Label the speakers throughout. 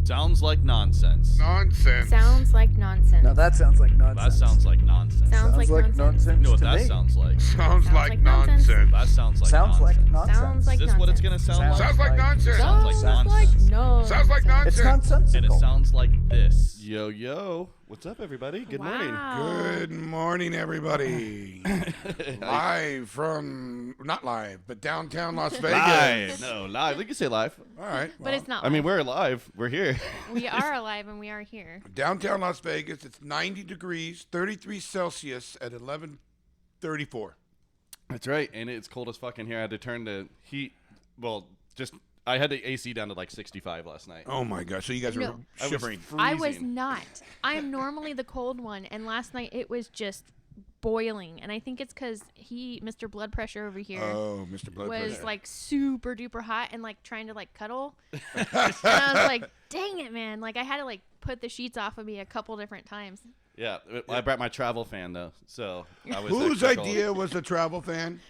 Speaker 1: Sounds like nonsense.
Speaker 2: Nonsense.
Speaker 3: Sounds like nonsense.
Speaker 4: No, that sounds like nonsense.
Speaker 1: That sounds like nonsense.
Speaker 3: Sounds like nonsense.
Speaker 1: You know what
Speaker 4: to
Speaker 1: that
Speaker 4: me.
Speaker 1: sounds like?
Speaker 2: Sounds like nonsense.
Speaker 1: That sounds like
Speaker 4: Sounds
Speaker 1: nonsense.
Speaker 4: like nonsense.
Speaker 3: Sounds like
Speaker 1: Is this what it's
Speaker 3: nonsense.
Speaker 1: gonna sound like?
Speaker 2: Sounds like nonsense.
Speaker 1: Sounds like nonsense.
Speaker 3: nonsense.
Speaker 2: Sounds like nonsense.
Speaker 4: It's nonsensical.
Speaker 1: And it sounds like this. Yo, yo. What's up, everybody? Good morning.
Speaker 2: Good morning, everybody. Live from, not live, but downtown Las Vegas.
Speaker 1: Live. No, live. We can say live.
Speaker 2: All right.
Speaker 3: But it's not.
Speaker 1: I mean, we're alive. We're here.
Speaker 3: We are alive and we are here.
Speaker 2: Downtown Las Vegas, it's 90 degrees, 33 Celsius at 11:34.
Speaker 1: That's right. And it's cold as fuck in here. I had to turn the heat. Well, I had the AC down to like 65 last night.
Speaker 2: Oh, my gosh. So you guys
Speaker 3: No.
Speaker 2: are shivering.
Speaker 3: I was not. I am normally the cold one, and last night it was just boiling. And I think it's because Mr. Blood Pressure over here,
Speaker 2: Oh, Mr. Blood
Speaker 3: was
Speaker 2: Pressure.
Speaker 3: like super duper hot and like trying to like cuddle. And I was like, dang it, man. Like I had to like put the sheets off of me a couple different times.
Speaker 1: Yeah. I brought my travel fan, though. So I was
Speaker 2: Whose
Speaker 1: extra cold.
Speaker 2: idea was the travel fan?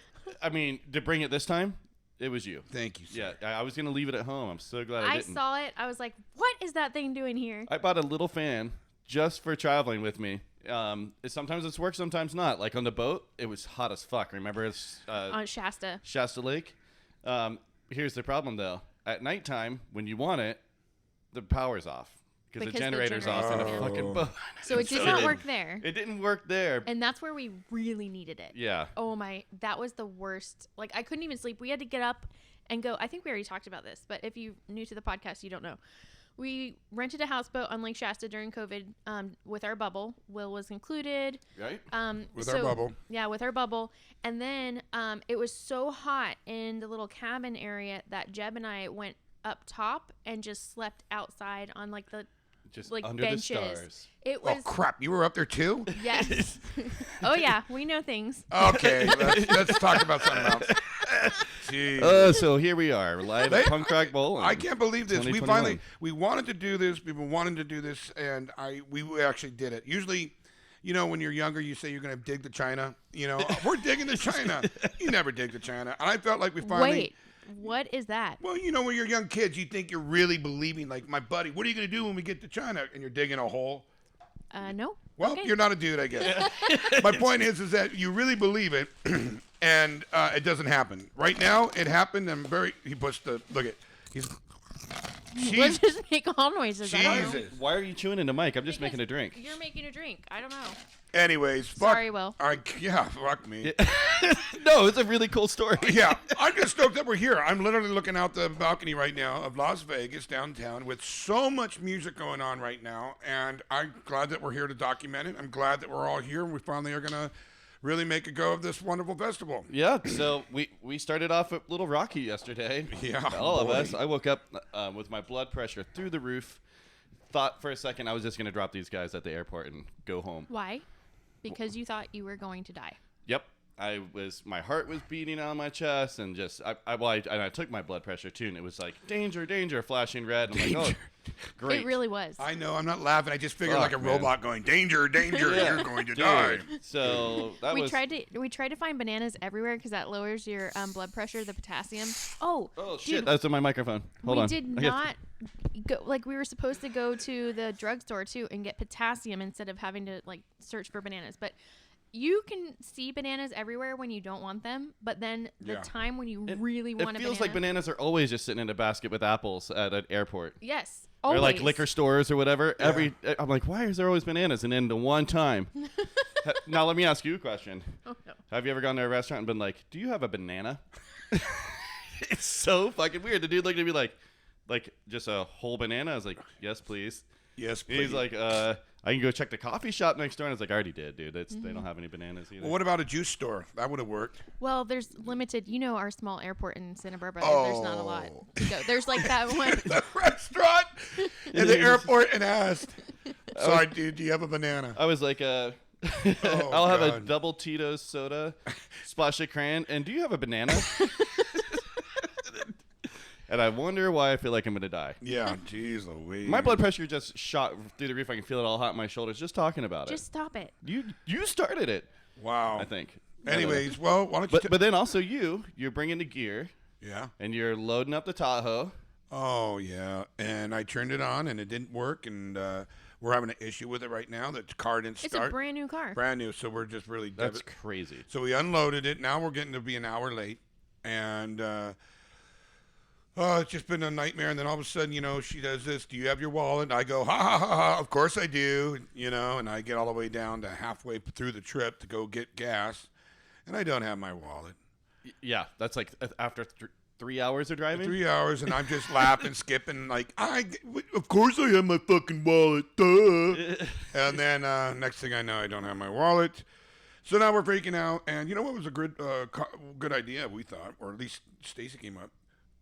Speaker 1: I mean, to bring it this time, it was you.
Speaker 2: Thank you, sir.
Speaker 1: Yeah, I was going to leave it at home. I'm so glad I
Speaker 3: I
Speaker 1: didn't.
Speaker 3: saw it. I was like, what is that thing doing here?
Speaker 1: I bought a little fan just for traveling with me. Sometimes it's work, sometimes not. Like on the boat, it was hot as fuck. Remember it's
Speaker 3: On Shasta.
Speaker 1: Shasta Lake? Here's the problem, though. At nighttime, when you want it, the power's off. Because the generator's off in a
Speaker 3: generator's
Speaker 1: fucking boat.
Speaker 3: So it did not work there.
Speaker 1: It didn't work there.
Speaker 3: And that's where we really needed it.
Speaker 1: Yeah.
Speaker 3: Oh my, that was the worst. Like I couldn't even sleep. We had to get up and go. I think we already talked about this, but if you're new to the podcast, you don't know. We rented a houseboat on Lake Shasta during COVID with our bubble. Will was included.
Speaker 1: Right?
Speaker 2: With our bubble.
Speaker 3: Yeah, with our bubble. And then it was so hot in the little cabin area that Jeb and I went up top and just slept outside on like the
Speaker 1: Just
Speaker 3: like
Speaker 1: under
Speaker 3: benches.
Speaker 1: the stars.
Speaker 3: It
Speaker 2: Oh,
Speaker 3: was
Speaker 2: crap. You were up there, too?
Speaker 3: yes. Oh yeah, we know things.
Speaker 2: Okay. let's talk about something else. Jeez.
Speaker 1: So here we are, live at Punk Rock Bowling.
Speaker 2: I can't believe this. We
Speaker 1: 2021.
Speaker 2: we wanted to do this. We've been wanting to do this, and we actually did it. Usually, you know, when you're younger, you say you're going to dig the China. You know, we're digging the China. You never dig the China. And I felt like we finally...
Speaker 3: Wait, what is that?
Speaker 2: Well, you know, when you're young kids, you think you're really believing, like, my buddy, what are you going to do when we get to China? And you're digging a hole.
Speaker 3: No.
Speaker 2: Well,
Speaker 3: Okay.
Speaker 2: you're not a dude, I guess. My point is that you really believe it, and it doesn't happen. Right now, it happened. He puts the, look at, he's,
Speaker 3: Let's just make all noises. I don't know.
Speaker 2: Jesus.
Speaker 1: Why are you chewing in the mic? I'm just making a drink.
Speaker 3: You're making a drink. I don't know.
Speaker 2: Anyways, fuck.
Speaker 3: Sorry, Will.
Speaker 2: Fuck me.
Speaker 1: No, it's a really cool story.
Speaker 2: Yeah, I'm just stoked that we're here. I'm literally looking out the balcony right now of Las Vegas downtown with so much music going on right now, and I'm glad that we're here to document it. I'm glad that we're all here, and we finally are going to really make a go of this wonderful festival.
Speaker 1: Yeah, so we started off at Little Rocky yesterday.
Speaker 2: Yeah,
Speaker 1: all
Speaker 2: boy.
Speaker 1: of us. I woke up with my blood pressure through the roof. Thought for a second I was just going to drop these guys at the airport and go home.
Speaker 3: Why? Because you thought you were going to die.
Speaker 1: Yep. My heart was beating on my chest, and I took my blood pressure too, and it was like danger, danger, flashing red. And I'm like, oh, great.
Speaker 3: It really was.
Speaker 2: I know, I'm not laughing. I just figured
Speaker 1: Fuck,
Speaker 2: like a
Speaker 1: man.
Speaker 2: robot going, danger, danger,
Speaker 1: Yeah.
Speaker 2: you're going to
Speaker 1: Dude.
Speaker 2: die.
Speaker 1: So that
Speaker 3: we
Speaker 1: was.
Speaker 3: tried to find bananas everywhere because that lowers your blood pressure, the potassium. Oh
Speaker 1: shit!
Speaker 3: dude,
Speaker 1: That's on my microphone. Hold
Speaker 3: we
Speaker 1: on.
Speaker 3: did
Speaker 1: I guess-
Speaker 3: not go. Like we were supposed to go to the drugstore too and get potassium instead of having to like search for bananas, but. You can see bananas everywhere when you don't want them, but then the
Speaker 2: Yeah.
Speaker 3: time when you really want a banana.
Speaker 1: It feels like bananas are always just sitting in a basket with apples at an airport.
Speaker 3: Yes.
Speaker 1: Or
Speaker 3: Always.
Speaker 1: like liquor stores or whatever.
Speaker 2: Yeah.
Speaker 1: I'm like, why is there always bananas? And then the one time. Now let me ask you a question.
Speaker 3: Oh, no.
Speaker 1: Have you ever gone to a restaurant and been like, do you have a banana? It's so fucking weird. The dude looked at me like just a whole banana. I was like, yes, please.
Speaker 2: Yes,
Speaker 1: And
Speaker 2: please.
Speaker 1: he's like, I can go check the coffee shop next door. And I was like, I already did, dude. They don't have any bananas either.
Speaker 2: Well, what about a juice store? That would have worked.
Speaker 3: Well, there's limited. You know our small airport in Santa Barbara. There's not a lot to go. There's like that one.
Speaker 2: The restaurant in the airport and asked, sorry, dude, do you have a banana?
Speaker 1: I was like,
Speaker 2: Oh,
Speaker 1: I'll have a
Speaker 2: God.
Speaker 1: double Tito's soda, splash of crayon, and do you have a banana? And I wonder why I feel like I'm going to die.
Speaker 2: Yeah, jeez Louise.
Speaker 1: My blood pressure just shot through the roof. I can feel it all hot in my shoulders just talking about
Speaker 3: Just stop it.
Speaker 1: it. You started it,
Speaker 2: Wow.
Speaker 1: I think.
Speaker 2: Anyways, well, why don't you...
Speaker 1: But then also you're bringing the gear,
Speaker 2: yeah.
Speaker 1: and you're loading up the Tahoe.
Speaker 2: Oh yeah, and I turned it on and it didn't work, and we're having an issue with it right now. The car didn't
Speaker 3: It's
Speaker 2: start.
Speaker 3: a brand new car.
Speaker 2: Brand new, so we're just really
Speaker 1: That's crazy.
Speaker 2: So we unloaded it. Now we're getting to be an hour late, and it's just been a nightmare. And then all of a sudden, she does this. Do you have your wallet? I go, ha ha ha ha. Of course I do. And I get all the way down to halfway through the trip to go get gas, and I don't have my wallet.
Speaker 1: Yeah, that's like after 3 hours of driving.
Speaker 2: 3 hours, and I'm just laughing, skipping, like, of course I have my fucking wallet, duh. And then next thing I know, I don't have my wallet. So now we're freaking out, and you know what was a good idea, we thought, or at least Stacy came up?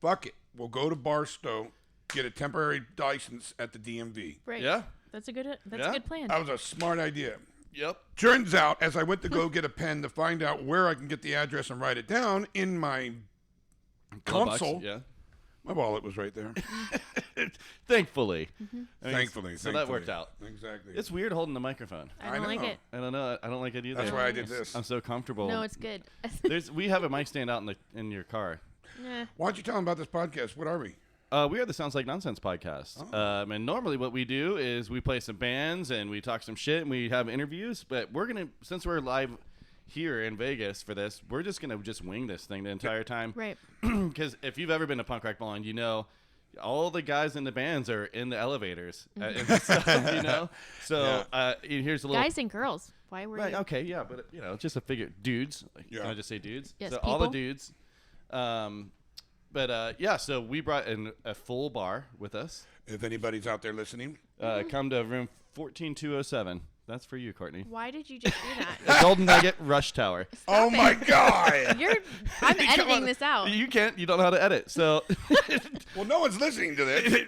Speaker 2: Fuck it. We'll go to Barstow, get a temporary license at the DMV.
Speaker 3: Right.
Speaker 1: Yeah.
Speaker 3: That's a good plan.
Speaker 2: That was a smart idea.
Speaker 1: Yep.
Speaker 2: Turns out, as I went to go get a pen to find out where I can get the address and write it down in my console,
Speaker 1: Yeah.
Speaker 2: my wallet was right there.
Speaker 1: Thankfully. I mean,
Speaker 2: Thankfully.
Speaker 1: So that worked out.
Speaker 2: Exactly.
Speaker 1: It's weird holding the microphone.
Speaker 3: I don't like
Speaker 2: know.
Speaker 3: it.
Speaker 1: I don't know. I don't like it either.
Speaker 2: That's why I did this.
Speaker 1: I'm so comfortable.
Speaker 3: No, it's good.
Speaker 1: We have a mic stand out in your car.
Speaker 3: Nah.
Speaker 2: Why don't you tell them about this podcast? What are we?
Speaker 1: We are the Sounds Like Nonsense podcast. And normally what we do is we play some bands and we talk some shit and we have interviews. But since we're live here in Vegas for this, we're just going to wing this thing the entire time.
Speaker 3: Right.
Speaker 1: Because if you've ever been to Punk Rock Bowling, all the guys in the bands are in the elevators. And stuff, So here's a little...
Speaker 3: Guys and girls. Why were
Speaker 1: Right,
Speaker 3: you?
Speaker 1: okay, yeah, but, just a figure. Dudes.
Speaker 2: Yeah.
Speaker 1: Can I just say dudes?
Speaker 3: Yes,
Speaker 1: so all the
Speaker 3: people.
Speaker 1: dudes. So we brought in a full bar with us.
Speaker 2: If anybody's out there listening,
Speaker 1: Come to room 14207. That's for you, Courtney.
Speaker 3: Why did you just do that?
Speaker 1: The Golden Nugget Rush Tower.
Speaker 2: oh my God!
Speaker 3: I'm editing this out.
Speaker 1: You can't. You don't know how to edit. So
Speaker 2: Well, no one's listening to this.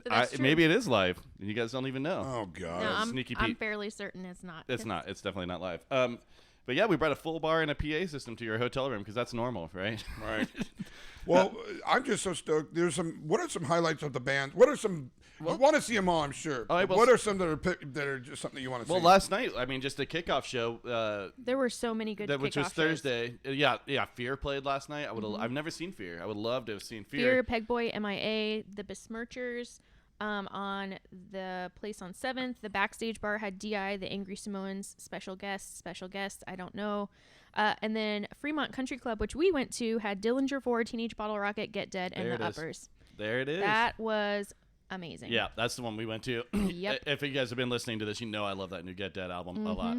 Speaker 3: That's true.
Speaker 1: maybe it is live. You guys don't even know.
Speaker 2: Oh God!
Speaker 3: No,
Speaker 1: Sneaky
Speaker 3: I'm
Speaker 1: Pete.
Speaker 3: fairly certain it's not.
Speaker 1: It's not. It's definitely not live. But yeah, we brought a full bar and a PA system to your hotel room because that's normal, right?
Speaker 2: Right. Well, I'm just so stoked. What are some highlights of the band? What are some? I want to see them all, I'm sure.
Speaker 1: All right, well,
Speaker 2: what are some that are just something you want to see?
Speaker 1: Well, last night, just a kickoff show.
Speaker 3: There were so many good
Speaker 1: Which
Speaker 3: kickoff
Speaker 1: was Thursday. Yeah. Fear played last night. I've never seen Fear. I would love to have seen
Speaker 3: Fear, Pegboy, MIA, the Besmirchers. On the place on 7th, the backstage bar had DI, the Angry Samoans, special guests, I don't know. And then Fremont Country Club, which we went to, had Dillinger 4, Teenage Bottle Rocket, Get Dead, and
Speaker 1: There
Speaker 3: the
Speaker 1: it is.
Speaker 3: Uppers.
Speaker 1: There it is.
Speaker 3: That was amazing.
Speaker 1: Yeah, that's the one we went to.
Speaker 3: Yep.
Speaker 1: If you guys have been listening to this, I love that new Get Dead album a
Speaker 3: Mm-hmm.
Speaker 1: lot.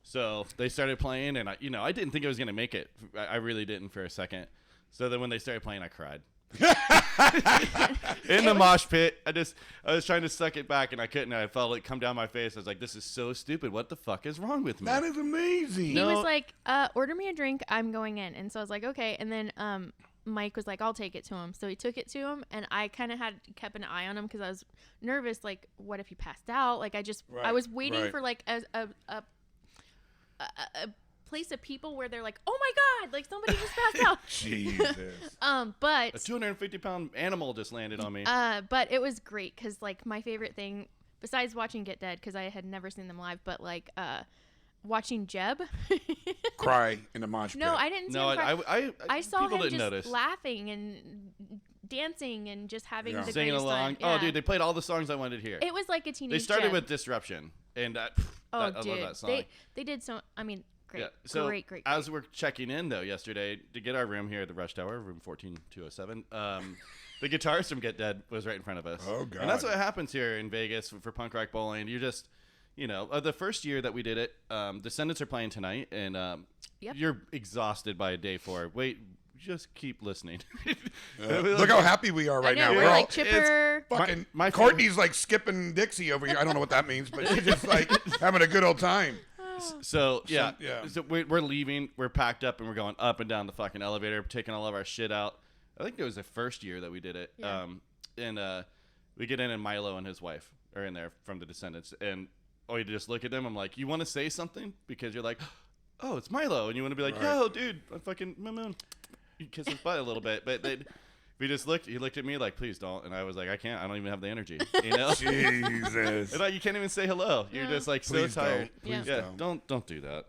Speaker 1: So they started playing, and I didn't think I was gonna make it. I really didn't for a second. So then when they started playing, I cried. In the mosh pit, I was trying to suck it back, and I couldn't. I felt it come down my face. I was like, "This is so stupid. What the fuck is wrong with me?"
Speaker 2: that is amazing.
Speaker 3: He was like, order me a drink. I'm going in. And so I was like, okay. And then Mike was like, I'll take it to him. So he took it to him, and I kind of kept an eye on him because I was nervous. Like, what if he passed out? Like, I was waiting for like a place of people where they're like, oh my God, like somebody just passed out.
Speaker 2: Jesus.
Speaker 1: A
Speaker 3: But
Speaker 1: 250-pound animal just landed on me.
Speaker 3: but it was great because like my favorite thing besides watching Get Dead, because I had never seen them live, but like watching Jeb
Speaker 2: Cry in the mosh pit.
Speaker 3: No, I didn't see
Speaker 1: No,
Speaker 3: him cry. I saw
Speaker 1: people
Speaker 3: him
Speaker 1: didn't
Speaker 3: just
Speaker 1: notice.
Speaker 3: laughing and dancing and just having the
Speaker 1: Singing
Speaker 3: greatest
Speaker 1: along.
Speaker 3: time. Yeah.
Speaker 1: Oh, dude, they played all the songs I wanted to hear.
Speaker 3: It was like a teenage
Speaker 1: They started
Speaker 3: Jeb.
Speaker 1: with Disruption, and I love that song.
Speaker 3: They did so. I mean, great,
Speaker 1: Yeah. So
Speaker 3: great.
Speaker 1: as we're checking in though yesterday to get our room here at the Rush Tower, room 14207, the guitarist from Get Dead was right in front of us.
Speaker 2: Oh, God.
Speaker 1: And that's what happens here in Vegas for Punk Rock Bowling. You just, the first year that we did it, Descendants are playing tonight, and
Speaker 3: Yep.
Speaker 1: you're exhausted by day 4. Wait, just keep listening.
Speaker 2: Look how happy we are right
Speaker 3: I know,
Speaker 2: now.
Speaker 3: we're
Speaker 2: We're
Speaker 3: like
Speaker 2: all
Speaker 3: chipper.
Speaker 2: fucking.
Speaker 1: my
Speaker 2: Courtney's like skipping Dixie over here. I don't know what that means, but she's just like having a good old time.
Speaker 1: So yeah,
Speaker 2: yeah.
Speaker 1: So we're leaving. We're packed up and we're going up and down the fucking elevator, taking all of our shit out. I think it was the first year that we did it.
Speaker 3: Yeah.
Speaker 1: And we get in, and Milo and his wife are in there from the Descendants, and you just look at them. I'm like, you want to say something because you're like, oh, it's Milo, and you want to be like, yo, dude, I'm fucking moon. You kiss his butt a little bit, but we just looked. He looked at me like, please don't, and I was like, I can't. I don't even have the energy.
Speaker 2: Jesus.
Speaker 1: And, like, you can't even say hello. You're just like
Speaker 2: Please
Speaker 1: so tired.
Speaker 2: don't. Please
Speaker 3: Yeah.
Speaker 2: don't.
Speaker 1: do that.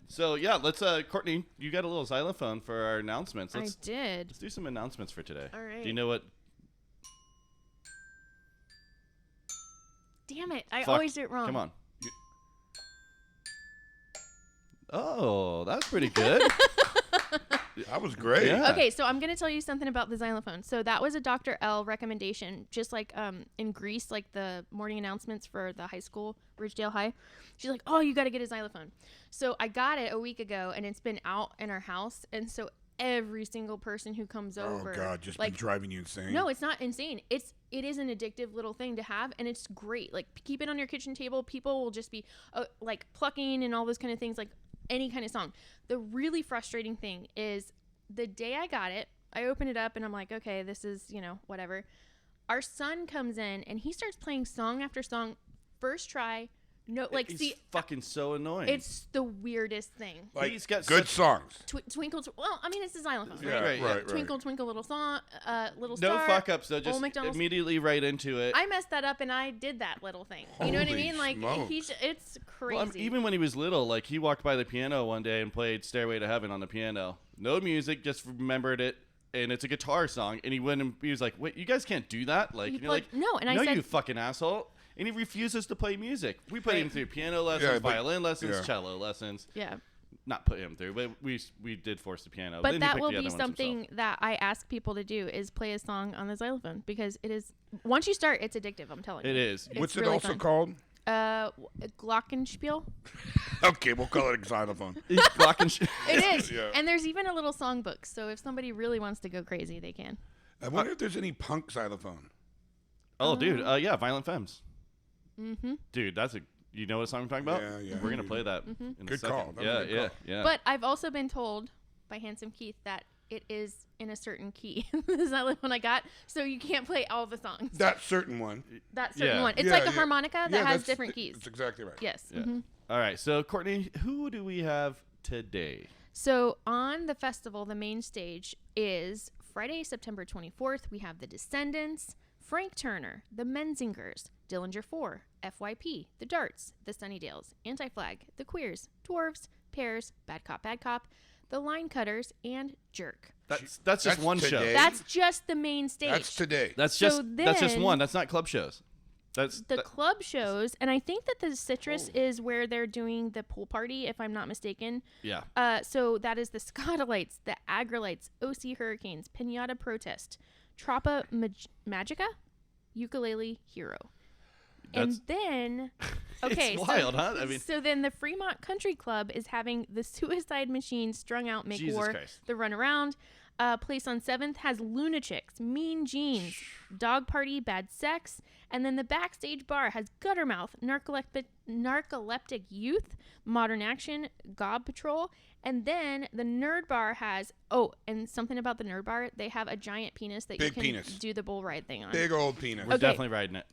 Speaker 1: So yeah, let's Courtney, you got a little xylophone for our announcements.
Speaker 3: I
Speaker 1: Let's
Speaker 3: did.
Speaker 1: do some announcements for today.
Speaker 3: All right.
Speaker 1: Do you know what
Speaker 3: Damn it! I
Speaker 1: Fuck.
Speaker 3: always do it wrong.
Speaker 1: Come on. Oh, that's pretty good.
Speaker 2: That was great.
Speaker 1: Yeah.
Speaker 3: Okay, so I'm gonna tell you something about the xylophone. So that was a Dr. L recommendation, just like in Greece, like the morning announcements for the high school, Ridgedale High. She's like, "Oh, you got to get a xylophone." So I got it a week ago, and it's been out in our house, and so every single person who comes over,
Speaker 2: Oh God, just
Speaker 3: like,
Speaker 2: been driving you insane.
Speaker 3: no, it's not insane. It is an addictive little thing to have, and it's great. Like, keep it on your kitchen table. People will just be like plucking and all those kind of things, like any kind of song. The really frustrating thing is the day I got it, I open it up and I'm like, okay, this is, whatever. Our son comes in and he starts playing song after song, first try. No, like,
Speaker 1: He's
Speaker 3: see,
Speaker 1: fucking so annoying.
Speaker 3: it's the weirdest thing.
Speaker 2: Like,
Speaker 1: He's got
Speaker 2: good
Speaker 1: such-
Speaker 2: songs.
Speaker 3: Twinkle, well, I mean, it's a xylophone,
Speaker 2: Yeah,
Speaker 3: right?
Speaker 2: right.
Speaker 3: Twinkle, twinkle, little song, little
Speaker 1: No
Speaker 3: star.
Speaker 1: fuck ups though.
Speaker 3: Old
Speaker 1: Just
Speaker 3: MacDonald's.
Speaker 1: immediately right into it.
Speaker 3: I messed that up and I did that little thing. You know what I
Speaker 2: Holy
Speaker 3: mean? Like,
Speaker 2: smokes.
Speaker 3: it's crazy.
Speaker 1: Well, even when he was little, like he walked by the piano one day and played "Stairway to Heaven" on the piano. No music, just remembered it, and it's a guitar song. And he went and he was like, "Wait, you guys can't do that!" Like,
Speaker 3: He
Speaker 1: and you're like,
Speaker 3: no, and I
Speaker 1: "No,
Speaker 3: said-
Speaker 1: you fucking asshole!" And he refuses to play music. We put him
Speaker 3: Right.
Speaker 1: through piano lessons,
Speaker 2: Yeah, but-
Speaker 1: violin lessons,
Speaker 2: yeah.
Speaker 1: cello lessons.
Speaker 3: yeah.
Speaker 1: Not put him through, but we did force the piano.
Speaker 3: But
Speaker 1: then he
Speaker 3: that
Speaker 1: picked
Speaker 3: will
Speaker 1: the
Speaker 3: be
Speaker 1: other ones
Speaker 3: something
Speaker 1: himself.
Speaker 3: that I ask people to do is play a song on the xylophone because it is, once you start, it's addictive. I'm telling you.
Speaker 1: It is.
Speaker 3: It's
Speaker 2: What's it
Speaker 3: really
Speaker 2: also
Speaker 3: fun.
Speaker 2: called?
Speaker 3: Glockenspiel.
Speaker 2: Okay, we'll call it a xylophone.
Speaker 3: It is.
Speaker 2: Yeah.
Speaker 3: And there's even a little songbook. So if somebody really wants to go crazy, they can.
Speaker 2: I wonder if there's any punk xylophone.
Speaker 1: Oh, dude. Yeah, Violent Femmes.
Speaker 3: Mm-hmm.
Speaker 1: Dude, that's a. You know what song I'm talking about?
Speaker 2: Yeah, yeah.
Speaker 1: We're gonna play that in a
Speaker 2: Good
Speaker 1: second.
Speaker 2: call. That was
Speaker 1: Yeah,
Speaker 2: a good
Speaker 1: yeah,
Speaker 2: call.
Speaker 1: yeah.
Speaker 3: But I've also been told by Handsome Keith that it is in a certain key. The xylophone I got. So you can't play all the songs.
Speaker 2: That certain one.
Speaker 3: That certain
Speaker 1: Yeah.
Speaker 3: one. It's
Speaker 2: Yeah,
Speaker 3: like a
Speaker 2: yeah.
Speaker 3: harmonica that
Speaker 2: Yeah,
Speaker 3: has
Speaker 2: that's-
Speaker 3: different keys.
Speaker 2: That's exactly right.
Speaker 3: Yes.
Speaker 1: Yeah.
Speaker 3: Mhm.
Speaker 1: All right. So, Courtney, who do we have today?
Speaker 3: So on the festival, the main stage is Friday, September 24th. We have the Descendants, Frank Turner, the Menzingers, Dillinger 4, FYP, the Darts, the Sunnydales, Anti-Flag, the Queers, Dwarves, Pears, Bad Cop, the Line Cutters, and Jerk.
Speaker 1: That's just
Speaker 2: That's
Speaker 1: one show.
Speaker 2: today.
Speaker 3: That's just the main stage.
Speaker 2: That's today.
Speaker 1: That's
Speaker 3: So
Speaker 1: just
Speaker 3: then-
Speaker 1: one. That's not club shows. That's
Speaker 3: The club shows, and I think that the Citrus is where they're doing the pool party, if I'm not mistaken.
Speaker 1: yeah.
Speaker 3: So that is the Scotalites, the Agrolites, OC Hurricanes, Pinata Protest, Troppa Magica, Ukulele Hero.
Speaker 1: That's
Speaker 3: And then, okay,
Speaker 1: it's wild, huh? I mean,
Speaker 3: so then the Fremont Country Club is having the Suicide Machine, Strung Out, Make
Speaker 1: Jesus
Speaker 3: War,
Speaker 1: Christ.
Speaker 3: the Runaround. Place on 7th has Lunachicks, Mean Jeans, Dog Party, Bad Sex, and then the backstage bar has Guttermouth, Narcoleptic Youth, Modern Action, Gob Patrol, and then the Nerd Bar has, and something about the Nerd Bar, they have a giant penis that
Speaker 2: Big
Speaker 3: you can
Speaker 2: penis.
Speaker 3: do the bull ride thing on.
Speaker 2: Big old penis.
Speaker 1: we're
Speaker 3: Okay.
Speaker 1: definitely riding it.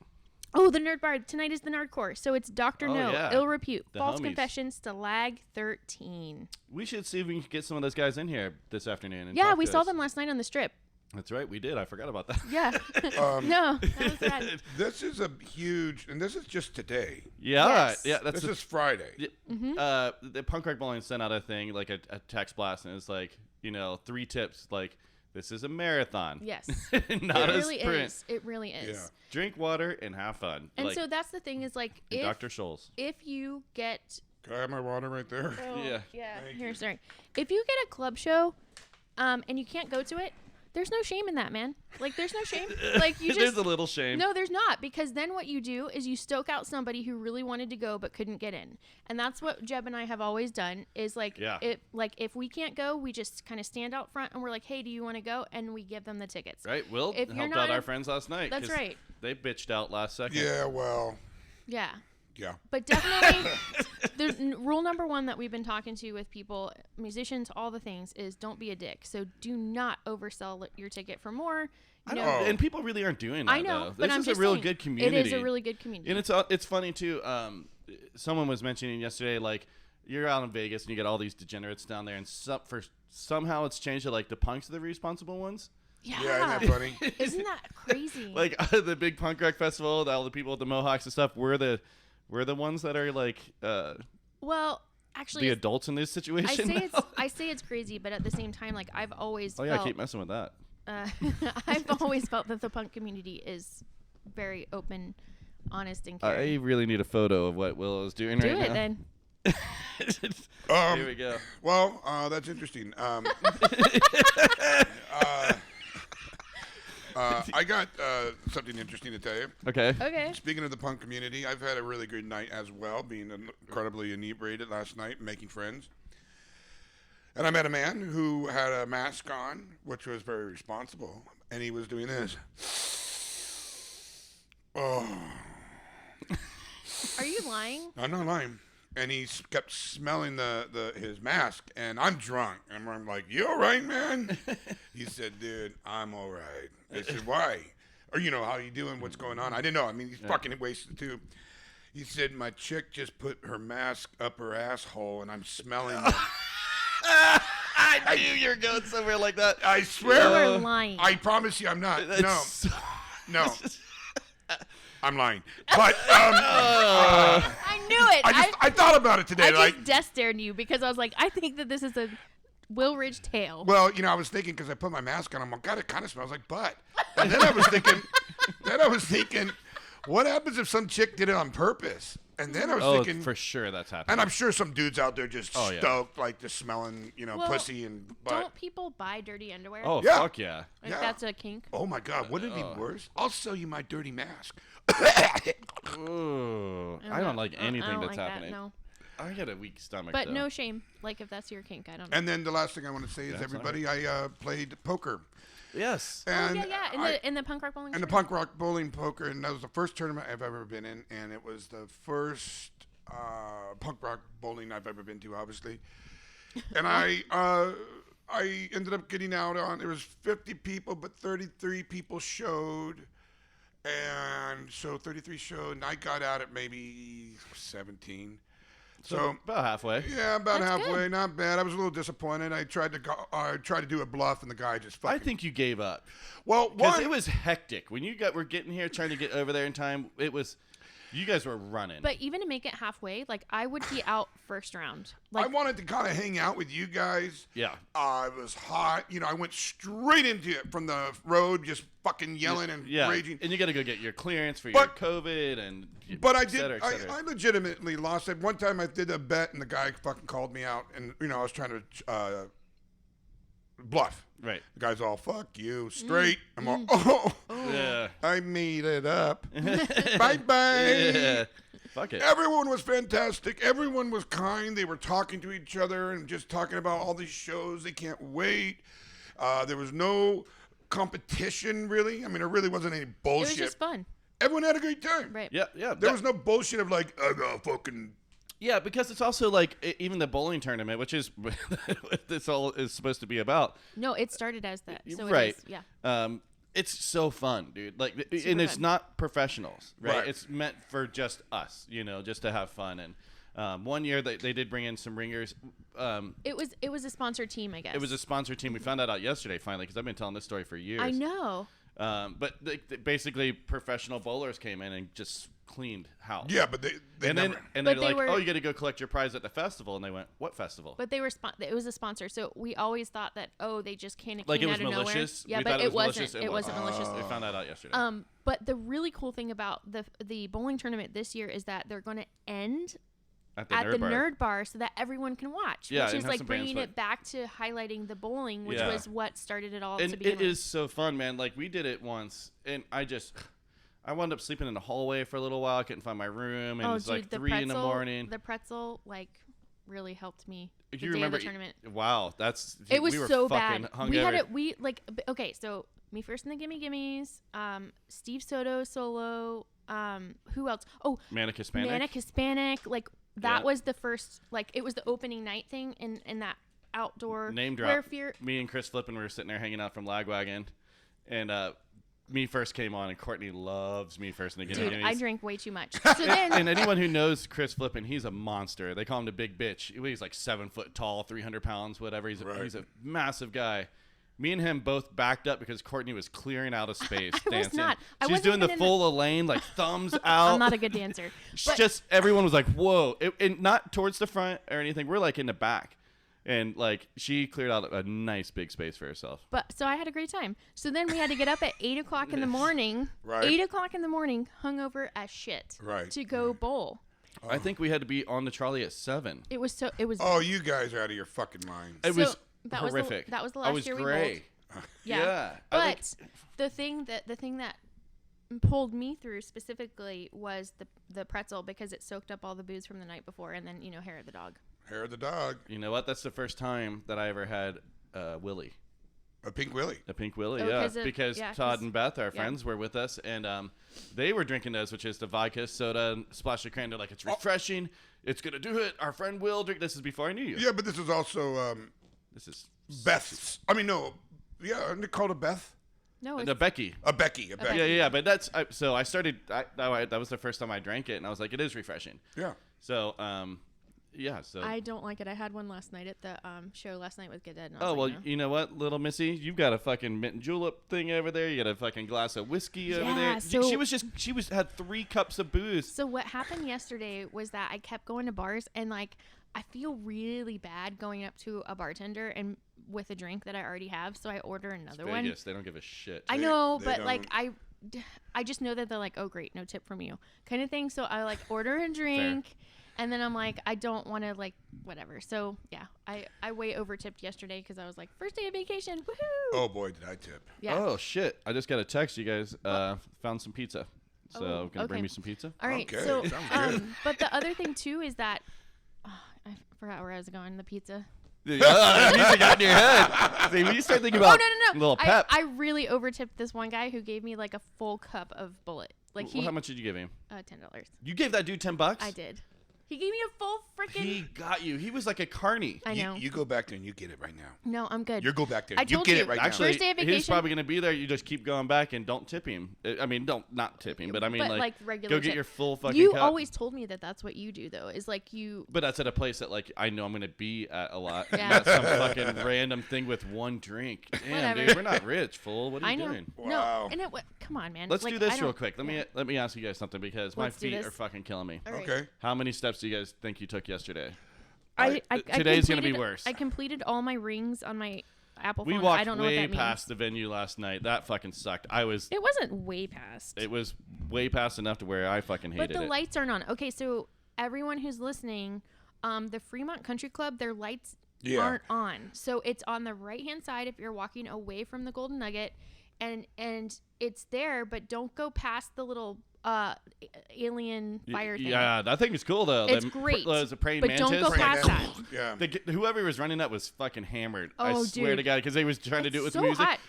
Speaker 3: Oh, the Nerd Bar. Tonight is the Nerdcore. So it's Dr.
Speaker 1: Oh,
Speaker 3: No,
Speaker 1: yeah.
Speaker 3: Ill Repute,
Speaker 1: The
Speaker 3: False
Speaker 1: homies.
Speaker 3: Confessions, Stalag 13.
Speaker 1: We should see if we can get some of those guys in here this afternoon. And
Speaker 3: Yeah,
Speaker 1: talk
Speaker 3: we
Speaker 1: to
Speaker 3: saw
Speaker 1: us.
Speaker 3: them last night on the strip.
Speaker 1: That's right. We did. I forgot about that.
Speaker 3: Yeah. No, that was bad.
Speaker 2: This is a huge, and this is just today.
Speaker 1: Yeah.
Speaker 3: Yes.
Speaker 1: Yeah. That's
Speaker 2: This is Friday.
Speaker 3: Mm-hmm.
Speaker 1: the Punk Rock Bowling sent out a thing, like a text blast, and it's like, 3 tips, like, this is a marathon.
Speaker 3: Yes.
Speaker 1: Not
Speaker 3: It
Speaker 1: a
Speaker 3: really
Speaker 1: sprint.
Speaker 3: is. It really is.
Speaker 2: Yeah.
Speaker 1: Drink water and have fun.
Speaker 3: And
Speaker 1: like,
Speaker 3: so that's the thing is like
Speaker 1: and
Speaker 3: if
Speaker 1: Dr. Scholl's.
Speaker 3: you get
Speaker 2: Can I have my water right there?
Speaker 1: Yeah.
Speaker 2: Thank
Speaker 3: here
Speaker 2: you.
Speaker 3: sorry. If you get a club show and you can't go to it, there's no shame in that, man. Like there's no shame. Like you
Speaker 1: There's
Speaker 3: just
Speaker 1: a little shame.
Speaker 3: No, there's not, because then what you do is you stoke out somebody who really wanted to go but couldn't get in. And that's what Jeb and I have always done is like
Speaker 1: Yeah.
Speaker 3: if we can't go, we just kind of stand out front and we're like, "Hey, do you want to go?" and we give them the tickets.
Speaker 1: Right? Will
Speaker 3: If you're
Speaker 1: helped
Speaker 3: not
Speaker 1: out our
Speaker 3: in-
Speaker 1: friends last night.
Speaker 3: That's
Speaker 1: 'cause
Speaker 3: right.
Speaker 1: They bitched out last second.
Speaker 2: Yeah, well,
Speaker 3: Yeah.
Speaker 2: yeah.
Speaker 3: But definitely, rule number 1 that we've been talking to with people, musicians, all the things, is don't be a dick. So do not oversell your ticket for more.
Speaker 1: I
Speaker 3: You
Speaker 1: know,
Speaker 3: know,
Speaker 1: and people really aren't doing that.
Speaker 3: I know,
Speaker 1: though.
Speaker 3: but
Speaker 1: This
Speaker 3: I'm
Speaker 1: is
Speaker 3: just
Speaker 1: a real
Speaker 3: saying,
Speaker 1: good community.
Speaker 3: It is a really good community.
Speaker 1: And it's funny too. Someone was mentioning yesterday, like you're out in Vegas and you get all these degenerates down there, and somehow it's changed to like the punks are the responsible ones.
Speaker 3: yeah.
Speaker 2: Yeah, isn't that funny?
Speaker 3: Isn't that crazy?
Speaker 1: Like the big punk rock festival, all the people with the mohawks and stuff. We're the ones that are like
Speaker 3: well, actually,
Speaker 1: the
Speaker 3: it's-
Speaker 1: adults in this situation.
Speaker 3: I say it's crazy, but at the same time, like I've always
Speaker 1: Oh yeah,
Speaker 3: felt,
Speaker 1: keep messing with that.
Speaker 3: I've always felt that the punk community is very open honest and
Speaker 1: I
Speaker 3: caring.
Speaker 1: really need a photo of what Willow's doing
Speaker 3: Do
Speaker 1: right
Speaker 3: it
Speaker 1: now.
Speaker 3: then.
Speaker 1: Here we go.
Speaker 2: Well, that's interesting. I got something interesting to tell you.
Speaker 1: Okay.
Speaker 3: Okay.
Speaker 2: Speaking of the punk community, I've had a really good night as well, being incredibly inebriated last night, making friends. And I met a man who had a mask on, which was very responsible, and he was doing this. Oh,
Speaker 3: Are you lying?
Speaker 2: I'm not lying. And he kept smelling his mask, and I'm drunk. And I'm like, "You all right, man?" He said, "Dude, I'm all right." I said, "Why?" Or, how you doing? What's going on? I didn't know. I mean, he's fucking wasted too. He said, "My chick just put her mask up her asshole, and I'm smelling it."
Speaker 1: I knew you were going somewhere like that.
Speaker 2: I
Speaker 3: You
Speaker 2: swear.
Speaker 3: are lying.
Speaker 2: I promise you I'm not.
Speaker 1: It's
Speaker 2: No. I'm lying. But
Speaker 3: I knew it.
Speaker 2: I thought about it today.
Speaker 3: I just death stared you because I was like, I think that this is a Will Ridge tale.
Speaker 2: Well, I was thinking because I put my mask on, I'm like, God, it kind of smells like butt. And then I was thinking, what happens if some chick did it on purpose? And then I was thinking,
Speaker 1: for sure that's happening.
Speaker 2: and I'm sure some dudes out there just
Speaker 1: Oh, yeah.
Speaker 2: stoked, like just smelling,
Speaker 3: Well,
Speaker 2: pussy and butt.
Speaker 3: Don't people buy dirty underwear?
Speaker 1: Oh,
Speaker 2: Yeah.
Speaker 1: fuck yeah.
Speaker 3: Like,
Speaker 2: yeah.
Speaker 3: that's a kink.
Speaker 2: Oh my God, wouldn't it be worse? I'll sell you my dirty mask.
Speaker 1: Ooh, I don't like anything
Speaker 3: I don't
Speaker 1: that's
Speaker 3: like
Speaker 1: happening.
Speaker 3: That, no.
Speaker 1: I got a weak stomach.
Speaker 3: But
Speaker 1: though.
Speaker 3: no shame. Like, if that's your kink, I don't know.
Speaker 2: And then the last thing I want to say is,
Speaker 1: Yeah,
Speaker 2: everybody, I played poker.
Speaker 1: Yes.
Speaker 2: And
Speaker 3: yeah. In the Punk Rock Bowling
Speaker 2: And the
Speaker 3: Shenanigans.
Speaker 2: Punk Rock Bowling Poker, and that was the first tournament I've ever been in, and it was the first punk rock bowling I've ever been to, obviously. And I ended up getting out on, there was 50 people, but 33 people showed, and so 33 showed, and I got out at maybe 17. So
Speaker 1: about halfway.
Speaker 2: yeah, about
Speaker 3: That's
Speaker 2: halfway,
Speaker 3: good.
Speaker 2: not bad. I was a little disappointed. I tried to do a bluff, and the guy just fucking.
Speaker 1: I think you gave up
Speaker 2: well,
Speaker 1: because
Speaker 2: one,
Speaker 1: it was hectic when you were getting here trying to get over there in time. It was, you guys were running.
Speaker 3: But even to make it halfway, like, I would be out first round.
Speaker 2: I
Speaker 3: Like,
Speaker 2: wanted to kind of hang out with you guys.
Speaker 1: yeah.
Speaker 2: It was hot. I went straight into it from the road, just fucking yelling and
Speaker 1: Yeah.
Speaker 2: raging.
Speaker 1: And you got to go get your clearance for
Speaker 2: But-
Speaker 1: your COVID and.
Speaker 2: But I
Speaker 1: et
Speaker 2: did.
Speaker 1: cetera, et cetera.
Speaker 2: I legitimately lost it. One time I did a bet, and the guy fucking called me out, and I was trying to bluff.
Speaker 1: Right.
Speaker 2: The guy's all, "Fuck you, straight." I'm all, "Oh,
Speaker 1: Yeah.
Speaker 2: I made it up." Bye bye.
Speaker 1: Yeah. Fuck it.
Speaker 2: Everyone was fantastic. Everyone was kind. They were talking to each other and just talking about all these shows. They can't wait. There was no competition, really. I mean, there really wasn't any
Speaker 3: it
Speaker 2: bullshit.
Speaker 3: was just fun.
Speaker 2: Everyone had a great time.
Speaker 3: Right.
Speaker 1: Yeah. Yeah.
Speaker 2: There was no bullshit of like, I got fucking.
Speaker 1: Yeah, because it's also like even the bowling tournament, which is what this all is supposed to be about.
Speaker 3: No, it started as that. So
Speaker 1: Right.
Speaker 3: It is, yeah.
Speaker 1: It's so fun, dude. Like,
Speaker 3: Super
Speaker 1: and it's
Speaker 3: fun.
Speaker 1: not professionals, right?
Speaker 2: Right.
Speaker 1: It's meant for just us, just to have fun. And one year they did bring in some ringers.
Speaker 3: It was a sponsored team, I guess.
Speaker 1: It was a sponsored team. We found that out yesterday, finally, because I've been telling this story for years.
Speaker 3: I know.
Speaker 1: But basically, professional bowlers came in and just cleaned house.
Speaker 2: Yeah, but they
Speaker 1: And
Speaker 2: never.
Speaker 1: then
Speaker 3: But
Speaker 1: they're
Speaker 3: they
Speaker 1: like,
Speaker 3: were-
Speaker 1: "Oh, you got to go collect your prize at the festival." And they went, "What festival?"
Speaker 3: But they were it was a sponsor, so we always thought that they just came
Speaker 1: Like it
Speaker 3: out
Speaker 1: was
Speaker 3: of
Speaker 1: malicious.
Speaker 3: nowhere. Yeah,
Speaker 1: We
Speaker 3: but
Speaker 1: thought
Speaker 3: it wasn't.
Speaker 1: malicious.
Speaker 3: It wasn't malicious.
Speaker 1: We found that out yesterday.
Speaker 3: But the really cool thing about the bowling tournament this year is that they're going to end
Speaker 1: at
Speaker 3: at the
Speaker 1: Bar.
Speaker 3: Nerd Bar so that everyone can watch.
Speaker 1: Yeah,
Speaker 3: which
Speaker 1: and
Speaker 3: is
Speaker 1: have
Speaker 3: like
Speaker 1: some bands
Speaker 3: bringing
Speaker 1: play.
Speaker 3: it back to highlighting the bowling, which
Speaker 1: Yeah.
Speaker 3: was what started it all
Speaker 1: And
Speaker 3: to begin
Speaker 1: it
Speaker 3: with.
Speaker 1: is so fun, man. Like we did it once, and I wound up sleeping in the hallway for a little while. I couldn't find my room, and it was like 3 in the morning.
Speaker 3: The pretzel really helped me. The
Speaker 1: You
Speaker 3: day
Speaker 1: remember?
Speaker 3: of the tournament.
Speaker 1: Wow, that's
Speaker 3: It was
Speaker 1: we were
Speaker 3: so
Speaker 1: fucking
Speaker 3: bad.
Speaker 1: hungover.
Speaker 3: We had it. Okay, so me first in the Gimme Gimmes. Steve Soto solo. Who else? Oh,
Speaker 1: Manic Hispanic.
Speaker 3: Manic Hispanic. Like that
Speaker 1: Yeah.
Speaker 3: was the first. Like it was the opening night thing in that outdoor.
Speaker 1: Name
Speaker 3: Where
Speaker 1: drop.
Speaker 3: fear.
Speaker 1: Me and Chris Flippin were sitting there hanging out from Lagwagon, and Me First came on, and Courtney loves Me First in the Gimme
Speaker 3: Dude,
Speaker 1: Gimmes.
Speaker 3: I drink way too much. So then.
Speaker 1: And anyone who knows Chris Flippin, he's a monster. They call him the big bitch. He's like 7 foot tall, 300 pounds, whatever. He's a massive guy. Me and him both backed up because Courtney was clearing out of space
Speaker 3: I was
Speaker 1: dancing.
Speaker 3: not. I
Speaker 1: She's
Speaker 3: wasn't
Speaker 1: doing the
Speaker 3: even in
Speaker 1: full Elaine, like thumbs out.
Speaker 3: I'm not a good dancer. But
Speaker 1: Just everyone was like, "Whoa!" And not towards the front or anything. We're like in the back. And like she cleared out a nice big space for herself.
Speaker 3: But so I had a great time. So then we had to get up at 8:00 in the morning.
Speaker 2: Right.
Speaker 3: 8:00 in the morning, hungover as shit.
Speaker 2: Right.
Speaker 3: To go bowl.
Speaker 1: I think we had to be on the trolley at 7.
Speaker 3: It was so. It was.
Speaker 2: Oh, you guys are out of your fucking minds.
Speaker 1: It was
Speaker 3: that
Speaker 1: horrific.
Speaker 3: that was the
Speaker 1: I
Speaker 3: last
Speaker 1: was
Speaker 3: year we
Speaker 1: gray.
Speaker 3: bowled.
Speaker 1: Yeah.
Speaker 3: Yeah.
Speaker 1: I
Speaker 3: But
Speaker 1: like-
Speaker 3: the thing that pulled me through specifically was the pretzel because it soaked up all the booze from the night before, and then hair of the dog.
Speaker 2: Hair of the dog.
Speaker 1: You know what? That's the first time that I ever had Willie.
Speaker 2: A pink Willie.
Speaker 1: A pink Willie,
Speaker 3: Oh,
Speaker 1: yeah.
Speaker 3: 'cause
Speaker 1: Because
Speaker 3: yeah,
Speaker 1: Todd
Speaker 3: 'cause-
Speaker 1: and Beth, our
Speaker 3: yeah.
Speaker 1: friends, were with us, and they were drinking those, which is the vodka, soda, and splash of cran. They're like, it's refreshing. It's going to do it. Our friend will drink. This is before I knew you.
Speaker 2: Yeah, but this is also
Speaker 1: This is
Speaker 2: Beth's. I mean, no. Yeah, aren't they called a Beth?
Speaker 3: No,
Speaker 1: the Becky.
Speaker 2: A Becky. A Becky.
Speaker 1: Yeah, but that's so I started. That was the first time I drank it, and I was like, it is refreshing.
Speaker 2: Yeah.
Speaker 1: So, yeah. So.
Speaker 3: I don't like it. I had one last night at the show last night with Get Dead. And I
Speaker 1: Oh
Speaker 3: was
Speaker 1: well,
Speaker 3: like, no.
Speaker 1: you know what, little Missy, you've got a fucking mint julep thing over there. You got a fucking glass of whiskey over
Speaker 3: Yeah,
Speaker 1: there.
Speaker 3: so-
Speaker 1: She had 3 cups of booze.
Speaker 3: So what happened yesterday was that I kept going to bars and like I feel really bad going up to a bartender and with a drink that I already have, so I order another one.
Speaker 1: Vegas, they don't give a shit.
Speaker 3: I know,
Speaker 2: They
Speaker 3: but like
Speaker 2: don't.
Speaker 3: I just know that they're like, oh great, no tip from you, kind of thing. So I like order a drink, and then I'm like, I don't want to like whatever. So yeah, I way over tipped yesterday because I was like, first day of vacation, woohoo!
Speaker 2: Oh boy, did I tip.
Speaker 3: Yeah.
Speaker 1: Oh shit! I just got a text. You guys found some pizza. So
Speaker 3: Oh,
Speaker 1: gonna bring
Speaker 3: okay.
Speaker 1: me some pizza.
Speaker 3: All right.
Speaker 2: Okay,
Speaker 3: So
Speaker 2: sounds good.
Speaker 3: but the other thing too is that I forgot where I was going. The pizza.
Speaker 1: Music got in your head. See, when you start thinking
Speaker 3: Oh
Speaker 1: about
Speaker 3: no!
Speaker 1: little pep.
Speaker 3: I really overtipped this one guy who gave me like a full cup of bullet. Like
Speaker 1: Well, how much did you give him?
Speaker 3: $10.
Speaker 1: You gave that dude $10.
Speaker 3: I did. He gave me a full freaking.
Speaker 1: He got you. He was like a carny.
Speaker 3: I know.
Speaker 2: You go back there and you get it right now.
Speaker 3: No, I'm good.
Speaker 2: You go back there.
Speaker 3: I
Speaker 2: You
Speaker 3: told
Speaker 2: get
Speaker 3: you.
Speaker 2: it right
Speaker 1: Actually,
Speaker 3: First day of
Speaker 1: he's
Speaker 3: vacation-
Speaker 1: probably gonna be there. You just keep going back and don't tip him. I mean, don't not tip him, but I mean,
Speaker 3: But, like, regular
Speaker 1: go get
Speaker 3: tip.
Speaker 1: your full fucking.
Speaker 3: You
Speaker 1: cup.
Speaker 3: always told me that that's what you do though. Is like you.
Speaker 1: But that's at a place that like I know I'm gonna be at a lot.
Speaker 3: Yeah.
Speaker 1: Not some fucking random thing with one drink. Damn,
Speaker 3: Whatever.
Speaker 1: dude, we're not rich, fool. What are
Speaker 3: I
Speaker 1: you
Speaker 3: know.
Speaker 1: doing?
Speaker 2: Wow.
Speaker 3: No, and come on, man.
Speaker 1: Let's
Speaker 3: Like,
Speaker 1: do
Speaker 3: I
Speaker 1: this real
Speaker 3: don't-
Speaker 1: quick. Let me ask you guys something because my
Speaker 3: Let's do
Speaker 1: feet
Speaker 3: this.
Speaker 1: are fucking killing me.
Speaker 3: All right.
Speaker 2: Okay.
Speaker 1: How many steps do you guys think you took yesterday?
Speaker 3: I
Speaker 1: Today's gonna be
Speaker 3: completed-
Speaker 1: worse.
Speaker 3: I completed all my rings on my Apple
Speaker 1: We
Speaker 3: phone.
Speaker 1: walked
Speaker 3: I don't know what
Speaker 1: way
Speaker 3: that means.
Speaker 1: past the venue last night. That fucking sucked.
Speaker 3: It wasn't way past.
Speaker 1: It was way past enough to where I fucking hated
Speaker 3: But the
Speaker 1: it.
Speaker 3: lights aren't on. Okay, so everyone who's listening, the Fremont Country Club, their lights
Speaker 2: Yeah.
Speaker 3: aren't on. So it's on the right hand side if you're walking away from the Golden Nugget, and it's there, but don't go past the little alien fire thing.
Speaker 1: Yeah, that thing is cool though.
Speaker 3: It's
Speaker 1: The
Speaker 3: great,
Speaker 1: was a praying
Speaker 3: but
Speaker 1: mantis.
Speaker 3: don't go
Speaker 2: Praying
Speaker 3: past
Speaker 2: mantis.
Speaker 3: that.
Speaker 2: Yeah.
Speaker 1: Whoever was running that was fucking hammered. I
Speaker 3: Oh,
Speaker 1: swear to
Speaker 3: dude.
Speaker 1: God, because they was trying to do it with
Speaker 3: so
Speaker 1: music.
Speaker 3: hot.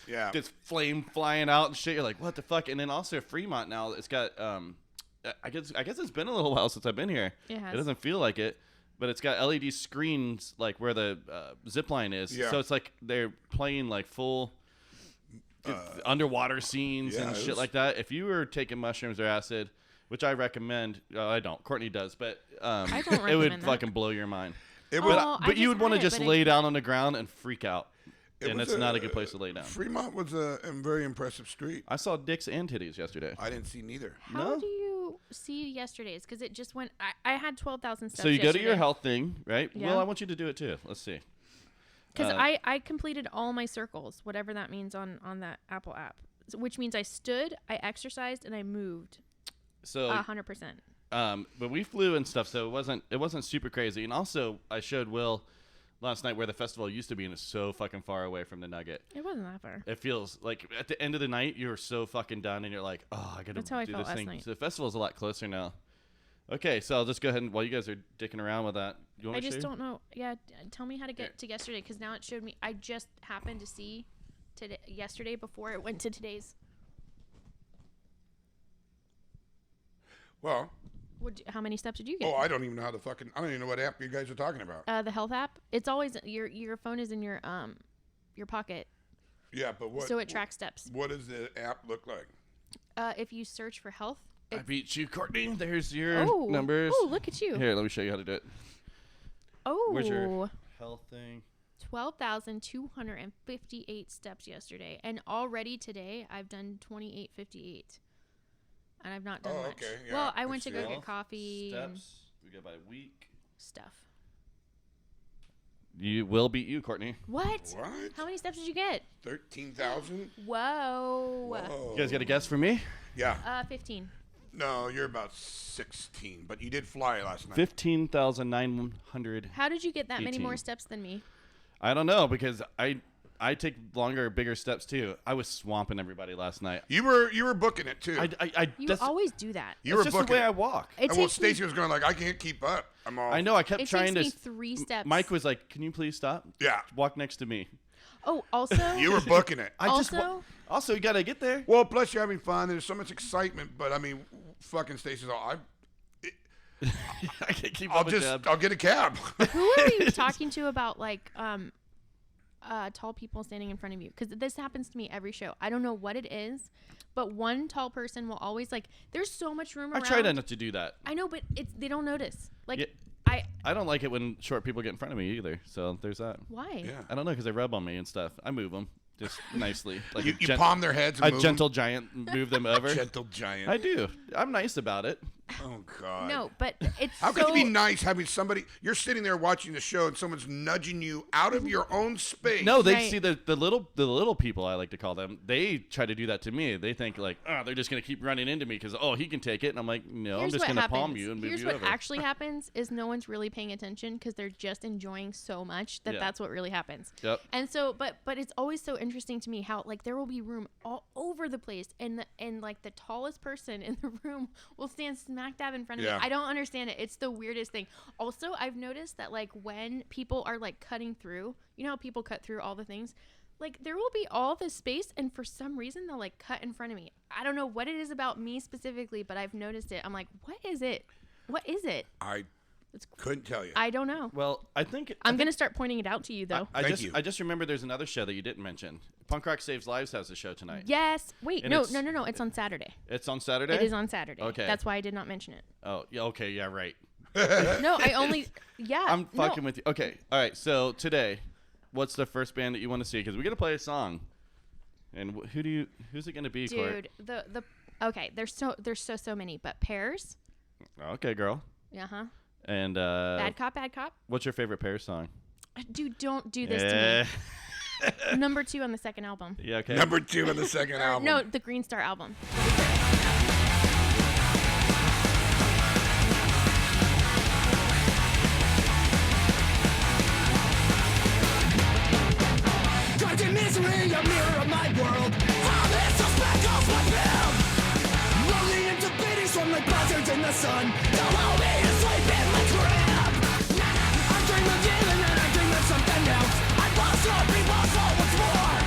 Speaker 2: Yeah.
Speaker 1: Just flame flying out and shit. You're like, what the fuck? And then also Fremont now, it's got I guess it's been a little while since I've been here.
Speaker 3: It has.
Speaker 1: It doesn't feel like it, but it's got LED screens like where the zip line is.
Speaker 2: Yeah.
Speaker 1: So it's like they're playing like full underwater scenes
Speaker 2: yeah,
Speaker 1: and
Speaker 2: it
Speaker 1: shit
Speaker 2: was-
Speaker 1: like that. If you were taking mushrooms or acid, which I recommend, I don't. Courtney does, but
Speaker 3: don't
Speaker 1: it would
Speaker 3: recommend that.
Speaker 1: fucking blow your mind.
Speaker 2: It
Speaker 3: Oh,
Speaker 2: was.
Speaker 3: I
Speaker 1: But you
Speaker 3: just
Speaker 1: would want to
Speaker 3: had it,
Speaker 1: just
Speaker 3: but
Speaker 1: lay down on the ground and freak out,
Speaker 2: It
Speaker 1: and
Speaker 2: was
Speaker 1: it's not a good place to lay down.
Speaker 2: Fremont was a very impressive street.
Speaker 1: I saw dicks and titties yesterday.
Speaker 2: I didn't see neither.
Speaker 3: How
Speaker 1: No?
Speaker 3: do you see yesterday's? Because it just went. I had 12,000 steps.
Speaker 1: So you go to your
Speaker 3: yesterday.
Speaker 1: health thing, right?
Speaker 3: Yeah.
Speaker 1: Well, I want you to do it too. Let's see.
Speaker 3: Because
Speaker 1: Uh,
Speaker 3: I completed all my circles, whatever that means on that Apple app, which means I stood, I exercised, and I moved
Speaker 1: So
Speaker 3: 100%.
Speaker 1: but we flew and stuff, so it wasn't super crazy. And also, I showed Will last night where the festival used to be, and it's so fucking far away from the Nugget.
Speaker 3: It wasn't that far.
Speaker 1: It feels like at the end of the night, you're so fucking done, and you're like, oh, I gotta
Speaker 3: That's how I
Speaker 1: do
Speaker 3: felt
Speaker 1: this
Speaker 3: last
Speaker 1: thing.
Speaker 3: night.
Speaker 1: So the festival's a lot closer now. Okay, so I'll just go ahead and while you guys are dicking around with that, you want
Speaker 3: I
Speaker 1: me to
Speaker 3: just
Speaker 1: show you?
Speaker 3: don't know. Yeah, tell me how to get to yesterday, because now it showed me. I just happened to see yesterday before it went to today's.
Speaker 2: Well,
Speaker 3: How many steps did you get?
Speaker 2: oh, I don't even know how to fucking. I don't even know what app you guys are talking about.
Speaker 3: The health app. It's always your phone is in your pocket,
Speaker 2: Yeah, but what?
Speaker 3: so it tracks steps.
Speaker 2: What does the app look like?
Speaker 3: If you search for health.
Speaker 1: I beat you, Courtney. There's your
Speaker 3: Oh,
Speaker 1: numbers.
Speaker 3: Oh, look at you.
Speaker 1: Here, let me show you how to do it.
Speaker 3: Oh,
Speaker 1: Where's your health thing?
Speaker 3: 12,258 steps yesterday, and already today I've done 2858, and I've not done
Speaker 2: Oh,
Speaker 3: much.
Speaker 2: okay, yeah,
Speaker 3: Well, I went
Speaker 2: that's
Speaker 3: to go
Speaker 2: good.
Speaker 3: get coffee and
Speaker 1: Steps. We go by week.
Speaker 3: stuff.
Speaker 1: You will beat you, Courtney.
Speaker 3: What?
Speaker 2: What?
Speaker 3: How many steps did you get?
Speaker 2: 13,000?
Speaker 3: Whoa.
Speaker 1: You guys got a guess for me?
Speaker 2: Yeah.
Speaker 3: 15.
Speaker 2: No, you're about 16, but you did fly last night.
Speaker 1: 15,900.
Speaker 3: How did you get that many
Speaker 1: 18.
Speaker 3: more steps than me?
Speaker 1: I don't know because I take longer, bigger steps too. I was swamping everybody last night.
Speaker 2: You were booking it too.
Speaker 3: You
Speaker 1: that's,
Speaker 3: always do that.
Speaker 2: You
Speaker 1: that's
Speaker 2: were
Speaker 1: just the
Speaker 2: booking
Speaker 1: way
Speaker 2: it.
Speaker 1: I walk.
Speaker 3: It
Speaker 2: Well,
Speaker 3: takes me,
Speaker 2: Stacy was going like, I can't keep up. I'm all.
Speaker 1: I know. I kept
Speaker 3: it
Speaker 1: trying
Speaker 3: takes
Speaker 1: to.
Speaker 3: me 3 steps.
Speaker 1: Mike was like, "Can you please stop?
Speaker 2: Yeah.
Speaker 1: Walk next to me."
Speaker 3: Oh, also.
Speaker 2: You were booking it.
Speaker 1: Also, you gotta get there.
Speaker 2: Well, plus you're having fun. There's so much excitement, but I mean, fucking Stacy's all.
Speaker 1: I can't keep
Speaker 2: I'll
Speaker 1: up with
Speaker 2: just.
Speaker 1: Deb.
Speaker 2: I'll get a cab.
Speaker 3: Who are you talking to about like tall people standing in front of you? Because this happens to me every show. I don't know what it is, but one tall person will always like. There's so much room
Speaker 1: I
Speaker 3: around.
Speaker 1: try not to do that.
Speaker 3: I know, but they don't notice. Like
Speaker 1: Yeah. I don't like it when short people get in front of me either. So there's that.
Speaker 3: Why?
Speaker 2: Yeah.
Speaker 1: I don't know because they rub on me and stuff. I move them just nicely, like
Speaker 2: You palm their heads. And
Speaker 1: a
Speaker 2: move
Speaker 1: gentle giant, move them over.
Speaker 2: Gentle giant.
Speaker 1: I do. I'm nice about it.
Speaker 2: Oh God.
Speaker 3: No, but it's
Speaker 2: How
Speaker 3: so.
Speaker 2: can you be nice having somebody? You're sitting there watching the show and someone's nudging you out of your own space.
Speaker 1: No, they
Speaker 3: Right.
Speaker 1: see the little people, I like to call them. They try to do that to me. They think like, oh, they're just gonna keep running into me because he can take it, and I'm like, no, I'm
Speaker 3: Here's
Speaker 1: just
Speaker 3: what
Speaker 1: gonna
Speaker 3: happens.
Speaker 1: palm you and move
Speaker 3: Here's
Speaker 1: you
Speaker 3: what
Speaker 1: over.
Speaker 3: actually happens is no one's really paying attention because they're just enjoying so much that
Speaker 1: Yeah.
Speaker 3: that's what really happens.
Speaker 1: Yep.
Speaker 3: And so, but it's always so interesting to me how like there will be room all over the place, and like the tallest person in the room will stand smack dab in front of
Speaker 2: Yeah.
Speaker 3: me. I don't understand it. It's the weirdest thing. Also, I've noticed that like when people are like cutting through, you know how people cut through all the things. Like there will be all this space, and for some reason they'll like cut in front of me. I don't know what it is about me specifically, but I've noticed it. I'm like, what is it? What is it?
Speaker 2: I couldn't tell you.
Speaker 3: I don't know.
Speaker 1: Well, I think
Speaker 3: I'm gonna start pointing it out to you though.
Speaker 2: Thank you.
Speaker 1: I just remember there's another show that you didn't mention. Punk Rock Saves Lives has a show tonight.
Speaker 3: Yes. Wait.
Speaker 1: And
Speaker 3: No. It's on Saturday.
Speaker 1: It's on Saturday.
Speaker 3: It is on Saturday.
Speaker 1: Okay.
Speaker 3: That's why I did not mention it.
Speaker 1: Oh, yeah. Okay. Yeah. Right.
Speaker 3: No, I only. Yeah.
Speaker 1: I'm
Speaker 3: no.
Speaker 1: fucking with you. Okay. All right. So today, what's the first band that you want to see? Because we're gonna play a song. And who's it gonna be, Court?
Speaker 3: Dude, the okay. There's so many, but Pears.
Speaker 1: Okay, girl.
Speaker 3: Uh huh.
Speaker 1: And
Speaker 3: Bad Cop.
Speaker 1: what's your favorite Pears song?
Speaker 3: Dude, don't do this to me. Number 2 on the second album.
Speaker 1: Yeah. Okay.
Speaker 2: Number 2 on the second album.
Speaker 3: No, the Green Star album.
Speaker 4: Constant misery, a mirror of my world. All this suspect my bill. Lonely and debating, swim like buzzards in the sun. Don't hold me to sleep in my crib. I dream of you and then I dream of something else. I lost hope, we lost all once more.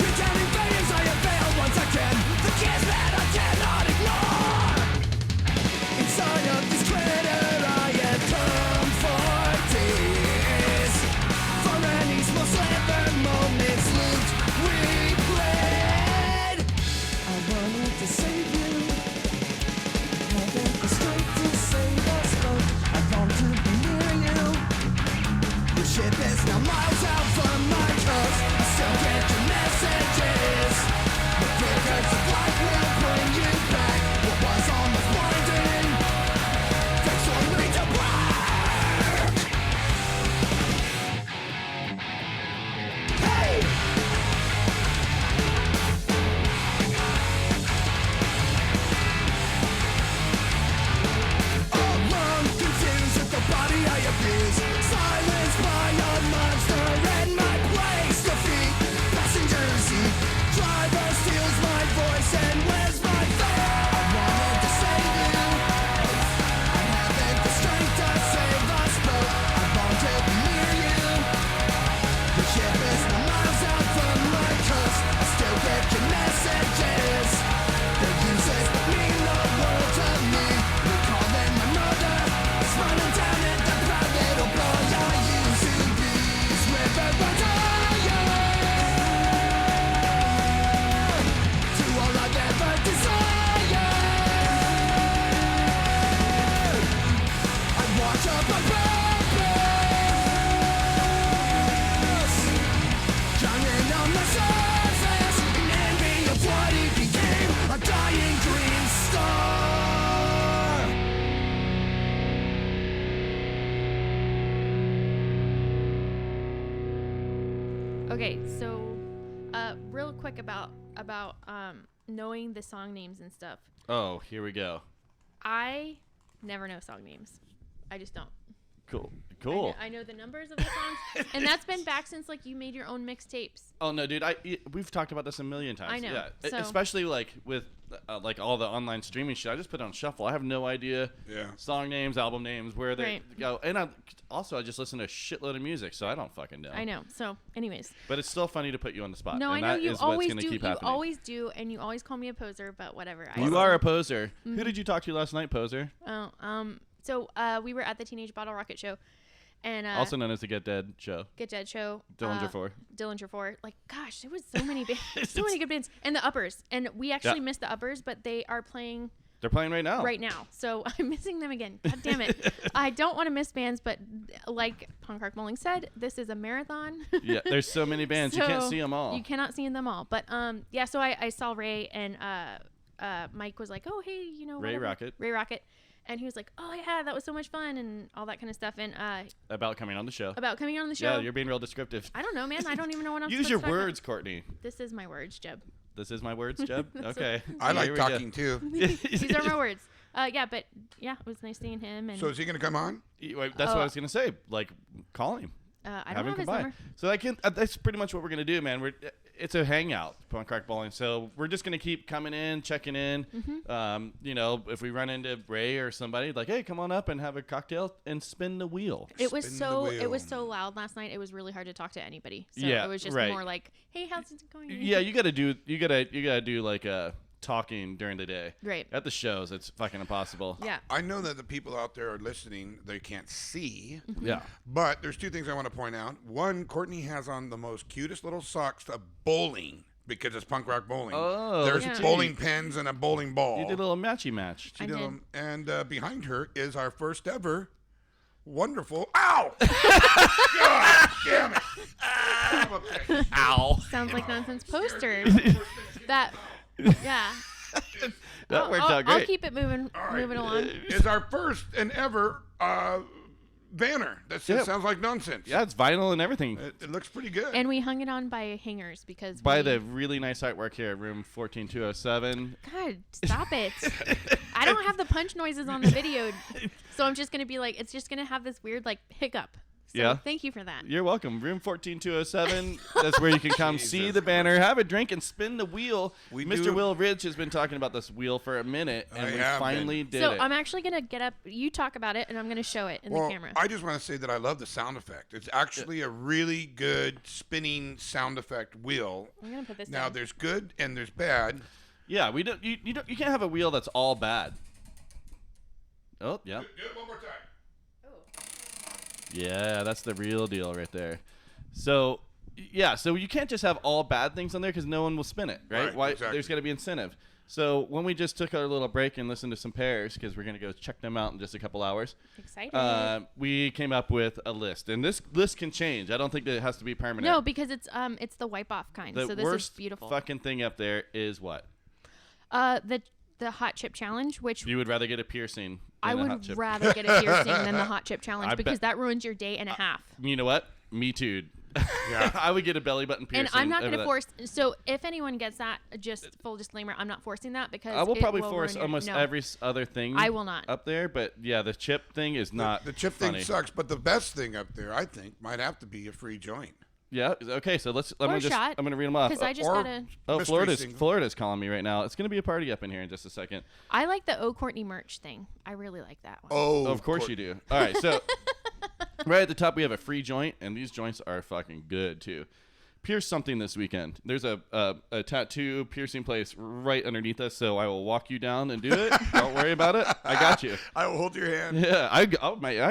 Speaker 4: Recounting failures, I have failed once again. The kiss that I cannot ignore. Inside of this crater, I have come for tears. For any small slither moments looped, we play.
Speaker 3: quick about knowing the song names and stuff.
Speaker 1: Oh, here we go.
Speaker 3: I never know song names. I just don't.
Speaker 1: Cool.
Speaker 3: I know the numbers of the songs, and that's been back since like you made your own mixtapes.
Speaker 1: Oh no, dude! We've talked about this a million times.
Speaker 3: I know.
Speaker 1: Yeah,
Speaker 3: So-
Speaker 1: especially like with like all the online streaming shit. I just put it on shuffle. I have no idea.
Speaker 2: Yeah.
Speaker 1: Song names, album names, where they
Speaker 3: Right.
Speaker 1: go, and I just listen to a shitload of music, so I don't fucking know.
Speaker 3: I know. So, anyways,
Speaker 1: But it's still funny to put you on the spot.
Speaker 3: no,
Speaker 1: and
Speaker 3: I know
Speaker 1: that
Speaker 3: you
Speaker 1: is what's
Speaker 3: always
Speaker 1: gonna
Speaker 3: do.
Speaker 1: keep
Speaker 3: You
Speaker 1: happening.
Speaker 3: always do, and you always call me a poser. But whatever.
Speaker 1: You are a poser. Who did you talk to last night, poser?
Speaker 3: So we were at the Teenage Bottle Rocket show, and
Speaker 1: Also known as the Get Dead show.
Speaker 3: Get Dead show.
Speaker 1: Dillinger 4.
Speaker 3: Dillinger 4. Like, gosh, there was so many bands, so many good bands, and the Uppers. And we actually missed the Uppers, but they are playing
Speaker 1: They're playing right now.
Speaker 3: right now. So I'm missing them again. God damn it! I don't want to miss bands, but like Punk Rock Bowling said, this is a marathon.
Speaker 1: Yeah, there's so many bands. You can't
Speaker 3: So
Speaker 1: see them all.
Speaker 3: You cannot see them all. But yeah. So I saw Ray, and Mike was like, "Oh, hey, you know,
Speaker 1: Ray
Speaker 3: whatever."
Speaker 1: Rocket.
Speaker 3: Ray Rocket. And he was like, "Oh yeah, that was so much fun," and all that kind of stuff. And
Speaker 1: About coming on the show.
Speaker 3: about coming on the show.
Speaker 1: Yeah, you're being real descriptive.
Speaker 3: I don't know, man. I don't even know what I'm
Speaker 1: Use
Speaker 3: supposed
Speaker 1: your
Speaker 3: to talk about.
Speaker 1: words, Courtney.
Speaker 3: This is my words, Jeb.
Speaker 1: This is my words, Jeb? Okay.
Speaker 2: I like
Speaker 1: Here we go.
Speaker 2: talking too.
Speaker 3: These are my words. Yeah, but yeah, it was nice seeing him. And
Speaker 2: So is he going to come on?
Speaker 1: Wait, that's what I was going to say. Like, call him.
Speaker 3: I
Speaker 1: Have
Speaker 3: don't
Speaker 1: him
Speaker 3: have his
Speaker 1: come by.
Speaker 3: number.
Speaker 1: So that's pretty much what we're gonna do, man. It's a hangout, Punk Rock Bowling. So we're just gonna keep coming in, checking in. You know, if we run into Ray or somebody, like, hey, come on up and have a cocktail and spin the wheel.
Speaker 3: It was
Speaker 2: Spin the
Speaker 3: so
Speaker 2: wheel.
Speaker 3: loud last night. It was really hard to talk to anybody. So
Speaker 1: Yeah,
Speaker 3: it was just
Speaker 1: right.
Speaker 3: more like, "Hey, how's it going?"
Speaker 1: Yeah, you gotta do like talking during the day.
Speaker 3: Right.
Speaker 1: At the shows, it's fucking impossible.
Speaker 3: Yeah.
Speaker 2: I know that the people out there are listening. They can't see.
Speaker 1: Yeah.
Speaker 2: But there's two things I want to point out. One, Courtney has on the most cutest little socks to bowling because it's Punk Rock Bowling.
Speaker 1: Oh,
Speaker 2: There's
Speaker 3: Yeah.
Speaker 2: bowling pins and a bowling ball.
Speaker 1: You did a little matchy match.
Speaker 2: She
Speaker 3: I
Speaker 2: did
Speaker 3: did.
Speaker 2: 'em. And behind her is our first ever wonderful. Ow! God damn it!
Speaker 1: Ow.
Speaker 3: Sounds like nonsense poster. That. Yeah.
Speaker 1: That worked out
Speaker 3: I'll
Speaker 1: great.
Speaker 3: keep it moving along.
Speaker 2: Is our first and ever banner that
Speaker 1: Yeah.
Speaker 2: sounds like nonsense.
Speaker 1: Yeah, it's vinyl and everything.
Speaker 2: It looks pretty good.
Speaker 3: And we hung it on by hangers because
Speaker 1: By
Speaker 3: we,
Speaker 1: the really nice artwork here at room 14207.
Speaker 3: God, stop it. I don't have the punch noises on the video, so I'm just gonna be like, it's just gonna have this weird like hiccup. So
Speaker 1: Yeah.
Speaker 3: thank you for that.
Speaker 1: You're welcome. Room 14207. That's where you can come see the banner, have a drink, and spin the wheel.
Speaker 2: We
Speaker 1: Mr.
Speaker 2: do-
Speaker 1: Will Ridge has been talking about this wheel for a minute, and
Speaker 2: I
Speaker 1: we
Speaker 2: have
Speaker 1: finally did
Speaker 3: So
Speaker 1: it.
Speaker 3: I'm actually gonna get up. You talk about it, and I'm gonna show it in
Speaker 2: well,
Speaker 3: the camera.
Speaker 2: I just want to say that I love the sound effect. It's actually a really good spinning sound effect wheel.
Speaker 3: I'm gonna put this
Speaker 2: Now
Speaker 3: down.
Speaker 2: there's good and there's bad.
Speaker 1: Yeah, we don't. You can't have a wheel that's all bad. Oh, yeah.
Speaker 2: Do it one more time.
Speaker 1: Yeah, that's the real deal right there. So, yeah, so you can't just have all bad things on there because no one will spin it, right?
Speaker 2: Right,
Speaker 1: Why?
Speaker 2: exactly.
Speaker 1: There's got to be incentive. So when we just took our little break and listened to some Pears because we're gonna go check them out in just a couple hours,
Speaker 3: Excited.
Speaker 1: we came up with a list, and this list can change. I don't think that it has to be permanent.
Speaker 3: No, because it's the wipe off kind.
Speaker 1: the
Speaker 3: So this
Speaker 1: worst
Speaker 3: is beautiful.
Speaker 1: fucking thing up there is what?
Speaker 3: The hot chip challenge, which
Speaker 1: You would rather get a piercing.
Speaker 3: I
Speaker 1: than a hot
Speaker 3: would
Speaker 1: chip.
Speaker 3: rather get a piercing than the hot chip challenge
Speaker 1: I
Speaker 3: because
Speaker 1: bet-
Speaker 3: that ruins your day and a half.
Speaker 1: You know what? Me too.
Speaker 2: Yeah.
Speaker 1: I would get a belly button piercing.
Speaker 3: And I'm not going
Speaker 1: over
Speaker 3: to
Speaker 1: that.
Speaker 3: force. So if anyone gets that, just full disclaimer, I'm not forcing that because
Speaker 1: I will
Speaker 3: it
Speaker 1: probably
Speaker 3: will
Speaker 1: force
Speaker 3: ruin your-
Speaker 1: almost
Speaker 3: no.
Speaker 1: every other thing.
Speaker 3: I will not.
Speaker 1: Up there, but yeah, the chip thing is not.
Speaker 2: The chip
Speaker 1: funny.
Speaker 2: thing sucks, but the best thing up there, I think, might have to be a free joint.
Speaker 1: Yeah. Okay. So let's.
Speaker 3: Or
Speaker 1: I'm
Speaker 3: a shot,
Speaker 1: gonna read them off.
Speaker 3: Because I just
Speaker 2: or-
Speaker 3: gotta.
Speaker 1: Oh,
Speaker 2: mystery single.
Speaker 1: Florida's calling me right now. It's gonna be a party up in here in just a second.
Speaker 3: I like the O Courtney merch thing. I really like that one.
Speaker 2: Oh,
Speaker 1: Of course you do. All right. So right at the top we have a free joint, and these joints are fucking good too. Pierce something this weekend. There's a tattoo piercing place right underneath us, so I will walk you down and do it. Don't worry about it. I got you.
Speaker 2: I will hold your hand.
Speaker 1: Yeah, I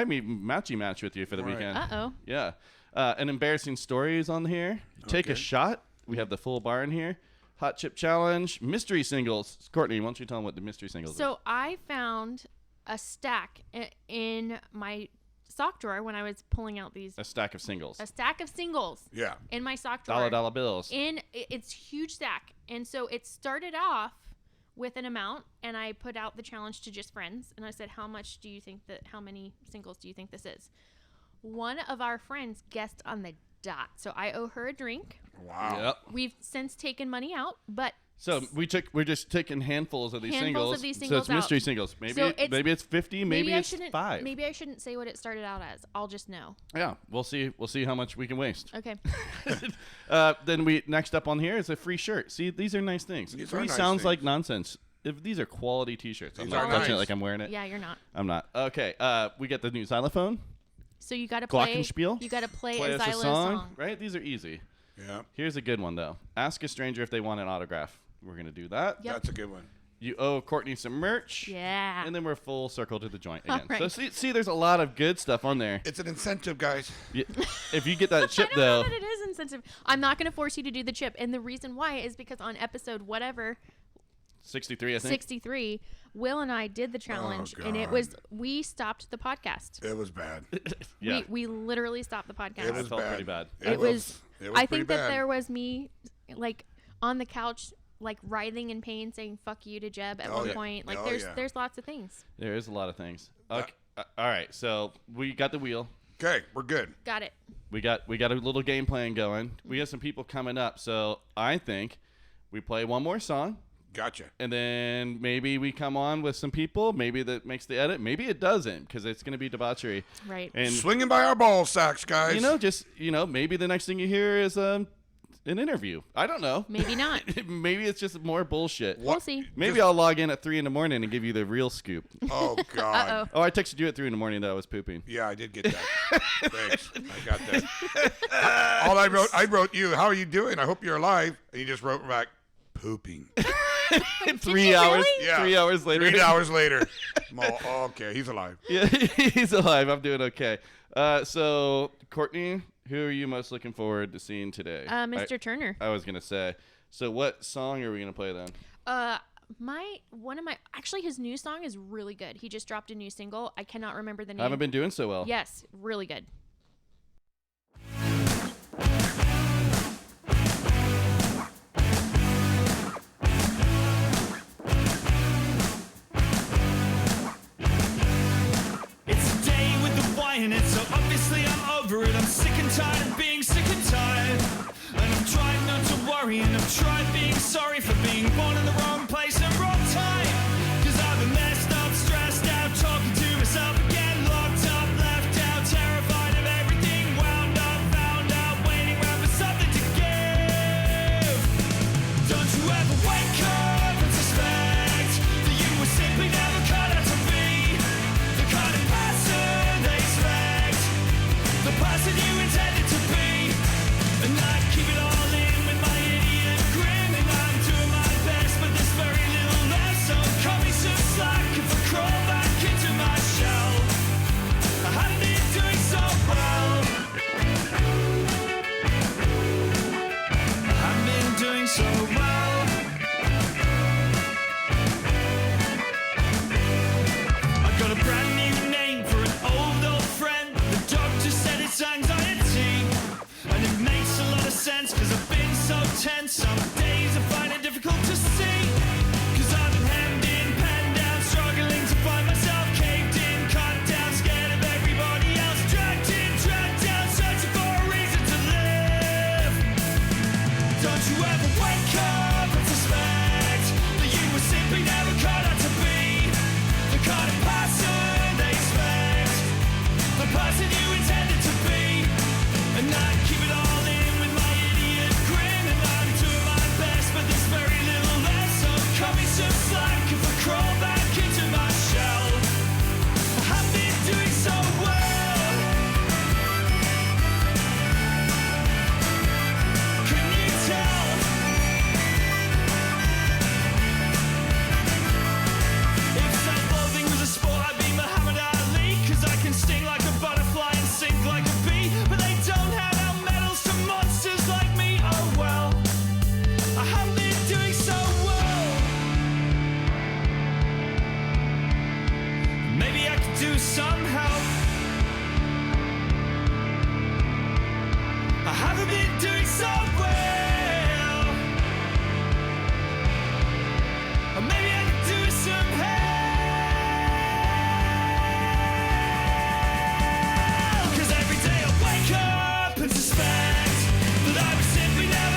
Speaker 1: may matchy match with you for the
Speaker 2: Right.
Speaker 1: weekend.
Speaker 3: Uh-oh.
Speaker 1: Yeah. An embarrassing story is on here. Take a
Speaker 2: Okay.
Speaker 1: shot. We have the full bar in here. Hot chip challenge. Mystery singles. Courtney, why don't you tell them what the mystery singles
Speaker 3: So I found a stack in my sock drawer when I was pulling out these.
Speaker 1: A stack of singles.
Speaker 3: A stack of singles
Speaker 2: Yeah.
Speaker 3: in my sock drawer.
Speaker 1: Dollar bills.
Speaker 3: It's huge stack. And so it started off with an amount, and I put out the challenge to just friends, and I said, how many singles do you think this is? One of our friends guessed on the dot, so I owe her a drink.
Speaker 2: Wow.
Speaker 1: Yep.
Speaker 3: We've since taken money out, but
Speaker 1: So we're just taking handfuls of these
Speaker 3: Handfuls
Speaker 1: singles.
Speaker 3: of these
Speaker 1: So
Speaker 3: singles
Speaker 1: it's mystery
Speaker 3: out.
Speaker 1: singles. Maybe
Speaker 3: So
Speaker 1: maybe it's 50. Maybe
Speaker 3: I
Speaker 1: it's
Speaker 3: shouldn't
Speaker 1: 5.
Speaker 3: Maybe I shouldn't say what it started out as. I'll just know.
Speaker 1: Yeah, we'll see. We'll see how much we can waste.
Speaker 3: Okay.
Speaker 1: Then we next up on here is a free shirt. See, these are nice things.
Speaker 2: These are
Speaker 1: Free
Speaker 2: nice
Speaker 1: sounds
Speaker 2: things.
Speaker 1: like nonsense. If these are quality T-shirts, I'm
Speaker 2: These
Speaker 1: not
Speaker 2: are
Speaker 1: touching it
Speaker 2: nice.
Speaker 1: like I'm wearing it.
Speaker 3: Yeah, you're not.
Speaker 1: I'm not. Okay. We get the new xylophone.
Speaker 3: So you got to play.
Speaker 1: Glockenspiel.
Speaker 3: You got to play
Speaker 1: Play
Speaker 3: a
Speaker 1: us a
Speaker 3: Xylo
Speaker 1: song. Right? These are easy.
Speaker 2: Yeah.
Speaker 1: Here's a good one though. Ask a stranger if they want an autograph. We're gonna do that.
Speaker 3: Yep.
Speaker 2: That's a good one.
Speaker 1: You owe Courtney some merch.
Speaker 3: Yeah.
Speaker 1: And then we're full circle to the joint
Speaker 3: All
Speaker 1: again.
Speaker 3: right.
Speaker 1: So see, there's a lot of good stuff on there.
Speaker 2: It's an incentive, guys.
Speaker 1: If you get that
Speaker 3: I
Speaker 1: chip
Speaker 3: don't
Speaker 1: though,
Speaker 3: know that it is incentive. I'm not going to force you to do the chip, and the reason why is because on episode whatever
Speaker 1: 63, I think.
Speaker 3: 63, Will and I did the challenge, and it
Speaker 2: God.
Speaker 3: was we stopped the podcast.
Speaker 2: It was bad.
Speaker 1: Yeah.
Speaker 3: We literally stopped the podcast.
Speaker 2: It was
Speaker 1: felt
Speaker 2: bad.
Speaker 1: pretty bad.
Speaker 3: It was I think that
Speaker 2: bad.
Speaker 3: there was me like on the couch like writhing in pain saying fuck you to Jeb at
Speaker 2: Oh,
Speaker 3: one
Speaker 2: yeah.
Speaker 3: point. Like
Speaker 2: Oh,
Speaker 3: there's
Speaker 2: yeah.
Speaker 3: there's lots of things.
Speaker 1: There is a lot of things. Okay. All right. So we got the wheel.
Speaker 2: Okay, we're good.
Speaker 3: Got it.
Speaker 1: We got a little game plan going. We have some people coming up. So I think we play one more song.
Speaker 2: Gotcha.
Speaker 1: And then maybe we come on with some people. Maybe that makes the edit. Maybe it doesn't because it's going to be debauchery.
Speaker 3: Right.
Speaker 1: And
Speaker 2: Swinging by our ball sacks, guys.
Speaker 1: maybe the next thing you hear is an interview. I don't know.
Speaker 3: Maybe not.
Speaker 1: Maybe it's just more bullshit.
Speaker 2: What?
Speaker 3: We'll see.
Speaker 1: Maybe I'll log in at 3 a.m. and give you the real scoop.
Speaker 2: Oh God.
Speaker 3: Uh-oh.
Speaker 1: Oh, I texted you at 3 a.m. that I was pooping.
Speaker 2: Yeah, I did get that. Thanks. I got that. All I wrote you, how are you doing? I hope you're alive. And you just wrote back, pooping.
Speaker 1: 3
Speaker 3: you
Speaker 1: hours.
Speaker 3: really?
Speaker 2: Yeah.
Speaker 1: 3 hours later.
Speaker 2: 3 hours later. Oh, okay, he's alive.
Speaker 1: Yeah, he's alive. I'm doing okay. So Courtney, who are you most looking forward to seeing today?
Speaker 3: Mr. Turner.
Speaker 1: I was gonna say. So what song are we gonna play then?
Speaker 3: Actually his new song is really good. He just dropped a new single. I cannot remember the name.
Speaker 1: I haven't been doing so well.
Speaker 3: Yes, really good.
Speaker 4: It's a day with the wine, and so obviously I'm over it. I'm sick and tired of being sick and tired. And I'm trying not to worry, and I've tried being sorry for being born in the wrong place and wrong time. Cause I've been messed up, stressed out, talking to myself again, locked up, left out, terrified of everything, wound up, found out, waiting around for something to give. Don't you ever wake up and suspect that you were simply never cut out to be the kind of person they expect, the person you intended to be. And I keep it all in with my idiot grin, and I'm doing my best, but there's very little left. So cut me some slack if I crawl back into my shell. I haven't been doing so well. I haven't been doing so well. I got a brand new name for an old friend. The doctor said it's anxiety, and it makes a lot of sense, cause I've been so tense. Some days I find it difficult to see, cause I've been hemmed in, penned down, struggling to find myself, caved in, cut down, scared of everybody else, dragged in, dragged down, searching for a reason to live. Don't you ever wake up and suspect that you were simply never cut out to be the kind of person they expect, the person you intended to be. And I keep it all in with my idiot grin, and I'm doing my best, but there's very little left. So cut me some slack if I crawl back into my shell. I haven't been doing so well. Can you tell? If self-loathing was a sport, I'd be Muhammad Ali, cause I can sting like a butterfly and sink like a bee. But they don't hand out medals to monsters like me. Oh well, I haven't been doing so well. Maybe I could do some help. I haven't been doing so well. Or maybe I could do some help. Cause every day I wake up and suspect that I was simply never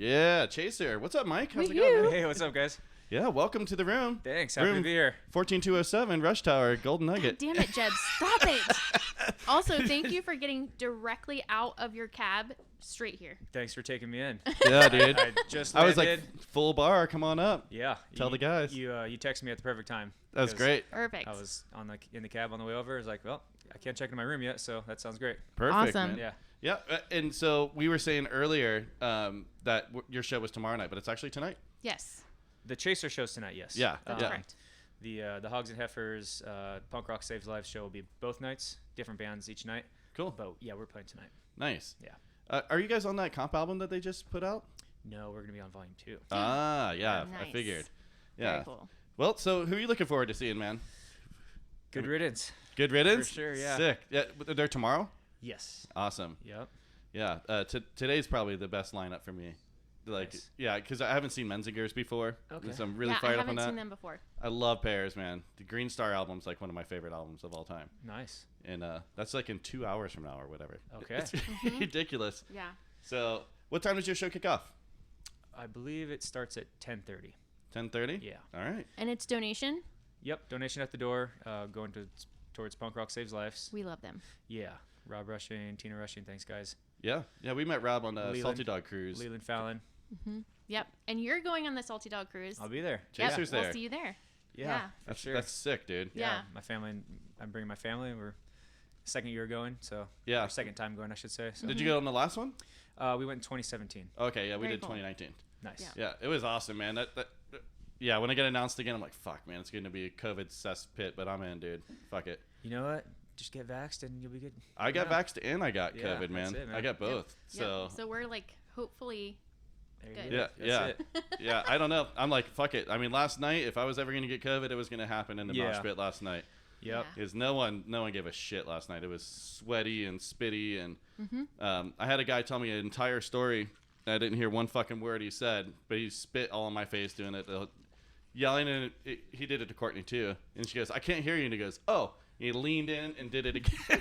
Speaker 1: Yeah, Chaser. What's up, Mike? How's it
Speaker 3: Woohoo.
Speaker 1: going, man?
Speaker 5: Hey, what's up, guys?
Speaker 1: Yeah, welcome to the room.
Speaker 5: Thanks. Happy to
Speaker 1: Room
Speaker 5: be here.
Speaker 1: 14207, Rush Tower, Golden Nugget.
Speaker 3: Damn it, Jeb. Stop it. Also, thank you for getting directly out of your cab straight here.
Speaker 5: Thanks for taking me in.
Speaker 1: Yeah, dude.
Speaker 5: I just
Speaker 1: I was
Speaker 5: landed.
Speaker 1: like, full bar, come on up.
Speaker 5: Yeah.
Speaker 1: Tell the guys.
Speaker 5: You texted me at the perfect time.
Speaker 1: That was
Speaker 5: because
Speaker 1: great.
Speaker 3: Perfect.
Speaker 5: I was in the cab on the way over. I was like, well, I can't check into my room yet, so that sounds great.
Speaker 1: Perfect,
Speaker 3: Awesome.
Speaker 1: man.
Speaker 5: Yeah.
Speaker 1: Yeah, and so we were saying earlier that your show was tomorrow night, but it's actually tonight.
Speaker 3: Yes.
Speaker 5: The Chaser show's tonight, yes.
Speaker 1: Yeah,
Speaker 3: That's
Speaker 1: yeah.
Speaker 3: correct.
Speaker 5: The Hogs and Heifers Punk Rock Saves Lives show will be both nights, different bands each night.
Speaker 1: Cool.
Speaker 5: But yeah, we're playing tonight.
Speaker 1: Nice.
Speaker 5: Yeah.
Speaker 1: Are you guys on that comp album that they just put out?
Speaker 5: No, we're gonna be on volume 2.
Speaker 1: Ah, yeah, I
Speaker 3: Nice.
Speaker 1: figured. Yeah.
Speaker 3: Very cool.
Speaker 1: Well, so who are you looking forward to seeing, man?
Speaker 5: Good riddance.
Speaker 1: Good riddance?
Speaker 5: For sure, yeah.
Speaker 1: Sick. Yeah, they're tomorrow?
Speaker 5: Yes.
Speaker 1: Awesome.
Speaker 5: Yep.
Speaker 1: Yeah, today's probably the best lineup for me. Like,
Speaker 5: Nice.
Speaker 1: yeah, because I haven't seen Menzingers before,
Speaker 5: Okay.
Speaker 1: so I'm really
Speaker 3: Yeah, I
Speaker 1: fired up on
Speaker 3: haven't
Speaker 1: that.
Speaker 3: seen them before.
Speaker 1: I love Pears, man. The Green Star album's like one of my favorite albums of all time,
Speaker 5: Nice.
Speaker 1: and that's like in 2 hours from now or whatever.
Speaker 5: Okay.
Speaker 1: It's ridiculous.
Speaker 3: Yeah.
Speaker 1: So, what time does your show kick off?
Speaker 5: I believe it starts at 10:30.
Speaker 1: 10:30.
Speaker 5: Yeah.
Speaker 1: All right.
Speaker 3: And it's donation.
Speaker 5: Yep. Donation at the door. Going towards Punk Rock Saves Lives.
Speaker 3: We love them.
Speaker 5: Yeah. Rob Rushing, Tina Rushing. Thanks, guys.
Speaker 1: Yeah, yeah. We met Rob on the
Speaker 5: Leland.
Speaker 1: Salty Dog Cruise.
Speaker 5: Leland Fallon.
Speaker 3: Yep. And you're going on the Salty Dog Cruise.
Speaker 5: I'll be there.
Speaker 3: Yep,
Speaker 1: Chaser's
Speaker 3: we'll
Speaker 1: there.
Speaker 3: see you there.
Speaker 5: Yeah. For
Speaker 1: That's
Speaker 5: sure.
Speaker 1: that's sick, dude.
Speaker 3: Yeah.
Speaker 5: My family. I'm bringing my family. We're second year going, so
Speaker 1: Yeah.
Speaker 5: or second time going, I should say. So
Speaker 1: Did you go on the last one?
Speaker 5: we went in 2017.
Speaker 1: Okay, yeah, we
Speaker 3: Very
Speaker 1: did
Speaker 3: cool.
Speaker 1: 2019.
Speaker 5: Nice.
Speaker 3: Yeah.
Speaker 1: Yeah, it was awesome, man. Yeah, when I get announced again, I'm like, fuck, man, it's going to be a COVID cesspit, but I'm in, dude. Fuck it.
Speaker 5: You know what? Just get vaxxed and you'll be good.
Speaker 1: I got
Speaker 5: Yeah.
Speaker 1: vaxxed and I got
Speaker 5: Yeah,
Speaker 1: COVID,
Speaker 5: that's
Speaker 1: man.
Speaker 5: it, man.
Speaker 1: I got both.
Speaker 3: Yep.
Speaker 1: So,
Speaker 3: So we're like, hopefully.
Speaker 5: There you
Speaker 3: Good.
Speaker 5: go.
Speaker 1: yeah,
Speaker 5: That's
Speaker 1: yeah.
Speaker 5: it.
Speaker 1: Yeah, I don't know. I'm like, fuck it. I mean, last night, if I was ever going to get COVID, it was going to happen in the mosh
Speaker 5: Yeah.
Speaker 1: pit last night.
Speaker 5: Yep.
Speaker 3: Yeah.
Speaker 1: Because no one gave a shit last night. It was sweaty and spitty, and I had a guy tell me an entire story. I didn't hear one fucking word he said, but he spit all in my face doing it, yelling, and he did it to Courtney too. And she goes, "I can't hear you," and he goes, "Oh." He leaned in and did it again.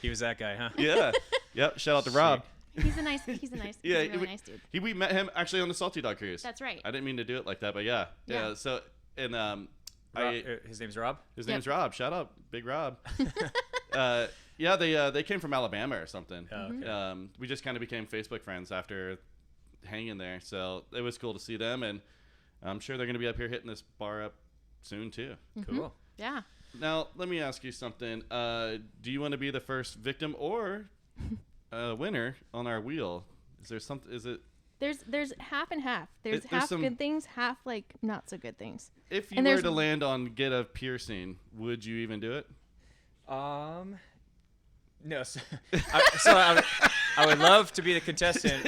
Speaker 5: He was that guy, huh?
Speaker 1: Yeah. Yep. Shout out to Rob.
Speaker 3: He's a really nice dude.
Speaker 1: We met him actually on the Salty Dog Cruise.
Speaker 3: That's right.
Speaker 1: I didn't mean to do it like that, but yeah.
Speaker 3: Yeah.
Speaker 1: So and
Speaker 5: His name's Rob.
Speaker 1: his
Speaker 3: Yep.
Speaker 1: name's Rob. Shout out, Big Rob. Yeah, they came from Alabama or something.
Speaker 5: Oh, okay.
Speaker 1: We just kind of became Facebook friends after hanging there, so it was cool to see them, and I'm sure they're going to be up here hitting this bar up soon too.
Speaker 5: Cool.
Speaker 3: Yeah.
Speaker 1: Now, let me ask you something. Do you want to be the first victim or winner on our wheel? Is there something? Is it?
Speaker 3: There's half and half. There's
Speaker 1: There's
Speaker 3: half
Speaker 1: some-
Speaker 3: good things, half like not so good things.
Speaker 1: If you
Speaker 3: And
Speaker 1: were
Speaker 3: there's-
Speaker 1: to land on get a piercing, would you even do it?
Speaker 5: No. I would love to be the contestant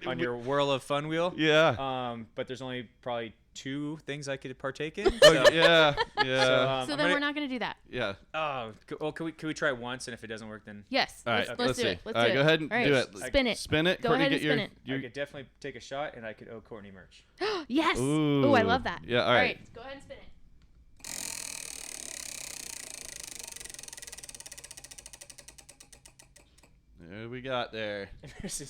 Speaker 5: on your Whirl of Fun wheel.
Speaker 1: Yeah.
Speaker 5: But there's only probably 2 things I could partake in.
Speaker 1: Oh,
Speaker 5: So,
Speaker 1: yeah. Yeah.
Speaker 3: So
Speaker 5: I'm
Speaker 3: then
Speaker 5: ready-
Speaker 3: we're not going to do that.
Speaker 1: Yeah.
Speaker 5: Oh, well, can we try once, and if it doesn't work, then
Speaker 3: Yes.
Speaker 1: All right.
Speaker 3: Let's do
Speaker 1: see.
Speaker 3: it. Let's
Speaker 1: All
Speaker 3: do
Speaker 1: right.
Speaker 3: it.
Speaker 1: Go ahead and
Speaker 3: All right,
Speaker 1: do it.
Speaker 3: Spin it.
Speaker 1: Spin it.
Speaker 3: Go
Speaker 1: Courtney,
Speaker 3: ahead and
Speaker 1: get your,
Speaker 3: spin it.
Speaker 5: I could definitely take a shot, and I could owe Courtney merch.
Speaker 3: Yes.
Speaker 1: Ooh.
Speaker 3: Ooh, I love that.
Speaker 1: Yeah, all right.
Speaker 3: Go ahead and spin it.
Speaker 1: What do we got there?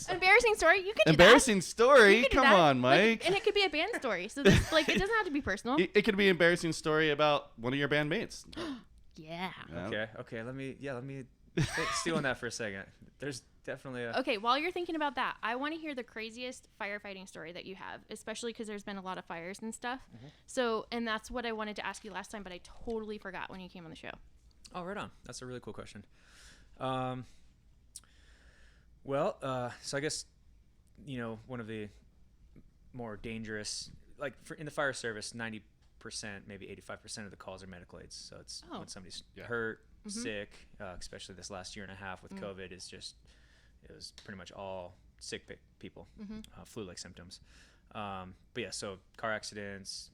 Speaker 3: Embarrassing story. You could do
Speaker 1: Embarrassing
Speaker 3: that.
Speaker 1: story.
Speaker 3: You could do
Speaker 1: Come
Speaker 3: that.
Speaker 1: on,
Speaker 3: Like,
Speaker 1: Mike.
Speaker 3: and it could be a band story. So this, like, it doesn't have to be personal.
Speaker 1: It could be an embarrassing story about one of your bandmates.
Speaker 3: Yeah.
Speaker 1: Yeah.
Speaker 5: Okay. Let me steal on that for a second. There's definitely a.
Speaker 3: Okay, while you're thinking about that, I want to hear the craziest firefighting story that you have, especially because there's been a lot of fires and stuff. So, and that's what I wanted to ask you last time, but I totally forgot when you came on the show.
Speaker 5: Oh, right on. That's a really cool question. So I guess, one of the more dangerous, like in the fire service, 90%, maybe 85% of the calls are medical aids. So it's
Speaker 3: Oh.
Speaker 5: when somebody's hurt, sick, especially this last year and a half with COVID, it was pretty much all sick people, flu-like symptoms. But yeah, so car accidents,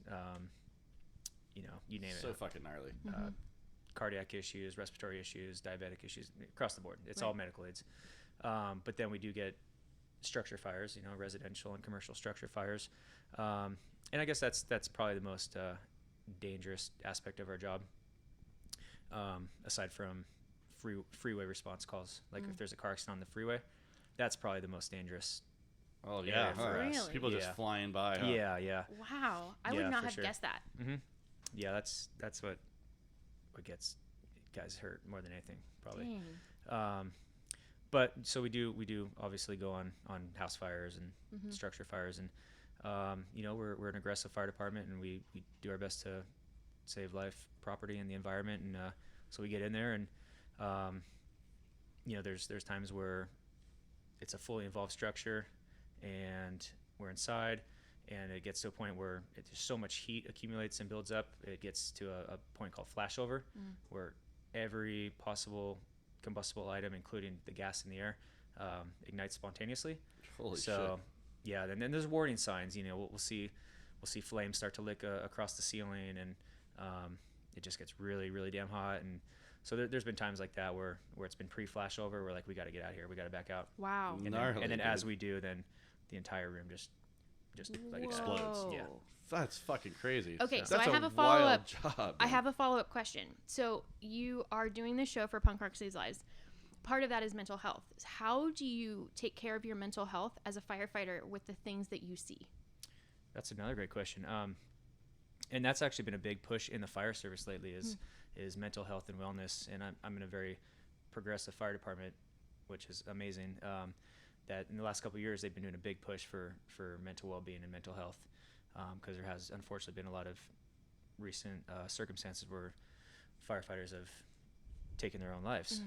Speaker 5: you name
Speaker 1: So
Speaker 5: it.
Speaker 1: fucking gnarly.
Speaker 5: Cardiac issues, respiratory issues, diabetic issues, across the board. It's all medical aids. But then we do get structure fires, residential and commercial structure fires. And I guess that's probably the most dangerous aspect of our job, aside from freeway response calls. Like if there's a car accident on the freeway, that's probably the most dangerous
Speaker 1: Oh yeah, huh?
Speaker 3: Really?
Speaker 1: People just
Speaker 5: Yeah.
Speaker 1: flying by. Huh?
Speaker 5: Yeah.
Speaker 3: Wow, I
Speaker 5: Yeah,
Speaker 3: would not
Speaker 5: for
Speaker 3: have
Speaker 5: sure.
Speaker 3: guessed that.
Speaker 5: Yeah, that's what gets guys hurt more than anything, probably.
Speaker 3: Dang.
Speaker 5: But so we do obviously go on house fires and structure fires, and we're an aggressive fire department, and we do our best to save life, property, and the environment, and so we get in there, and there's times where it's a fully involved structure, and we're inside, and it gets to a point where there's so much heat accumulates and builds up, it gets to a point called flashover, where every possible combustible item, including the gas in the air, ignites spontaneously.
Speaker 1: Holy
Speaker 5: shit. Yeah, and then there's warning signs. We'll see flames start to lick across the ceiling, and it just gets really, really damn hot. And so there's been times like that where it's been pre-flashover. We're like, we got to get out of here. We got to back out.
Speaker 3: Wow.
Speaker 5: And then as we do, then the entire room just like explodes.
Speaker 3: Whoa.
Speaker 5: Yeah.
Speaker 1: That's fucking crazy.
Speaker 3: Okay,
Speaker 1: That's
Speaker 3: so I have a
Speaker 1: wild
Speaker 3: follow-up.
Speaker 1: job,
Speaker 3: I
Speaker 1: man.
Speaker 3: have a follow-up question. So you are doing this show for Punk Rock Saves Lives. Part of that is mental health. How do you take care of your mental health as a firefighter with the things that you see?
Speaker 5: That's another great question. And that's actually been a big push in the fire service lately is mental health and wellness. And I'm in a very progressive fire department, which is amazing. That in the last couple of years, they've been doing a big push for mental well-being and mental health, because there has unfortunately been a lot of recent circumstances where firefighters have taken their own lives.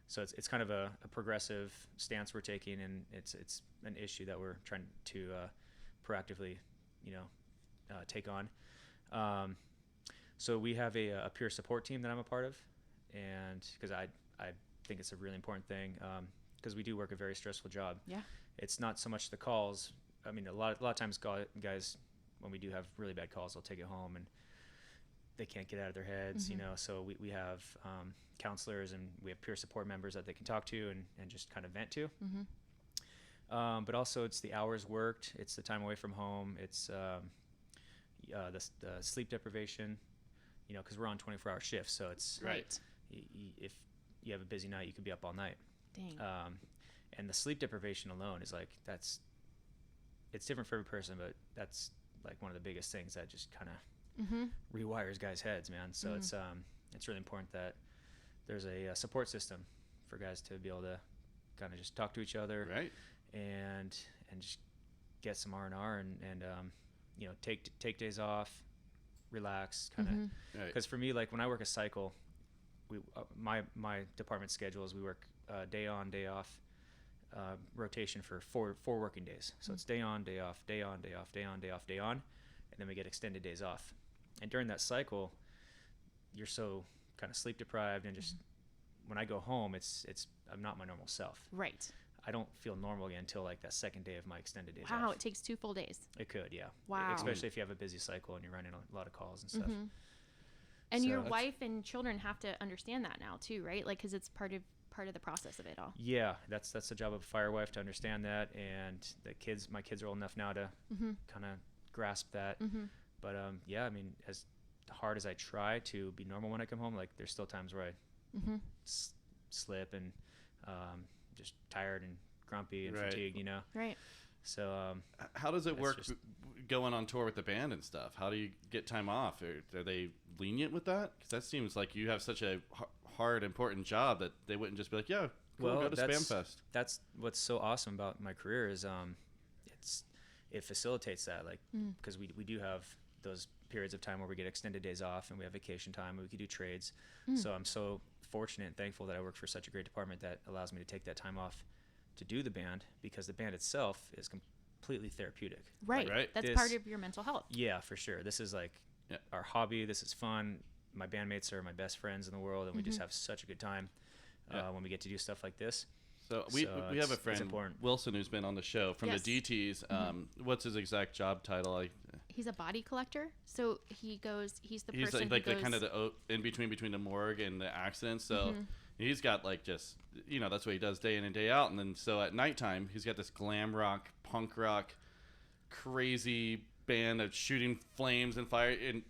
Speaker 5: So it's kind of a progressive stance we're taking, and it's an issue that we're trying to proactively, take on. So we have a peer support team that I'm a part of, and because I think it's a really important thing, because we do work a very stressful job.
Speaker 3: Yeah.
Speaker 5: It's not so much the calls. I mean, a lot of times guys, when we do have really bad calls, they'll take it home and they can't get out of their heads, so we have counselors, and we have peer support members that they can talk to and just kind of vent to. But also it's the hours worked, it's the time away from home, it's the sleep deprivation, because we're on 24-hour shifts, so it's
Speaker 3: Right.
Speaker 5: If you have a busy night, you could be up all night.
Speaker 3: Dang.
Speaker 5: And the sleep deprivation alone is like, it's different for every person, but that's like one of the biggest things that just kind of rewires guys' heads, man. So it's really important that there's a support system for guys to be able to kind of just talk to each other,
Speaker 1: Right.
Speaker 5: and just get some R&R and take days off, relax, kind of.
Speaker 1: Right.
Speaker 5: Because for me, like when I work a cycle, my department schedule is we work day on, day off, rotation for four working days. So it's day on, day off, day on, day off, day on, day off, day on, and then we get extended days off. And during that cycle, you're so kind of sleep deprived, and just when I go home, I'm not my normal self.
Speaker 3: Right.
Speaker 5: I don't feel normal again until like that second day of my extended days
Speaker 3: Wow,
Speaker 5: off.
Speaker 3: it takes 2 full days.
Speaker 5: It could, yeah.
Speaker 3: Wow.
Speaker 5: Especially if you have a busy cycle and you're running a lot of calls and stuff.
Speaker 3: And your
Speaker 5: So-
Speaker 3: wife and children have to understand that now too, right? Like, because it's part of the process of it all.
Speaker 5: Yeah, that's the job of a fire wife, to understand that, and my kids are old enough now to kind of grasp that. But yeah, I mean, as hard as I try to be normal when I come home, like there's still times where I slip and just tired and grumpy and
Speaker 1: Right.
Speaker 5: fatigued,
Speaker 3: Right.
Speaker 5: So
Speaker 1: How does it
Speaker 5: That's
Speaker 1: work
Speaker 5: just-
Speaker 1: going on tour with the band and stuff? How do you get time off? Are they lenient with that? Because that seems like you have such a hard, important job that they wouldn't just be like, yeah, cool, go to Spam Fest.
Speaker 5: That's what's so awesome about my career is it facilitates that, like because we do have those periods of time where we get extended days off and we have vacation time and we can do trades. So I'm so fortunate and thankful that I work for such a great department that allows me to take that time off to do the band, because the band itself is completely therapeutic.
Speaker 3: Right.
Speaker 1: Right.
Speaker 3: That's
Speaker 5: This-
Speaker 3: part of your mental health.
Speaker 5: Yeah, for sure. This is like our hobby. This is fun. My bandmates are my best friends in the world, and we just have such a good time when we get to do stuff like this.
Speaker 1: So we
Speaker 5: So
Speaker 1: have a
Speaker 5: it's
Speaker 1: friend,
Speaker 5: important.
Speaker 1: Wilson, who's been on the show from
Speaker 3: Yes.
Speaker 1: the DTs. What's his exact job title?
Speaker 3: He's a body collector, so he's the
Speaker 1: He's
Speaker 3: person
Speaker 1: like
Speaker 3: who
Speaker 1: the
Speaker 3: goes,
Speaker 1: kind of the in between the morgue and the accident. So he's got like just that's what he does day in and day out. And then so at nighttime he's got this glam rock, punk rock, crazy band of shooting flames and fire and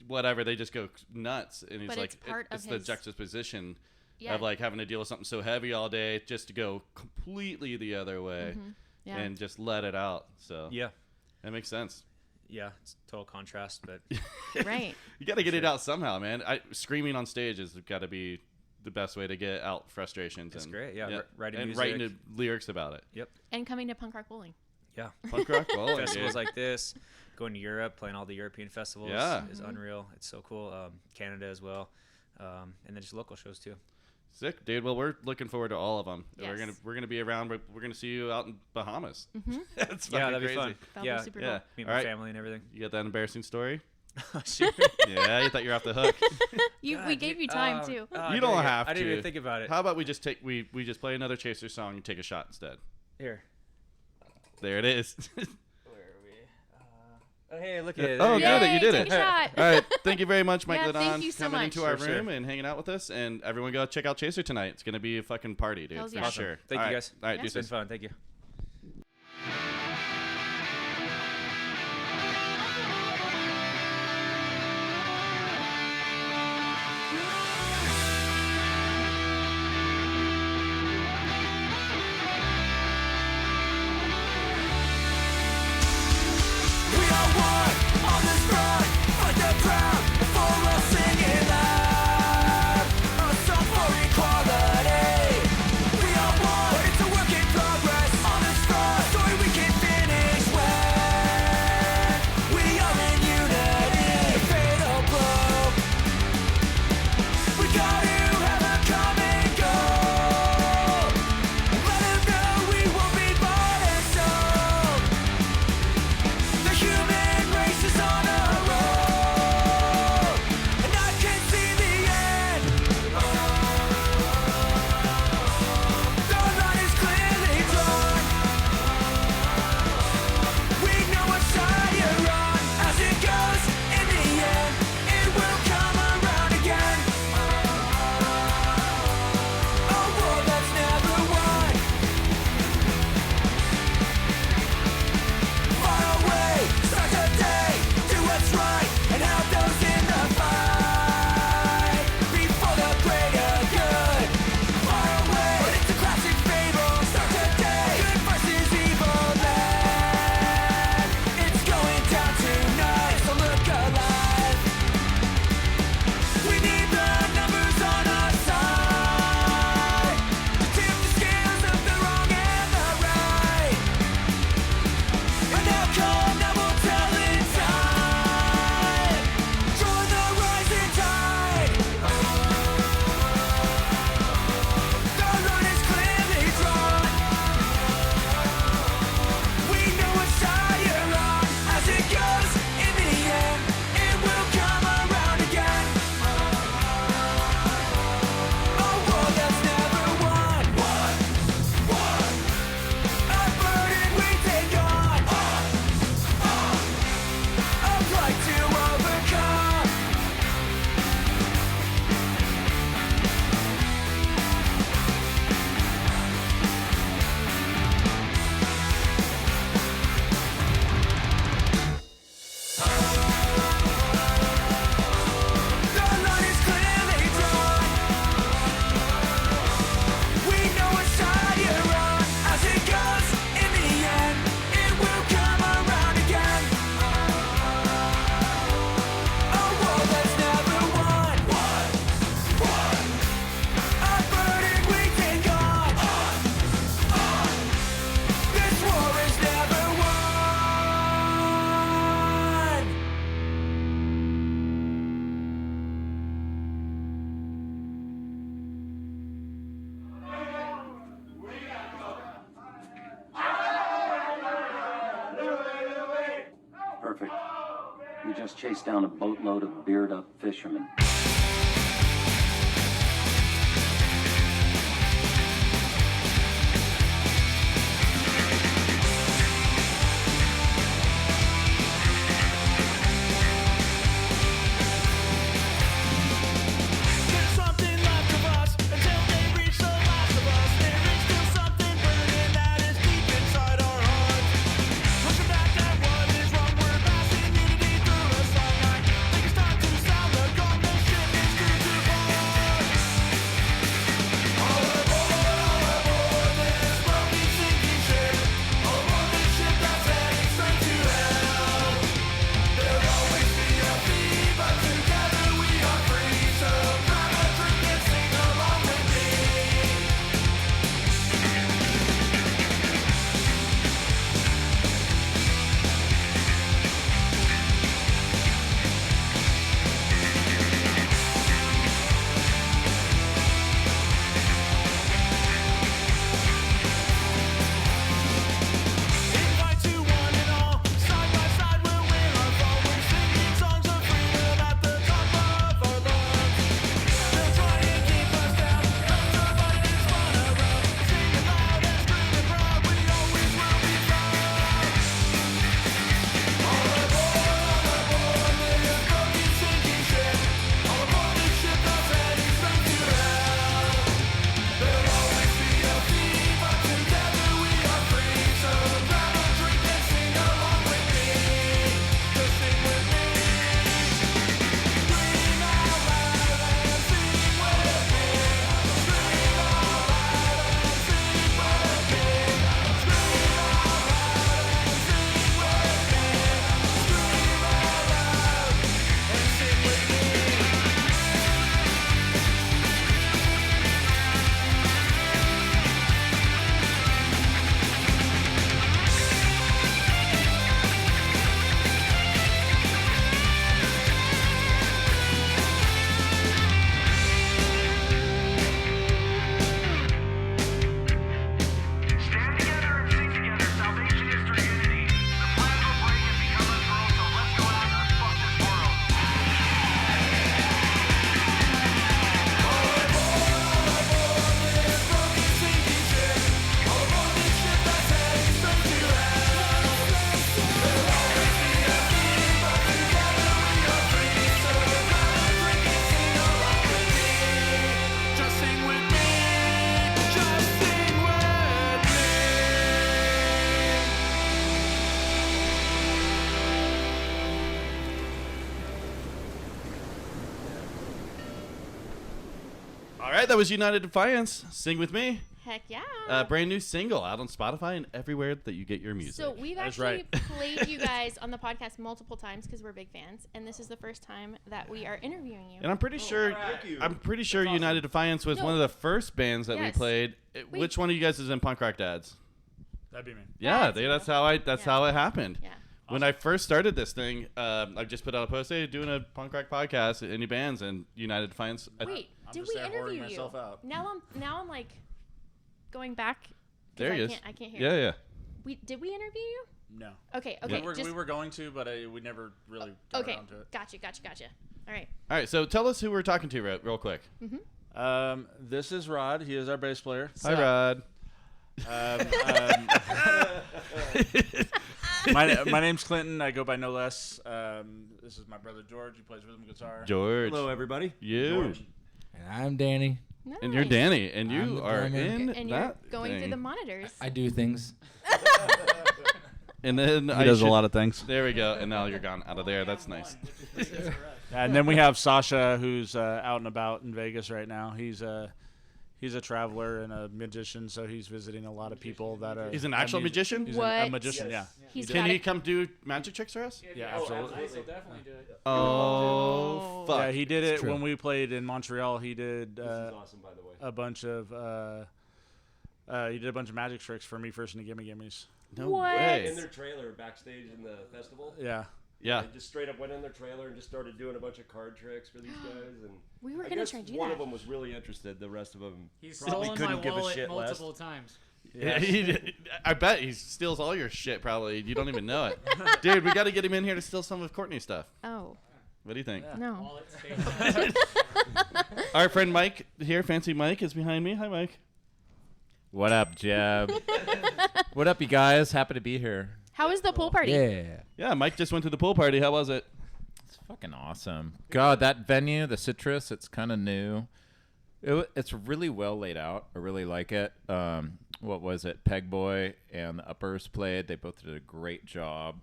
Speaker 1: whatever. They just go nuts. And he's
Speaker 3: But
Speaker 1: like,
Speaker 3: it's part of
Speaker 1: it's the
Speaker 3: his-
Speaker 1: juxtaposition
Speaker 3: Yeah.
Speaker 1: of like having to deal with something so heavy all day just to go completely the other way.
Speaker 3: Yeah.
Speaker 1: and just let it out. So
Speaker 5: Yeah.
Speaker 1: that makes sense.
Speaker 5: Yeah, it's total contrast, but
Speaker 3: Right.
Speaker 1: You got to get it out somehow, man. Screaming on stage has got to be the best way to get out frustrations.
Speaker 5: It's
Speaker 1: and,
Speaker 5: great. Yeah, writing
Speaker 1: and
Speaker 5: music.
Speaker 1: writing the lyrics about it.
Speaker 5: Yep.
Speaker 3: And coming to Punk Rock Bowling.
Speaker 5: Yeah.
Speaker 1: Punk rock bowling,
Speaker 5: Festivals
Speaker 1: dude.
Speaker 5: like this, going to Europe, playing all the European festivals
Speaker 1: Yeah.
Speaker 5: is unreal. It's so cool. Canada as well, and then just local shows too.
Speaker 1: Sick, dude. Well, we're looking forward to all of them.
Speaker 3: Yes.
Speaker 1: We're gonna be around. We're gonna see you out in Bahamas.
Speaker 3: Mm-hmm.
Speaker 1: That's
Speaker 5: Yeah,
Speaker 1: fucking
Speaker 5: that'd be
Speaker 1: crazy.
Speaker 5: fun.
Speaker 3: That'll
Speaker 5: Yeah.
Speaker 3: be super
Speaker 1: Yeah.
Speaker 3: cool.
Speaker 5: Meet
Speaker 1: All
Speaker 5: my
Speaker 1: right.
Speaker 5: family and everything.
Speaker 1: You got that embarrassing story?
Speaker 5: Sure.
Speaker 1: Yeah, you thought you were off the hook.
Speaker 3: We gave you time too.
Speaker 1: You don't have
Speaker 5: I didn't
Speaker 1: to.
Speaker 5: even think about it.
Speaker 1: How about we just we just play another Chaser song and take a shot instead?
Speaker 5: Here.
Speaker 1: There it is.
Speaker 5: Where are we? Oh, hey, look at it.
Speaker 1: Oh,
Speaker 5: There you
Speaker 1: good
Speaker 5: go.
Speaker 1: that you did
Speaker 3: take
Speaker 1: it.
Speaker 3: a shot.
Speaker 1: All right, thank you very much, Mike
Speaker 3: Yeah,
Speaker 1: Ladon,
Speaker 3: thank you so
Speaker 1: coming
Speaker 3: much.
Speaker 1: into our
Speaker 5: Sure,
Speaker 1: room
Speaker 5: sure.
Speaker 1: and hanging out with us. And everyone go check out Chaser tonight. It's gonna be a fucking party, dude.
Speaker 3: Hells
Speaker 1: For
Speaker 3: yeah.
Speaker 1: sure.
Speaker 5: Thank
Speaker 1: All
Speaker 5: you,
Speaker 1: right.
Speaker 5: guys.
Speaker 1: All right,
Speaker 3: Yeah.
Speaker 5: It's been
Speaker 1: deuces.
Speaker 5: fun. Thank you.
Speaker 4: We are one on this front, fight the crowd for us singing loud. A song for equality. We are one, it's a work in progress on this front. Story we can finish when we are in unity. Fatal blow. We got to have a common goal. Let 'em know we won't be bought and sold. The human race is on a roll, and I can see the end. The line is clearly drawn. We know what side you're on. As it goes, in the end, it will come around again. A war that's never won. Far away, start the day, do what's right, and help those in the fight. Before the greater good. Far away, but it's a classic fable. Start the day, good versus evil then. It's going down tonight, so look alive. We need the numbers on our side. Tip the scales of the wrong and the right. An outcome that will tell in time. Join the rising tide. The line is clearly drawn. We know what side you're on. As it goes, in the end, it will come around again. A war that's never won. A burden we take on. A plight to overcome. The line is clearly drawn. We know what side you're on. As it goes, in the end, it will come around again. A war that's never won. A burden we take on. This war is never won.
Speaker 6: Perfect. We just chased down a boatload of beard-up fishermen.
Speaker 4: There's something left of us until they reach the last of us. There is still something burning that is deep inside our hearts. Looking back at what is wrong, we're passing unity through the sunlight. Think it's time to sound the gong. There's
Speaker 1: right, that was United Defiance. Sing with me.
Speaker 3: Heck yeah.
Speaker 1: Brand new single out on Spotify and everywhere that you get your music.
Speaker 3: So we've
Speaker 5: That's
Speaker 3: actually
Speaker 5: right.
Speaker 3: played you guys on the podcast multiple times because we're big fans, and this is the first time that we are interviewing you.
Speaker 1: And I'm pretty sure United Defiance was
Speaker 3: No.
Speaker 1: one of the first bands that we
Speaker 3: Yes.
Speaker 1: played.
Speaker 3: Wait.
Speaker 1: Which one of you guys is in Punk Rock Dads?
Speaker 5: That'd be me.
Speaker 1: Yeah,
Speaker 3: That's
Speaker 1: that's how it happened.
Speaker 3: Yeah.
Speaker 1: When I first started this thing, I just put out a post, hey, doing a punk rock podcast, any bands, and United Defiance.
Speaker 3: Wait,
Speaker 5: I'm
Speaker 3: did
Speaker 5: just
Speaker 3: we
Speaker 5: there whoring
Speaker 3: interview you?
Speaker 5: myself out.
Speaker 3: Now I'm like going back. 'cause
Speaker 1: There he is.
Speaker 3: I can't hear.
Speaker 1: Yeah, yeah.
Speaker 3: Did we interview you?
Speaker 5: No.
Speaker 3: Okay.
Speaker 5: we,
Speaker 3: Just,
Speaker 5: were going to, but we never really got
Speaker 3: okay.
Speaker 5: around to it.
Speaker 3: Gotcha. All right.
Speaker 1: All right, so tell us who we're talking to real quick.
Speaker 5: This is Rod. He is our bass player.
Speaker 1: Hi, Rod.
Speaker 5: My name's Clinton. I go by No Less. This is my brother George. He plays rhythm guitar.
Speaker 1: George.
Speaker 7: Hello, everybody.
Speaker 1: You.
Speaker 8: And I'm Danny.
Speaker 3: Nice.
Speaker 1: And you're Danny, and
Speaker 8: I'm
Speaker 1: you
Speaker 8: the
Speaker 1: are
Speaker 8: drummer.
Speaker 1: in
Speaker 3: And you're
Speaker 1: that
Speaker 3: going through
Speaker 1: thing.
Speaker 3: the monitors.
Speaker 8: I do things.
Speaker 1: And then
Speaker 7: He does a lot of things.
Speaker 1: There we go. And now you're gone out of there. That's nice.
Speaker 5: And then we have Sasha, who's out and about in Vegas right now. He's a traveler and a magician, so he's visiting a lot of people that are.
Speaker 1: He's an actual magician?
Speaker 5: He's a
Speaker 3: What?
Speaker 5: magician, yeah.
Speaker 3: He's
Speaker 1: Can
Speaker 3: got
Speaker 1: he
Speaker 3: it.
Speaker 1: come do magic tricks for us?
Speaker 5: Yeah, absolutely.
Speaker 8: definitely do it.
Speaker 1: Oh, fuck.
Speaker 5: Yeah, he did it
Speaker 8: true.
Speaker 5: when we played in Montreal. He did
Speaker 7: Awesome, by the way.
Speaker 5: a bunch of magic tricks for me first in the Gimme Gimmes.
Speaker 1: No
Speaker 3: What?
Speaker 1: way.
Speaker 7: In their trailer backstage in the festival.
Speaker 5: Yeah.
Speaker 1: Yeah.
Speaker 7: They just straight up went in their trailer and just started doing a bunch of card tricks for these guys. And
Speaker 3: We were
Speaker 7: I
Speaker 3: gonna
Speaker 7: guess
Speaker 3: try to do
Speaker 7: one
Speaker 3: that.
Speaker 7: of them was really interested. The rest of them
Speaker 9: He's
Speaker 7: probably
Speaker 9: stolen
Speaker 7: couldn't
Speaker 9: my
Speaker 7: give a
Speaker 9: wallet
Speaker 7: shit less.
Speaker 9: multiple times.
Speaker 1: Yeah, I bet he steals all your shit, probably. You don't even know it. Dude, we got to get him in here to steal some of Courtney's stuff.
Speaker 3: Oh
Speaker 1: What do you think?
Speaker 3: no.
Speaker 9: Wallet stays.
Speaker 1: Our friend Mike here, Fancy Mike, is behind me. Hi, Mike.
Speaker 10: What up, Jeb? What up, you guys? Happy to be here.
Speaker 3: How was the pool party?
Speaker 8: Yeah.
Speaker 1: Yeah, Mike just went to the pool party. How was it?
Speaker 10: It's fucking awesome. God, that venue, the Citrus, it's kind of new. It's really well laid out. I really like it. What was it? Pegboy and the Uppers played. They both did a great job.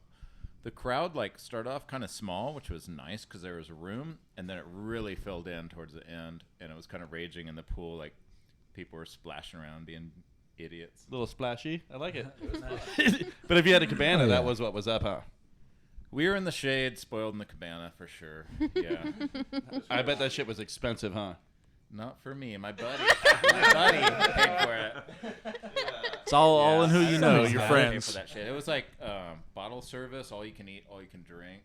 Speaker 10: The crowd started off kind of small, which was nice because there was room, and then it really filled in towards the end, and it was kind of raging in the pool. Like people were splashing around, being idiots.
Speaker 1: A little splashy. I like it. But if you had a cabana, that was what was up, huh?
Speaker 10: We were in the shade, spoiled in the cabana for sure. Yeah.
Speaker 1: I bet that shit was expensive, huh?
Speaker 10: Not for me, my buddy. My buddy paid for it.
Speaker 5: It's all in who
Speaker 10: I
Speaker 5: you
Speaker 10: don't
Speaker 5: know,
Speaker 10: know
Speaker 5: your
Speaker 10: how to pay
Speaker 5: friends.
Speaker 10: for that shit. It was like bottle service, all you can eat, all you can drink.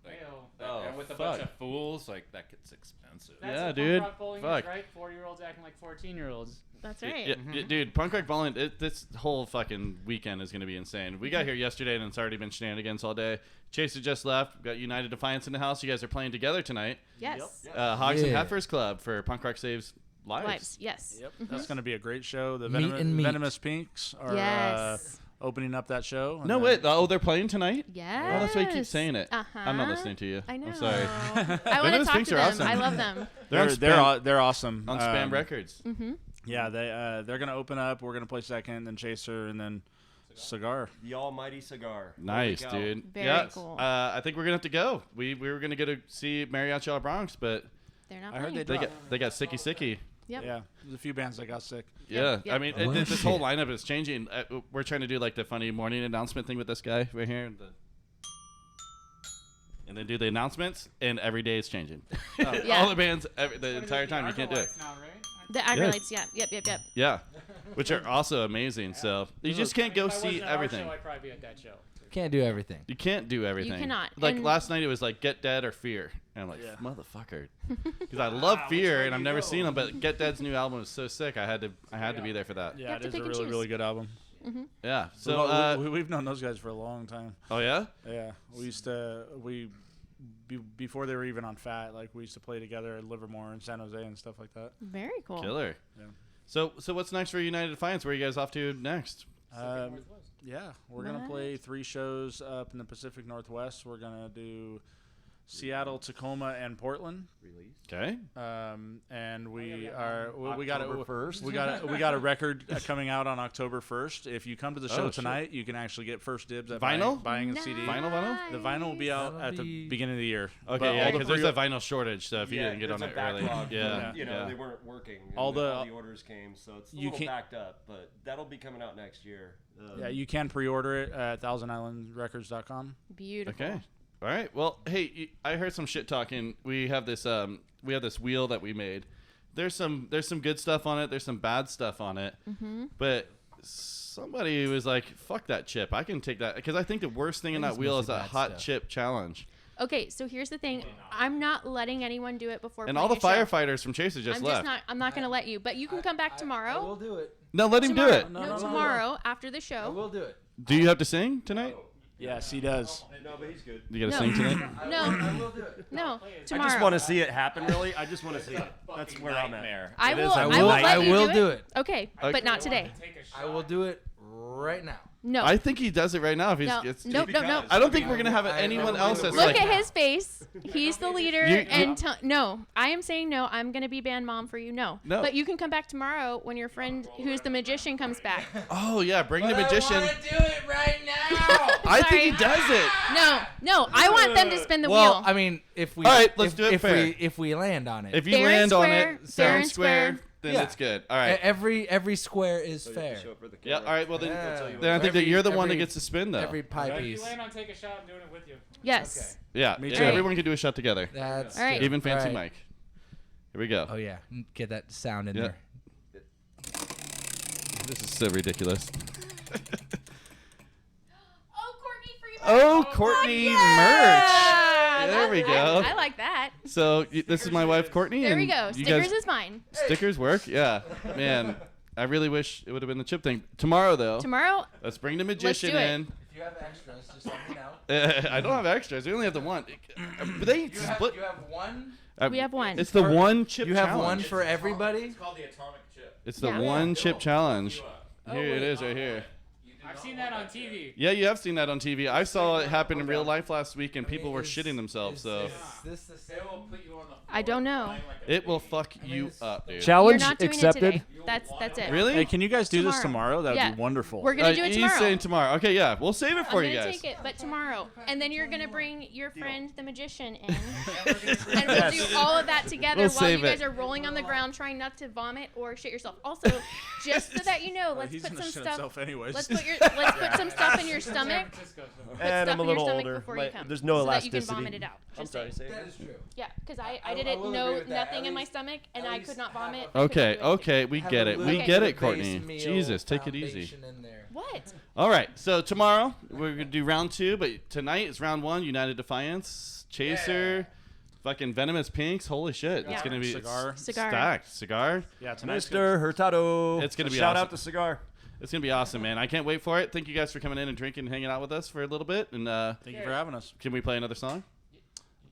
Speaker 10: Like,
Speaker 1: Oh,
Speaker 10: and with a
Speaker 1: fuck.
Speaker 10: bunch of fools, that gets expensive.
Speaker 9: That's
Speaker 1: Yeah,
Speaker 9: what
Speaker 1: dude.
Speaker 9: Punk Rock Bowling
Speaker 1: Fuck.
Speaker 9: is, right? 4-year-olds acting like 14-year-olds.
Speaker 3: That's right.
Speaker 1: Yeah, dude, Punk Rock Bowling, this whole fucking weekend is going to be insane. We got here yesterday, and it's already been shenanigans all day. Chase had just left. We got United Defiance in the house. You guys are playing together tonight.
Speaker 3: Yes.
Speaker 1: Hogs and
Speaker 8: Yeah.
Speaker 1: Heifers Club for Punk Rock Saves Lives.
Speaker 3: Lives. Yes.
Speaker 5: Yep, that's going to be a great show. The
Speaker 8: Meat and meat.
Speaker 5: Venomous Pinks are
Speaker 3: Yes.
Speaker 5: opening up that show. and
Speaker 1: No,
Speaker 5: then-
Speaker 1: wait. Oh, they're playing tonight?
Speaker 3: Yes.
Speaker 1: Oh, that's why you keep saying it.
Speaker 3: Uh-huh.
Speaker 1: I'm not listening to you.
Speaker 3: I know.
Speaker 1: I'm sorry.
Speaker 3: I want to
Speaker 1: Venomous
Speaker 3: talk
Speaker 1: Pinks
Speaker 3: to
Speaker 1: are
Speaker 3: them.
Speaker 1: awesome.
Speaker 3: I love them.
Speaker 1: They're on Spam,
Speaker 5: they're awesome.
Speaker 1: on Spam Records.
Speaker 5: Yeah, they're going to open up. We're going to play second, then Chaser, and then Cigar.
Speaker 7: The almighty cigar.
Speaker 1: Nice,
Speaker 7: Holy cow.
Speaker 1: dude.
Speaker 3: Very
Speaker 1: Yes.
Speaker 3: cool.
Speaker 1: I think we're going to have to go. We were going to go to see Mariachi La Bronx, but
Speaker 3: They're not
Speaker 5: I heard
Speaker 3: playing.
Speaker 1: they got Sicky Sicky.
Speaker 3: Yep.
Speaker 5: Yeah, there's a few bands that got sick.
Speaker 1: Yeah,
Speaker 3: Yep.
Speaker 1: I mean,
Speaker 8: Oh,
Speaker 1: this whole
Speaker 8: shit.
Speaker 1: lineup is changing. We're trying to do the funny morning announcement thing with this guy right here, and then do the announcements, and every day it's changing.
Speaker 3: Yeah.
Speaker 1: All the bands, the entire time, you can't do it.
Speaker 9: Now, right?
Speaker 3: The Agrolites. Yeah. Yep.
Speaker 1: Yeah, which are also amazing. So you just can't go
Speaker 9: If I wasn't
Speaker 1: see
Speaker 9: at our
Speaker 1: everything.
Speaker 9: show, I'd probably be at that show.
Speaker 8: Can't do everything.
Speaker 1: You can't do everything.
Speaker 3: cannot.
Speaker 1: Like
Speaker 3: And-
Speaker 1: last night, it was like Get Dead or Fear, and I'm like,
Speaker 5: Yeah.
Speaker 1: motherfucker, because I love Fear and I've never seen them, but Get Dead's new album is so sick. I had to be there for that.
Speaker 5: Yeah,
Speaker 3: have
Speaker 5: it
Speaker 3: to
Speaker 5: is a
Speaker 3: pick and
Speaker 5: really,
Speaker 3: choose.
Speaker 5: really good album.
Speaker 1: Yeah.
Speaker 5: So
Speaker 1: So,
Speaker 5: we've known those guys for a long time.
Speaker 1: oh yeah.
Speaker 5: Yeah, we used to before they were even on Fat, we used to play together at Livermore and San Jose and stuff like that.
Speaker 3: Very cool.
Speaker 1: Killer.
Speaker 5: Yeah.
Speaker 1: So what's next for United Defiance? Where are you guys off to next?
Speaker 5: Yeah, we're gonna play 3 shows up in the Pacific Northwest. We're gonna do
Speaker 11: Seattle, Tacoma, and Portland.
Speaker 1: Okay.
Speaker 11: And we got
Speaker 7: October 1st.
Speaker 11: we got a record coming out on October 1st. If you come to the show tonight, you can actually get first dibs at
Speaker 1: Vinyl?
Speaker 11: buying a CD.
Speaker 1: Vinyl?
Speaker 11: The vinyl will be out at the beginning of the year.
Speaker 1: Okay,
Speaker 11: But
Speaker 1: yeah,
Speaker 11: all the
Speaker 1: because there's a vinyl shortage, so if you didn't get on
Speaker 7: there's
Speaker 1: it
Speaker 7: a
Speaker 1: early,
Speaker 7: backlog.
Speaker 1: yeah,
Speaker 7: You know,
Speaker 1: yeah.
Speaker 7: they weren't working. And
Speaker 11: All the
Speaker 7: orders came, so it's a
Speaker 11: you
Speaker 7: little
Speaker 11: can't-
Speaker 7: backed up, but that'll be coming out next year.
Speaker 11: yeah, you can pre-order it at ThousandIslandRecords.com.
Speaker 3: Beautiful.
Speaker 1: Okay. All right. Well, hey, I heard some shit talking. We have this wheel that we made. There's some good stuff on it. There's some bad stuff on it.
Speaker 3: Mm-hmm.
Speaker 1: But somebody was like, "Fuck that chip. I can take that," because I think the worst thing in that wheel is that hot chip challenge.
Speaker 3: Okay, so here's the thing. I'm not letting anyone do it before.
Speaker 1: And all the
Speaker 3: playing a show.
Speaker 1: firefighters from Chaser just left.
Speaker 3: I'm not going to let you. But you can come back tomorrow.
Speaker 8: I will do it.
Speaker 1: No, let him do
Speaker 3: Tomorrow.
Speaker 1: it.
Speaker 3: No, tomorrow after the show.
Speaker 8: I will do it.
Speaker 1: Do you have to sing tonight?
Speaker 11: Yes, he does.
Speaker 7: No, but he's good.
Speaker 1: You got to
Speaker 3: No.
Speaker 1: sing tonight?
Speaker 3: No.
Speaker 8: I will do it.
Speaker 3: No,
Speaker 7: I
Speaker 3: tomorrow.
Speaker 7: just want to see it happen, really. I just want to see it. That's where I'm at.
Speaker 3: I will.
Speaker 8: I
Speaker 3: I
Speaker 8: will-
Speaker 3: will.
Speaker 8: I
Speaker 3: let you
Speaker 8: will
Speaker 3: do
Speaker 8: do
Speaker 3: it.
Speaker 8: it.
Speaker 3: Okay, but not today.
Speaker 8: I will do it right now.
Speaker 3: No.
Speaker 1: I think he does it right now. If he's,
Speaker 3: No.
Speaker 1: it's,
Speaker 3: Nope, nope, nope.
Speaker 1: I don't think we're gonna have anyone else that's
Speaker 3: Look
Speaker 1: like.
Speaker 3: at his face. He's the leader. No, I am saying no. I'm going to be band mom for you. No.
Speaker 1: No.
Speaker 3: But you can come back tomorrow when your friend, who's the magician, comes back.
Speaker 1: Oh yeah, bring the magician.
Speaker 8: I want to do it right now.
Speaker 1: I think he
Speaker 3: Sorry.
Speaker 1: does it.
Speaker 3: No. I want them to spin the
Speaker 8: Well,
Speaker 3: wheel.
Speaker 8: I mean, if we
Speaker 1: All right, let's do it
Speaker 8: if
Speaker 1: fair.
Speaker 8: if we land on it.
Speaker 1: If you
Speaker 3: Fair and
Speaker 1: land on
Speaker 3: square,
Speaker 1: it,
Speaker 3: fair
Speaker 1: sound
Speaker 3: and
Speaker 1: square,
Speaker 3: square.
Speaker 1: then
Speaker 8: Yeah.
Speaker 1: it's good. All right.
Speaker 8: Every square is fair.
Speaker 1: Yeah. All right. Well then,
Speaker 8: Yeah.
Speaker 1: then I think that you're the one that
Speaker 8: Every-
Speaker 1: gets to spin though.
Speaker 8: Every pie
Speaker 9: If
Speaker 8: piece.
Speaker 9: you land on take a shot, I'm doing it with you.
Speaker 3: Yes.
Speaker 1: Yeah.
Speaker 11: Me
Speaker 1: yeah,
Speaker 11: too.
Speaker 1: everyone can do a shot together.
Speaker 8: That's
Speaker 3: All right.
Speaker 8: good.
Speaker 1: Even Fancy
Speaker 8: All right.
Speaker 1: Mike. Here we go.
Speaker 8: Oh yeah, get that sound in
Speaker 1: Yeah.
Speaker 8: there.
Speaker 1: This is so ridiculous.
Speaker 3: Oh, Courtney free
Speaker 1: Oh, Courtney merch. There we go.
Speaker 3: I like that.
Speaker 1: So this is my wife Courtney.
Speaker 3: There
Speaker 1: and
Speaker 3: we go.
Speaker 1: you
Speaker 3: Stickers
Speaker 1: guys,
Speaker 3: is mine.
Speaker 1: Stickers work. Yeah. Man, I really wish it would have been the chip thing. Tomorrow though.
Speaker 3: Tomorrow.
Speaker 1: Let's bring the magician
Speaker 3: do it.
Speaker 1: in.
Speaker 8: If you have extras, just let me know.
Speaker 1: I don't have extras. We only have the one. But they split.
Speaker 8: You have one.
Speaker 3: We have one.
Speaker 1: It's the one chip.
Speaker 8: You have
Speaker 1: challenge.
Speaker 8: one for everybody.
Speaker 10: called the atomic chip.
Speaker 1: It's the
Speaker 3: Yeah.
Speaker 1: one chip challenge.
Speaker 8: Oh,
Speaker 1: Here it
Speaker 8: wait.
Speaker 1: is, right here.
Speaker 9: I've seen that on TV.
Speaker 1: Yeah, you have seen that on TV. I saw it happen in real life last week, and people were shitting themselves. So
Speaker 8: Is this the same?
Speaker 3: I don't know.
Speaker 1: it will fuck you up, dude.
Speaker 3: You're
Speaker 11: Challenge
Speaker 3: not doing
Speaker 11: accepted.
Speaker 3: it today. That's it.
Speaker 1: Really?
Speaker 11: Hey, can you guys do this
Speaker 3: Tomorrow.
Speaker 11: tomorrow? That would
Speaker 3: Yeah.
Speaker 11: be wonderful.
Speaker 3: We're gonna do it
Speaker 1: He's
Speaker 3: tomorrow.
Speaker 1: saying tomorrow. Okay, yeah, we'll save it for
Speaker 3: I'm
Speaker 1: you
Speaker 3: gonna
Speaker 1: guys.
Speaker 3: take it, but tomorrow, and then you're gonna bring your friend, the magician, in, and we'll do all of that together
Speaker 1: We'll
Speaker 3: while you
Speaker 1: save
Speaker 3: guys
Speaker 1: it.
Speaker 3: are rolling on the ground, trying not to vomit or shit yourself. Also, just so that you know, let's
Speaker 11: He's
Speaker 3: put
Speaker 11: gonna
Speaker 3: some
Speaker 11: shit
Speaker 3: stuff.
Speaker 11: himself anyways.
Speaker 3: Let's put some stuff in your stomach.
Speaker 9: San Francisco.
Speaker 3: Put
Speaker 7: And
Speaker 3: stuff
Speaker 7: I'm a
Speaker 3: in your
Speaker 7: little
Speaker 3: stomach
Speaker 7: older.
Speaker 3: before you come.
Speaker 7: There's no
Speaker 3: so that you can
Speaker 7: elasticity.
Speaker 3: vomit it out.
Speaker 7: I'm
Speaker 3: Just
Speaker 7: sorry to
Speaker 3: saying.
Speaker 7: say
Speaker 8: That
Speaker 7: it.
Speaker 8: is true.
Speaker 3: Yeah, because I
Speaker 8: I
Speaker 3: did
Speaker 8: will
Speaker 3: it.
Speaker 8: agree
Speaker 3: No,
Speaker 8: with that.
Speaker 3: nothing
Speaker 8: At
Speaker 3: in my
Speaker 8: least-
Speaker 3: stomach, and
Speaker 8: at
Speaker 3: I
Speaker 8: least
Speaker 3: could not vomit. I
Speaker 1: Okay,
Speaker 3: couldn't do anything.
Speaker 1: okay, we
Speaker 8: Have
Speaker 1: get
Speaker 8: a
Speaker 1: it. We
Speaker 8: little
Speaker 1: get
Speaker 8: bit
Speaker 1: it,
Speaker 8: of
Speaker 1: Courtney.
Speaker 8: base meal
Speaker 1: Jesus, take it easy.
Speaker 8: foundation in there.
Speaker 3: What?
Speaker 1: All right, so tomorrow we're gonna do round 2, but tonight is round 1. United Defiance, Chaser, fucking Venomous Pinks. Holy shit, it's
Speaker 3: Yeah.
Speaker 1: gonna be
Speaker 11: Cigar.
Speaker 1: stacked. Cigar.
Speaker 11: Yeah, tonight's
Speaker 7: Mr. Hurtado.
Speaker 1: It's gonna be
Speaker 7: Shout
Speaker 1: awesome.
Speaker 7: out to Cigar.
Speaker 1: It's gonna be awesome, man. I can't wait for it. Thank you guys for coming in and drinking and hanging out with us for a little bit. And
Speaker 11: Thank you for having us.
Speaker 1: can we play another song?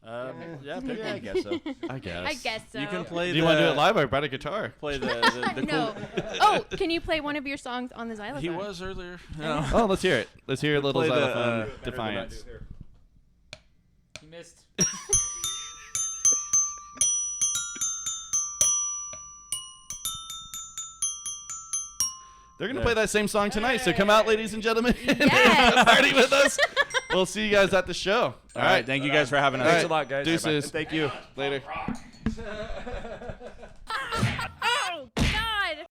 Speaker 11: Yeah, pick
Speaker 7: Yeah, I
Speaker 11: one.
Speaker 7: guess so.
Speaker 1: I guess.
Speaker 3: I guess so.
Speaker 11: You can play.
Speaker 1: Do you want to do it live? I brought a guitar.
Speaker 11: Play the
Speaker 3: No. Oh, can you play one of your songs on the xylophone?
Speaker 11: He was earlier. No.
Speaker 1: Oh, let's hear it. Let's hear a little
Speaker 7: Play the,
Speaker 1: xylophone Defiance.
Speaker 9: He missed.
Speaker 1: They're gonna play that same song tonight, so come out, ladies and gentlemen,
Speaker 3: Yes.
Speaker 1: and party with us. We'll see you guys at the show.
Speaker 11: All right. Thank you guys for having us.
Speaker 1: All
Speaker 7: Thanks
Speaker 1: right.
Speaker 7: a lot, guys.
Speaker 1: Deuces.
Speaker 7: And thank you.
Speaker 1: Later.
Speaker 3: Oh God.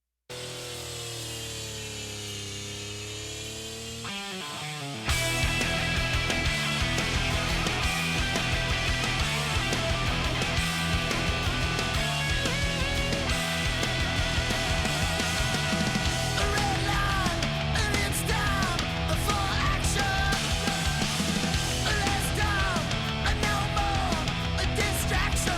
Speaker 4: Distraction.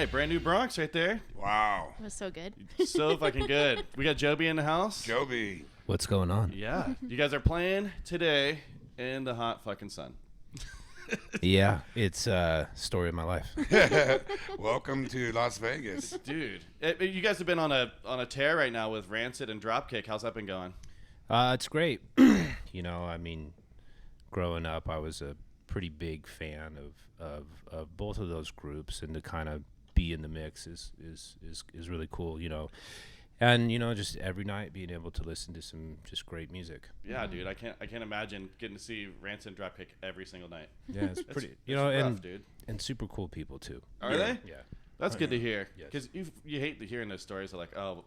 Speaker 1: Hey, brand new Bronx right there.
Speaker 2: Wow.
Speaker 3: It was so good.
Speaker 1: So fucking good. We got Joby in the house.
Speaker 2: Joby.
Speaker 12: What's going on?
Speaker 1: Yeah. You guys are playing today in the hot fucking sun.
Speaker 12: Yeah, it's a story of my life.
Speaker 2: Welcome to Las Vegas.
Speaker 1: Dude. You guys have been on a tear right now with Rancid and Dropkick. How's that been going?
Speaker 12: It's great. You know, I mean, growing up, I was a pretty big fan of both of those groups, and to kind of be in the mix is really cool, you know. And, you know, just every night being able to listen to some just great music.
Speaker 1: Yeah, dude. I can't imagine getting to see Rancid and Dropkick every single night.
Speaker 12: Yeah, it's pretty, you
Speaker 1: it's
Speaker 12: know,
Speaker 1: rough,
Speaker 12: and
Speaker 1: dude.
Speaker 12: And super cool people too.
Speaker 1: Are they?
Speaker 12: Yeah.
Speaker 1: That's good to hear.
Speaker 12: Yes.
Speaker 1: Because you hate hearing those stories of like, oh,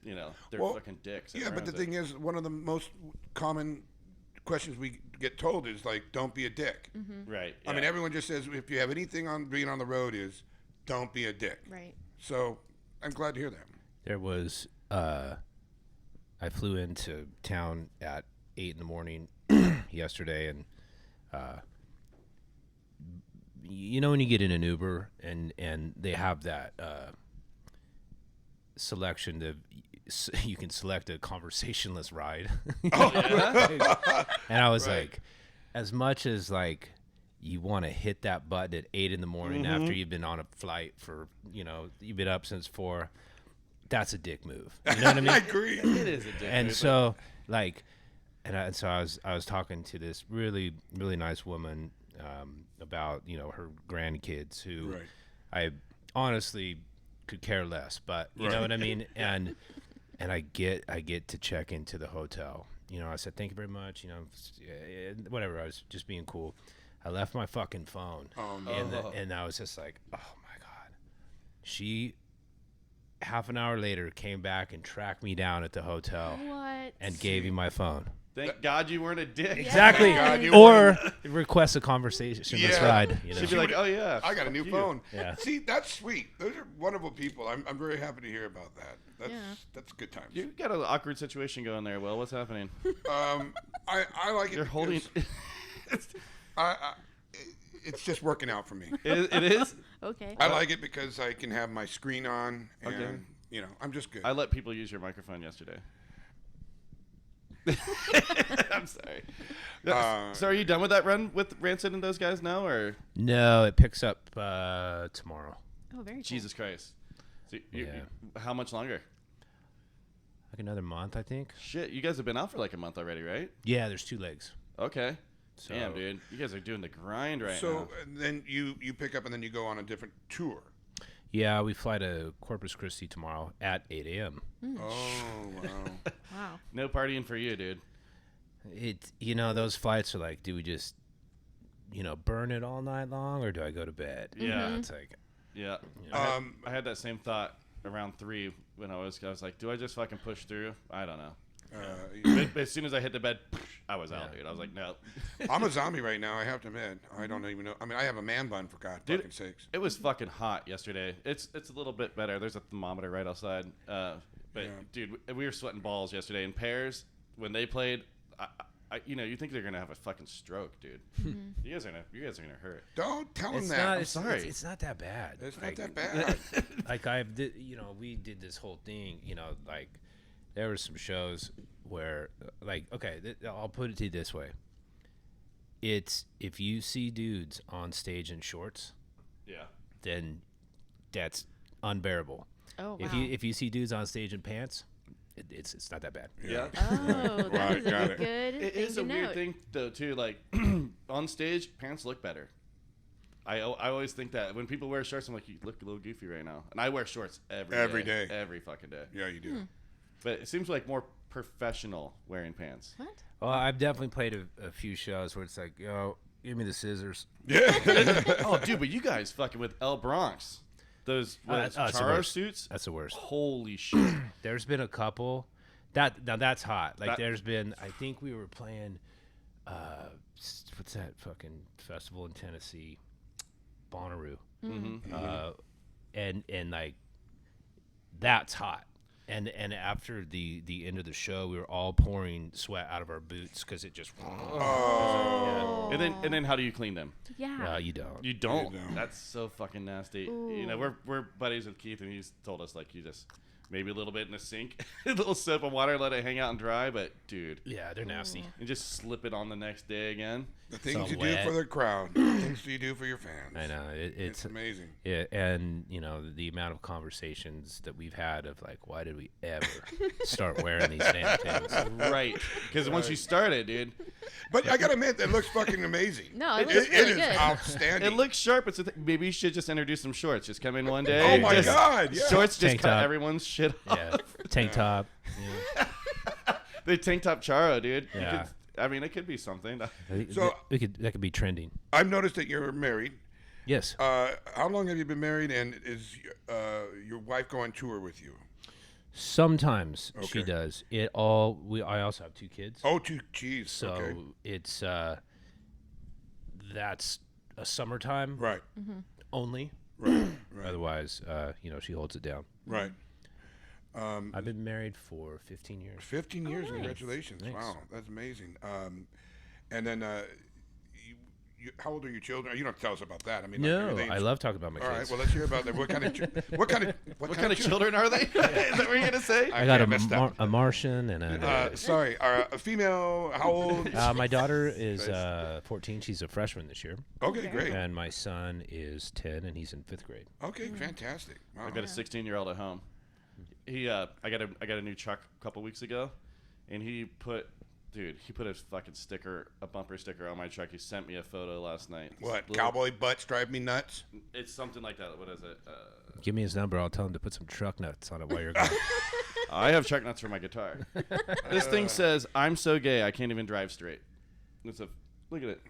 Speaker 1: you know, they're fucking dicks.
Speaker 2: Yeah, but the thing is, one of the most common questions we get told is like, don't be a dick.
Speaker 1: Right.
Speaker 2: I mean, everyone just says if you have anything on being on the road is don't be a dick.
Speaker 3: Right.
Speaker 2: So I'm glad to hear that.
Speaker 12: There was, I flew into town at 8 a.m. yesterday, and you know when you get in an Uber and they have that selection of you can select a conversationless ride. And I was like, as much as like you want to hit that button at 8 a.m. after you've been on a flight for, you know, you've been up since 4, that's a dick move. You know what I mean?
Speaker 2: I agree.
Speaker 1: It is a dick
Speaker 12: And
Speaker 1: move,
Speaker 12: so like, and so I was talking to this really, really nice woman about, you know, her grandkids who I honestly could care less, but you know what I mean? And I get to check into the hotel. You know, I said, thank you very much. You know, whatever. I was just being cool. I left my fucking phone.
Speaker 2: Oh, no.
Speaker 12: And I was just like, oh my God. She, half an hour later, came back and tracked me down at the hotel.
Speaker 3: What?
Speaker 12: And gave me my phone.
Speaker 1: Thank God you weren't a dick.
Speaker 12: Exactly.
Speaker 2: God, you
Speaker 12: Or request a conversation. Let's
Speaker 2: Yeah.
Speaker 12: ride. You know?
Speaker 1: She'd be like, oh yeah,
Speaker 2: I got a new
Speaker 1: fuck you.
Speaker 2: phone.
Speaker 12: Yeah.
Speaker 2: See, that's sweet. Those are wonderful people. I'm very happy to hear about that. That's good times.
Speaker 1: You got an awkward situation going there, Will. What's happening?
Speaker 2: I like it.
Speaker 1: You're holding.
Speaker 2: It's just working out for me.
Speaker 1: It is?
Speaker 3: Okay.
Speaker 2: I like it because I can have my screen on, and
Speaker 1: Okay.
Speaker 2: you know, I'm just good.
Speaker 1: I let people use your microphone yesterday. I'm sorry. So are you done with that run with Rancid and those guys now, or?
Speaker 12: No, it picks up tomorrow.
Speaker 3: Oh, very cool.
Speaker 1: Jesus Christ. So you,
Speaker 12: Yeah.
Speaker 1: how much longer?
Speaker 12: Like another month, I think.
Speaker 1: Shit, you guys have been out for like a month already, right?
Speaker 12: Yeah, there's 2 legs.
Speaker 1: Okay.
Speaker 12: So,
Speaker 1: Damn, dude. You guys are doing the grind right now.
Speaker 2: So then you pick up and then you go on a different tour.
Speaker 12: Yeah, we fly to Corpus Christi tomorrow at 8 a.m.
Speaker 2: Oh wow.
Speaker 3: Wow.
Speaker 1: No partying for you, dude.
Speaker 12: You know, those flights are like, do we just, you know, burn it all night long, or do I go to bed?
Speaker 1: Yeah.
Speaker 12: It's like,
Speaker 1: Yeah.
Speaker 12: you know.
Speaker 1: I had that same thought around 3 when I was like, do I just fucking push through? I don't know. But as soon as I hit the bed, I was out, dude. I was like, no.
Speaker 2: I'm a zombie right now. I have to admit. I don't even know. I mean, I have a man bun for God fucking sakes.
Speaker 1: It was fucking hot yesterday. It's a little bit better. There's a thermometer right outside. But dude, we were sweating balls yesterday. In Pears, when they played, you know, you think they're gonna have a fucking stroke, dude. You guys are gonna hurt.
Speaker 2: Don't tell them
Speaker 12: It's
Speaker 2: that.
Speaker 12: not,
Speaker 2: I'm
Speaker 12: it's,
Speaker 2: sorry.
Speaker 12: It's not that bad.
Speaker 2: It's
Speaker 12: Like,
Speaker 2: not that bad.
Speaker 12: like you know, we did this whole thing, you know, like there were some shows where like, okay, I'll put it to you this way. It's if you see dudes on stage in shorts,
Speaker 1: Yeah.
Speaker 12: then that's unbearable.
Speaker 3: Oh, wow.
Speaker 12: If you see dudes on stage in pants, it's not that bad.
Speaker 1: Yeah.
Speaker 3: Oh, that
Speaker 2: Right,
Speaker 3: is a
Speaker 2: got it.
Speaker 3: good
Speaker 1: It
Speaker 3: thing
Speaker 1: is
Speaker 3: to
Speaker 1: a weird
Speaker 3: note.
Speaker 1: thing though too. Like on stage, pants look better. I always think that when people wear shorts, I'm like, you look a little goofy right now. And I wear shorts every day. Every fucking day.
Speaker 2: Yeah, you do.
Speaker 1: But it seems like more professional wearing pants.
Speaker 3: What?
Speaker 12: Well, I've definitely played a few shows where it's like, yo, give me the scissors.
Speaker 1: Oh, dude, but you guys fucking with El Bronx. Those
Speaker 12: That's the
Speaker 1: Charo
Speaker 12: worst.
Speaker 1: suits.
Speaker 12: That's the worst.
Speaker 1: Holy shit.
Speaker 12: There's been a couple. Now that's hot. Like
Speaker 1: That-
Speaker 12: there's been. I think we were playing. What's that fucking festival in Tennessee? Bonnaroo.
Speaker 1: Mm-hmm.
Speaker 12: And like, that's hot. And after the end of the show, we were all pouring sweat out of our boots because it just.
Speaker 1: Oh. And then how do you clean them?
Speaker 3: Yeah.
Speaker 12: You don't.
Speaker 1: You don't. That's so fucking nasty. You know, we're buddies with Keith, and he's told us like you just maybe a little bit in the sink, a little sip of water, let it hang out and dry. But dude,
Speaker 12: yeah, they're nasty.
Speaker 1: And just slip it on the next day again.
Speaker 2: The things you do for the crowd, the things you do for your fans.
Speaker 12: I know it's
Speaker 2: amazing.
Speaker 12: Yeah, and you know the amount of conversations that we've had of like, why did we ever start wearing these damn things?
Speaker 1: Right, because once you started, dude.
Speaker 2: But I gotta admit, that looks fucking amazing.
Speaker 3: No, it looks really
Speaker 2: good. It is outstanding.
Speaker 1: It looks sharp. It's maybe you should just introduce some shorts. Just come in one day.
Speaker 2: Oh my God! Yeah.
Speaker 1: Shorts just
Speaker 12: Tank
Speaker 1: cut
Speaker 12: top.
Speaker 1: everyone's shit off.
Speaker 12: Yeah, tank top. Yeah.
Speaker 1: The tank top charo, dude.
Speaker 12: Yeah.
Speaker 1: I mean, it could be something.
Speaker 2: So
Speaker 12: that could be trending.
Speaker 2: I've noticed that you're married.
Speaker 12: Yes.
Speaker 2: How long have you been married, and is your wife go on tour with you?
Speaker 12: Sometimes she does. I also have 2 kids.
Speaker 2: Oh, 2 geez.
Speaker 12: So it's that's a summertime
Speaker 2: right
Speaker 12: only.
Speaker 2: Right.
Speaker 12: Otherwise, she holds it down.
Speaker 2: Right.
Speaker 12: I've been married for 15 years.
Speaker 2: 15 years.
Speaker 12: Nice.
Speaker 2: Congratulations.
Speaker 12: Thanks.
Speaker 2: Wow, that's amazing. And then how old are your children? You don't have to tell us about that. I mean,
Speaker 12: No,
Speaker 2: like,
Speaker 12: I love talking about my
Speaker 2: all
Speaker 12: kids.
Speaker 2: right, well, let's hear about them. What kind of
Speaker 1: children are they? Is that what you're gonna say?
Speaker 12: I got a Martian and a.
Speaker 2: Sorry, a female. How old?
Speaker 12: My daughter is 14. She's a freshman this year.
Speaker 2: Okay, great.
Speaker 12: And my son is 10, and he's in 5th grade.
Speaker 2: Okay, fantastic. Wow.
Speaker 1: I've got a 16-year-old at home. I got a new truck a couple weeks ago, and he put a fucking a bumper sticker on my truck. He sent me a photo last night.
Speaker 2: What? Cowboy butts drive me nuts?
Speaker 1: It's something like that. What is it?
Speaker 12: Give me his number. I'll tell him to put some truck nuts on it while you're gone.
Speaker 1: I have truck nuts for my guitar. This thing says, "I'm so gay I can't even drive straight." Look at it.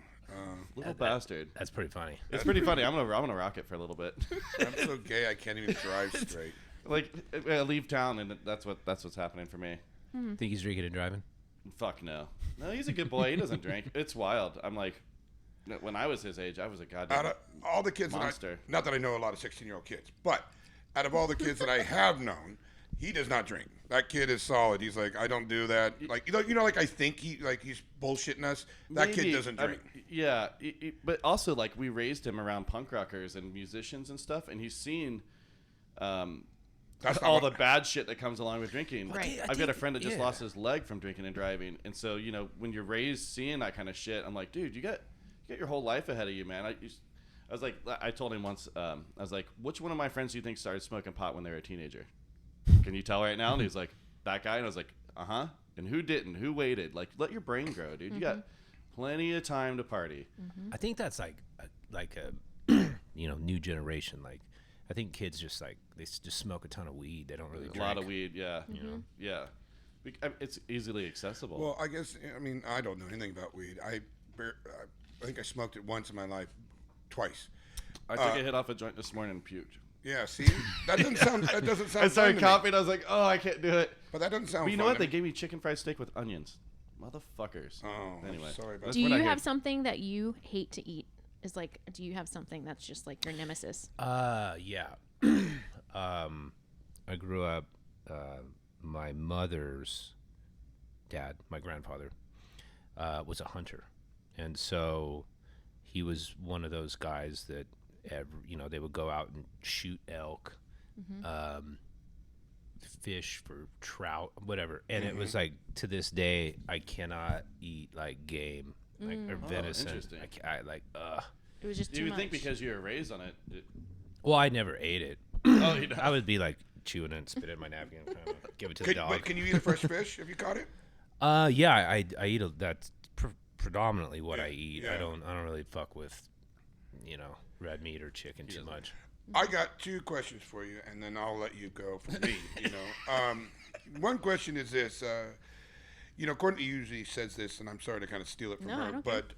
Speaker 1: Little bastard.
Speaker 12: That's pretty funny.
Speaker 1: It's pretty funny. I'm gonna rock it for a little bit.
Speaker 2: I'm so gay I can't even drive straight.
Speaker 1: Like, I leave town, and that's what's happening for me.
Speaker 12: Think he's drinking and driving?
Speaker 1: Fuck no. No, he's a good boy. He doesn't drink. It's wild. I'm like, when I was his age, I was a goddamn
Speaker 2: Out of all the kids
Speaker 1: monster.
Speaker 2: not that I know a lot of 16-year-old kids, but out of all the kids that I have known, he does not drink. That kid is solid. He's like, I don't do that. Like, like I think he's bullshitting us. That kid doesn't drink.
Speaker 1: Yeah, but also like we raised him around punk rockers and musicians and stuff, and he's seen all the bad shit that comes along with drinking.
Speaker 3: Right.
Speaker 1: I've got a friend that just lost his leg from drinking and driving, and so when you're raised seeing that kind of shit, I'm like, dude, you got your whole life ahead of you, man. I was like, I told him once, I was like, which one of my friends do you think started smoking pot when they were a teenager? Can you tell right now? And he was like, that guy, and I was like, uh-huh. And who didn't? Who waited? Like, let your brain grow, dude. You got plenty of time to party.
Speaker 12: I think that's like a new generation. Like, I think kids just smoke a ton of weed. They don't really drink.
Speaker 1: A lot of weed, yeah. Yeah. It's easily accessible.
Speaker 2: Well, I guess, I don't know anything about weed. I think I smoked it once in my life, twice.
Speaker 1: I took a hit off a joint this morning and puked.
Speaker 2: Yeah, see? That doesn't sound
Speaker 1: I started coughing. I was like, oh, I can't do it.
Speaker 2: But that doesn't sound
Speaker 1: But you know
Speaker 2: fun
Speaker 1: what?
Speaker 2: to
Speaker 1: They
Speaker 2: me.
Speaker 1: gave me chicken fried steak with onions. Motherfuckers.
Speaker 2: Oh,
Speaker 1: anyway.
Speaker 2: I'm sorry about
Speaker 3: Do you have something that you hate to eat? Do you have something that's just like your nemesis?
Speaker 12: Yeah. I grew up, my mother's dad, my grandfather, was a hunter. And so he was one of those guys that, they would go out and shoot elk, fish for trout, whatever. And it was like, to this day, I cannot eat like game, or venison.
Speaker 1: Interesting.
Speaker 12: I like,
Speaker 3: It was just too
Speaker 1: You would
Speaker 3: much.
Speaker 1: think because you were raised on it.
Speaker 12: Well, I never ate it.
Speaker 1: Oh, you know.
Speaker 12: I would be like chewing it and spit it in my napkin, kind of give it to the dog.
Speaker 2: But can you eat a fresh fish if you caught it?
Speaker 12: Yeah, I eat that's predominantly what I eat.
Speaker 2: Yeah.
Speaker 12: I don't really fuck with, red meat or chicken too much.
Speaker 2: I got 2 questions for you, and then I'll let you go for me. One question is this. Courtney usually says this, and I'm sorry to kind of steal it from her, but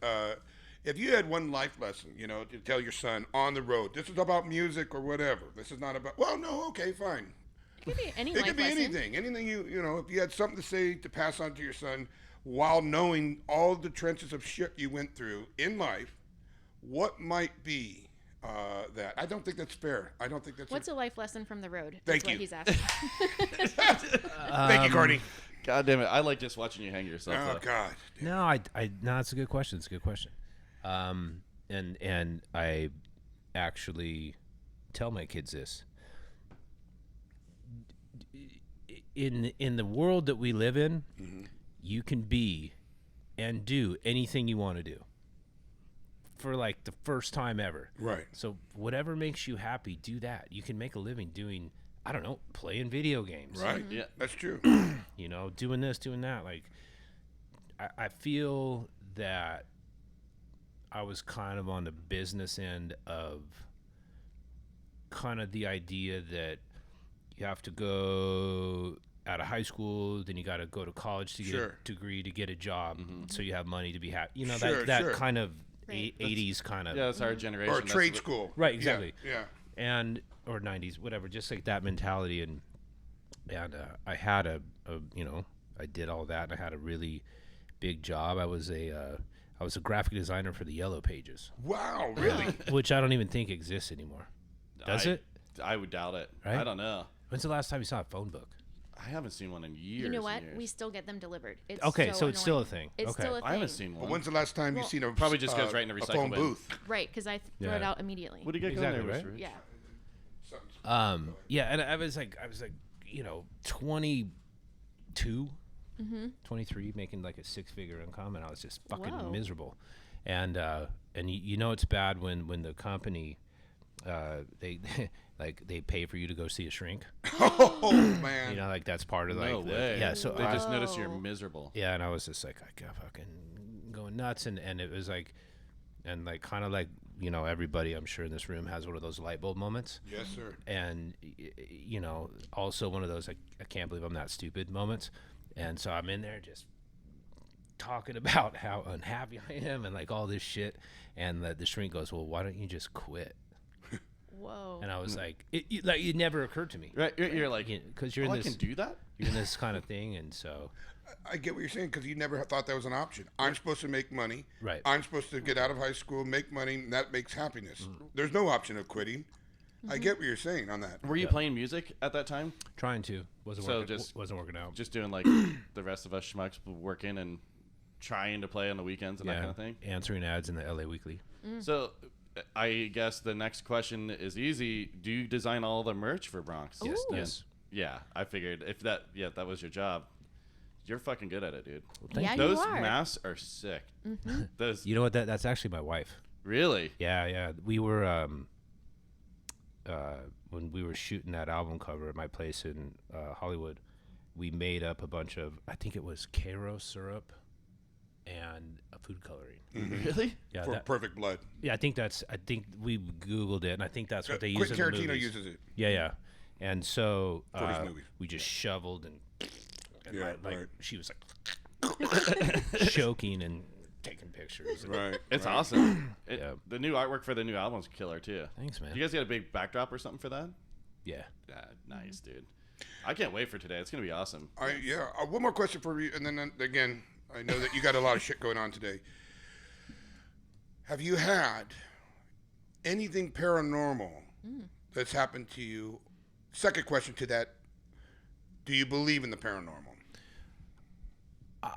Speaker 2: if you had one life lesson, to tell your son on the road, this is about music or whatever. This is not about. Well, no, okay, fine.
Speaker 3: It could be any
Speaker 2: It
Speaker 3: life
Speaker 2: could be
Speaker 3: lesson.
Speaker 2: anything. Anything if you had something to say to pass on to your son while knowing all the trenches of shit you went through in life, what might be that. I don't think that's fair. I don't think that's.
Speaker 3: What's a life lesson from the road?
Speaker 2: Thank
Speaker 3: That's
Speaker 2: you.
Speaker 3: what he's asking.
Speaker 2: Thank you, Courtney.
Speaker 1: God damn it! I like just watching you hang yourself.
Speaker 2: Oh
Speaker 1: though.
Speaker 2: God.
Speaker 12: No, no, it's a good question. It's a good question. And I actually tell my kids this. In the world that we live in, you can be and do anything you want to do for like the first time ever.
Speaker 2: Right.
Speaker 12: So whatever makes you happy, do that. You can make a living doing, I don't know, playing video games.
Speaker 2: Right. Yeah, that's true.
Speaker 12: You know, doing this, doing that. Like, I feel that I was kind of on the business end of kind of the idea that you have to go out of high school, then you got to go to college to get a degree to get a job, so you have money to be happy. You know, that kind of 80s kind of.
Speaker 1: Yeah, that's our generation.
Speaker 2: Or trade school.
Speaker 12: Right, exactly.
Speaker 2: Yeah.
Speaker 12: And or 90s, whatever, just like that mentality. And I had a you know, I did all that, and I had a really big job. I was a graphic designer for the Yellow Pages.
Speaker 2: Wow, really?
Speaker 12: Which I don't even think exists anymore. Does it?
Speaker 1: I would doubt it.
Speaker 12: Right?
Speaker 1: I don't know.
Speaker 12: When's the last time you saw a phone book?
Speaker 1: I haven't seen one in years.
Speaker 3: You know what?
Speaker 1: and years.
Speaker 3: We still get them delivered. It's
Speaker 12: Okay, so
Speaker 3: annoying.
Speaker 12: it's still a thing.
Speaker 3: It's
Speaker 12: Okay.
Speaker 3: still a thing.
Speaker 1: I haven't seen one.
Speaker 2: But when's the last time you've seen a
Speaker 1: probably just goes right in the
Speaker 2: a
Speaker 1: recycle
Speaker 2: phone
Speaker 1: bin.
Speaker 2: booth?
Speaker 3: Right, because I throw it out immediately.
Speaker 1: What do you get
Speaker 12: Exactly,
Speaker 1: going there,
Speaker 12: right?
Speaker 1: Rich?
Speaker 3: Yeah.
Speaker 12: Yeah, and I was like, you know, 22, 23, making like a six-figure income, and I was just fucking miserable. And you know it's bad when the company they like they pay for you to go see a shrink.
Speaker 2: Oh man!
Speaker 12: You know, like that's part of like
Speaker 1: No way.
Speaker 12: yeah. So
Speaker 1: they just notice you're miserable.
Speaker 12: Yeah, and I was just like, I got fucking going nuts, and it was like, and like kind of like, you know, everybody I'm sure in this room has one of those light bulb moments.
Speaker 2: Yes, sir.
Speaker 12: And you know, also one of those like, I can't believe I'm that stupid moments. And so I'm in there just talking about how unhappy I am and like all this shit. And the shrink goes, well, why don't you just quit?
Speaker 3: Whoa.
Speaker 12: And I was like, it never occurred to me.
Speaker 1: Right, you're like,
Speaker 12: because you're in
Speaker 1: I
Speaker 12: this.
Speaker 1: can do that.
Speaker 12: You're in this kind of thing, and so.
Speaker 2: I get what you're saying, because you never thought that was an option. I'm supposed to make money.
Speaker 12: Right.
Speaker 2: I'm supposed to get out of high school, make money, and that makes happiness. There's no option of quitting. I get what you're saying on that.
Speaker 1: Were you playing music at that time?
Speaker 12: Trying to. Wasn't working out.
Speaker 1: Just doing like the rest of us schmucks, working and trying to play on the weekends and that kind of thing.
Speaker 12: Answering ads in the LA Weekly.
Speaker 1: So I guess the next question is easy. Do you design all the merch for Bronx?
Speaker 3: Yes.
Speaker 12: Yes.
Speaker 1: Yeah, I figured if that was your job, you're fucking good at it, dude.
Speaker 3: Yeah,
Speaker 1: Those
Speaker 3: you are.
Speaker 1: masks are sick. Those
Speaker 12: You know what? That's actually my wife.
Speaker 1: really.
Speaker 12: Yeah. We were when we were shooting that album cover at my place in Hollywood, we made up a bunch of, I think it was Caro syrup and a food coloring.
Speaker 1: Really?
Speaker 12: Yeah,
Speaker 2: For Perfect Blood.
Speaker 12: Yeah, I think we Googled it, and I think that's what they use in the
Speaker 2: Quentin Tarantino
Speaker 12: movies.
Speaker 2: uses it.
Speaker 12: Yeah. And so
Speaker 2: For his movies.
Speaker 12: we just shoveled and
Speaker 2: Yeah,
Speaker 12: like
Speaker 2: right.
Speaker 12: she was like choking and taking pictures.
Speaker 2: Right.
Speaker 1: It's
Speaker 2: right.
Speaker 1: awesome.
Speaker 12: Yeah.
Speaker 1: The new artwork for the new album's killer too.
Speaker 12: Thanks, man.
Speaker 1: You guys got a big backdrop or something for that?
Speaker 12: Yeah.
Speaker 1: Yeah, nice, dude. I can't wait for today. It's gonna be awesome.
Speaker 2: One more question for you, and then again, I know that you got a lot of shit going on today. Have you had anything paranormal that's happened to you? Second question to that: do you believe in the paranormal?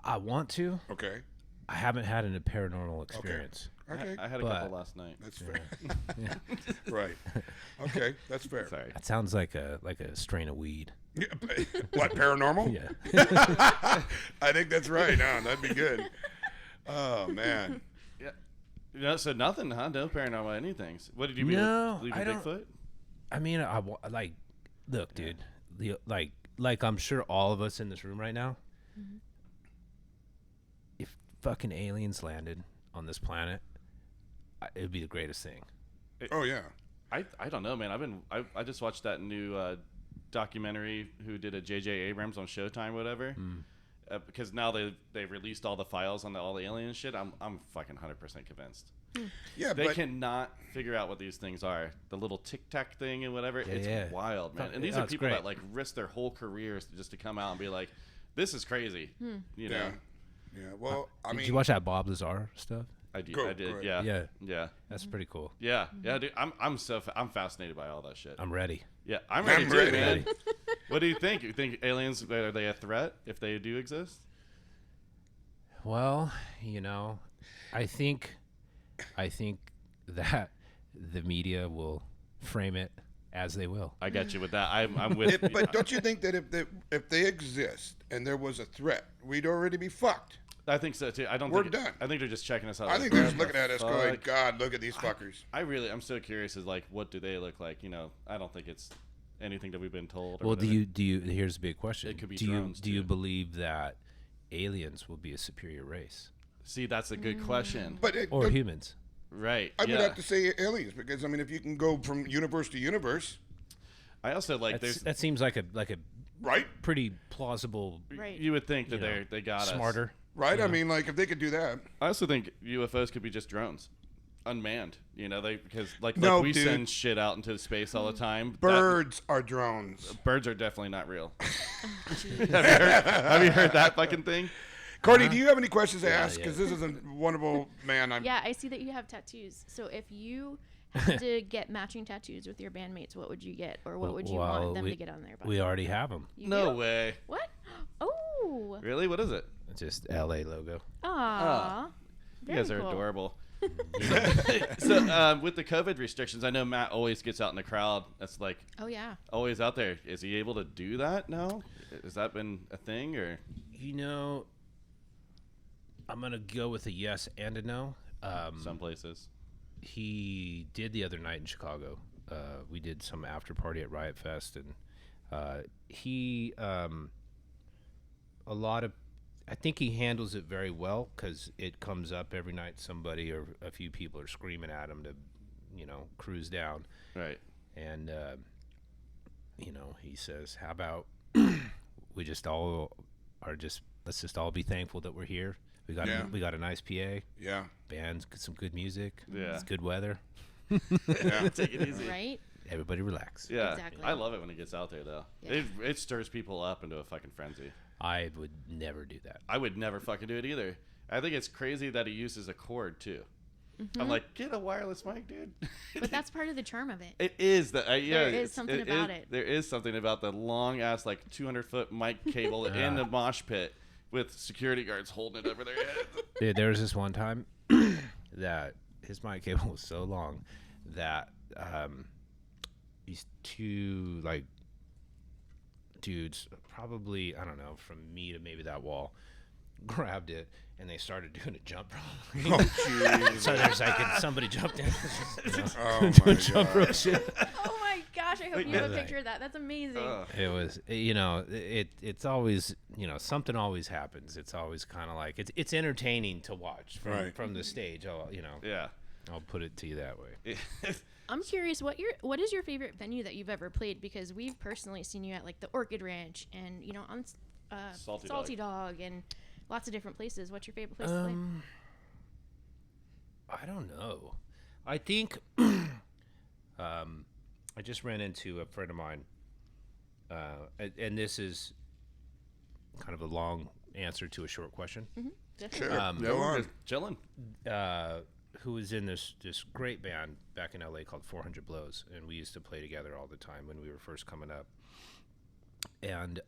Speaker 12: I want to.
Speaker 2: Okay.
Speaker 12: I haven't had a paranormal experience.
Speaker 2: Okay.
Speaker 1: I had a couple last night.
Speaker 2: That's fair. Right. Okay, that's fair.
Speaker 1: Sorry.
Speaker 12: That sounds like a strain of weed.
Speaker 2: Yeah, what, paranormal?
Speaker 12: Yeah.
Speaker 2: I think that's right. No, that'd be good. Oh man.
Speaker 1: Yeah. No, so nothing, huh? No paranormal anything. What did you
Speaker 12: No,
Speaker 1: believe
Speaker 12: I
Speaker 1: in
Speaker 12: don't-
Speaker 1: Bigfoot?
Speaker 12: I mean, like, look, dude. Like I'm sure all of us in this room right now. If fucking aliens landed on this planet, it'd be the greatest thing.
Speaker 2: Oh yeah.
Speaker 1: I don't know, man. I just watched that new documentary who did a J.J. Abrams on Showtime, whatever. Because now they've released all the files on all the alien shit. I'm fucking 100% convinced.
Speaker 2: Yeah,
Speaker 1: They
Speaker 2: but
Speaker 1: cannot figure out what these things are. The little tic tac thing and whatever. It's wild, man. And these are
Speaker 12: it's
Speaker 1: people
Speaker 12: great.
Speaker 1: that like risk their whole careers just to come out and be like, "This is crazy." You know.
Speaker 2: yeah. Well, I
Speaker 12: Did
Speaker 2: mean,
Speaker 12: you watch that Bob Lazar stuff?
Speaker 1: I do.
Speaker 2: Cool,
Speaker 1: I did.
Speaker 2: great.
Speaker 1: Yeah.
Speaker 12: Yeah.
Speaker 1: Yeah.
Speaker 12: That's pretty cool.
Speaker 1: Yeah. Yeah, dude. I'm fascinated by all that shit.
Speaker 12: I'm ready.
Speaker 1: Yeah, I'm ready
Speaker 2: I'm
Speaker 1: too,
Speaker 2: ready.
Speaker 1: man. What do you think? You think aliens, are they a threat if they do exist?
Speaker 12: Well, I think that the media will frame it as they will.
Speaker 1: I got you with that. I'm with you.
Speaker 2: But don't you think that if they exist and there was a threat, we'd already be fucked?
Speaker 1: I think so too.
Speaker 2: We're
Speaker 1: done.
Speaker 2: done.
Speaker 1: I think they're just checking us out.
Speaker 2: I
Speaker 1: like,
Speaker 2: think they're
Speaker 1: what
Speaker 2: just looking
Speaker 1: the
Speaker 2: at us going,
Speaker 1: fuck?
Speaker 2: God, look at these fuckers.
Speaker 1: I'm so curious as like, what do they look like? I don't think it's anything that we've been told. Or
Speaker 12: Well,
Speaker 1: whatever.
Speaker 12: do you? Here's the big question.
Speaker 1: It could be
Speaker 12: do
Speaker 1: drones,
Speaker 12: you
Speaker 1: too.
Speaker 12: believe that aliens will be a superior race
Speaker 1: See, that's a good question.
Speaker 2: But
Speaker 12: or humans?
Speaker 1: Right.
Speaker 2: I
Speaker 1: yeah.
Speaker 2: would have to say aliens because I mean, if you can go from universe to universe,
Speaker 1: I also like
Speaker 12: That seems like a
Speaker 2: right?
Speaker 12: pretty plausible.
Speaker 3: Right.
Speaker 1: You would think that
Speaker 12: You know,
Speaker 1: they got
Speaker 12: smarter.
Speaker 1: us.
Speaker 2: Right? I mean, like if they could do that.
Speaker 1: I also think UFOs could be just drones, unmanned. Because
Speaker 2: No,
Speaker 1: we
Speaker 2: dude.
Speaker 1: send shit out into space all the time.
Speaker 2: Birds are drones.
Speaker 1: Birds are definitely not real. Have you heard that fucking thing?
Speaker 2: Cardi, do you have any questions to ask?
Speaker 12: yeah.
Speaker 2: Because this is a wonderful man.
Speaker 3: Yeah, I see that you have tattoos. So if you had to get matching tattoos with your bandmates, what would you get, or what would you want them to get on their body?
Speaker 12: We already have them.
Speaker 3: You
Speaker 1: No
Speaker 3: do?
Speaker 1: way.
Speaker 3: What? Oh.
Speaker 1: Really? What is it?
Speaker 12: It's just LA logo.
Speaker 3: Aw.
Speaker 1: You guys are
Speaker 3: cool.
Speaker 1: adorable. So with the COVID restrictions, I know Matt always gets out in the crowd. That's like
Speaker 3: Oh yeah.
Speaker 1: always out there. Is he able to do that now? Has that been a thing or?
Speaker 12: I'm gonna go with a yes and a no.
Speaker 1: Some places.
Speaker 12: He did the other night in Chicago. We did some after party at Riot Fest, and he I think he handles it very well because it comes up every night. Somebody or a few people are screaming at him to, cruise down.
Speaker 1: Right.
Speaker 12: And he says, "How about we just all let's just all be thankful that we're here. We got a nice PA.
Speaker 2: Yeah.
Speaker 12: Bands, some good music.
Speaker 1: Yeah.
Speaker 12: It's good weather.
Speaker 2: Yeah.
Speaker 1: Take it easy.
Speaker 3: Right.
Speaker 12: Everybody relax."
Speaker 1: Yeah.
Speaker 3: Exactly.
Speaker 1: I love it when it gets out there though.
Speaker 3: Yeah.
Speaker 1: It stirs people up into a fucking frenzy.
Speaker 12: I would never do that.
Speaker 1: I would never fucking do it either. I think it's crazy that he uses a cord too. I'm like, get a wireless mic, dude.
Speaker 3: But that's part of the charm of it.
Speaker 1: It is that. Yeah,
Speaker 3: There is something about it.
Speaker 1: There is something about the long ass 200-foot mic cable in the mosh pit with security guards holding it over their head.
Speaker 12: Dude, there was this one time that his mic cable was so long that these two dudes, probably, I don't know, from me to maybe that wall, grabbed it and they started doing a jump rope.
Speaker 2: Oh, jeez.
Speaker 12: So there's somebody jumped in.
Speaker 2: Oh, my
Speaker 12: jump rope
Speaker 2: God.
Speaker 12: shit.
Speaker 3: Oh my gosh! I hope you have a picture of that. That's amazing.
Speaker 12: It was, it's always, something always happens. It's always kind of like, it's entertaining to watch from the stage.
Speaker 1: Yeah.
Speaker 12: I'll put it to you that way.
Speaker 3: I'm curious, what is your favorite venue that you've ever played? Because we've personally seen you at the Orchid Ranch and on
Speaker 1: Salty
Speaker 3: Dog and lots of different places. What's your favorite place to play?
Speaker 12: I don't know. I think I just ran into a friend of mine, and this is kind of a long answer to a short question.
Speaker 2: Sure.
Speaker 1: Yeah,
Speaker 2: Go
Speaker 1: we're
Speaker 2: on.
Speaker 1: just chilling.
Speaker 12: Who was in this great band back in LA called 400 Blows, and we used to play together all the time when we were first coming up. And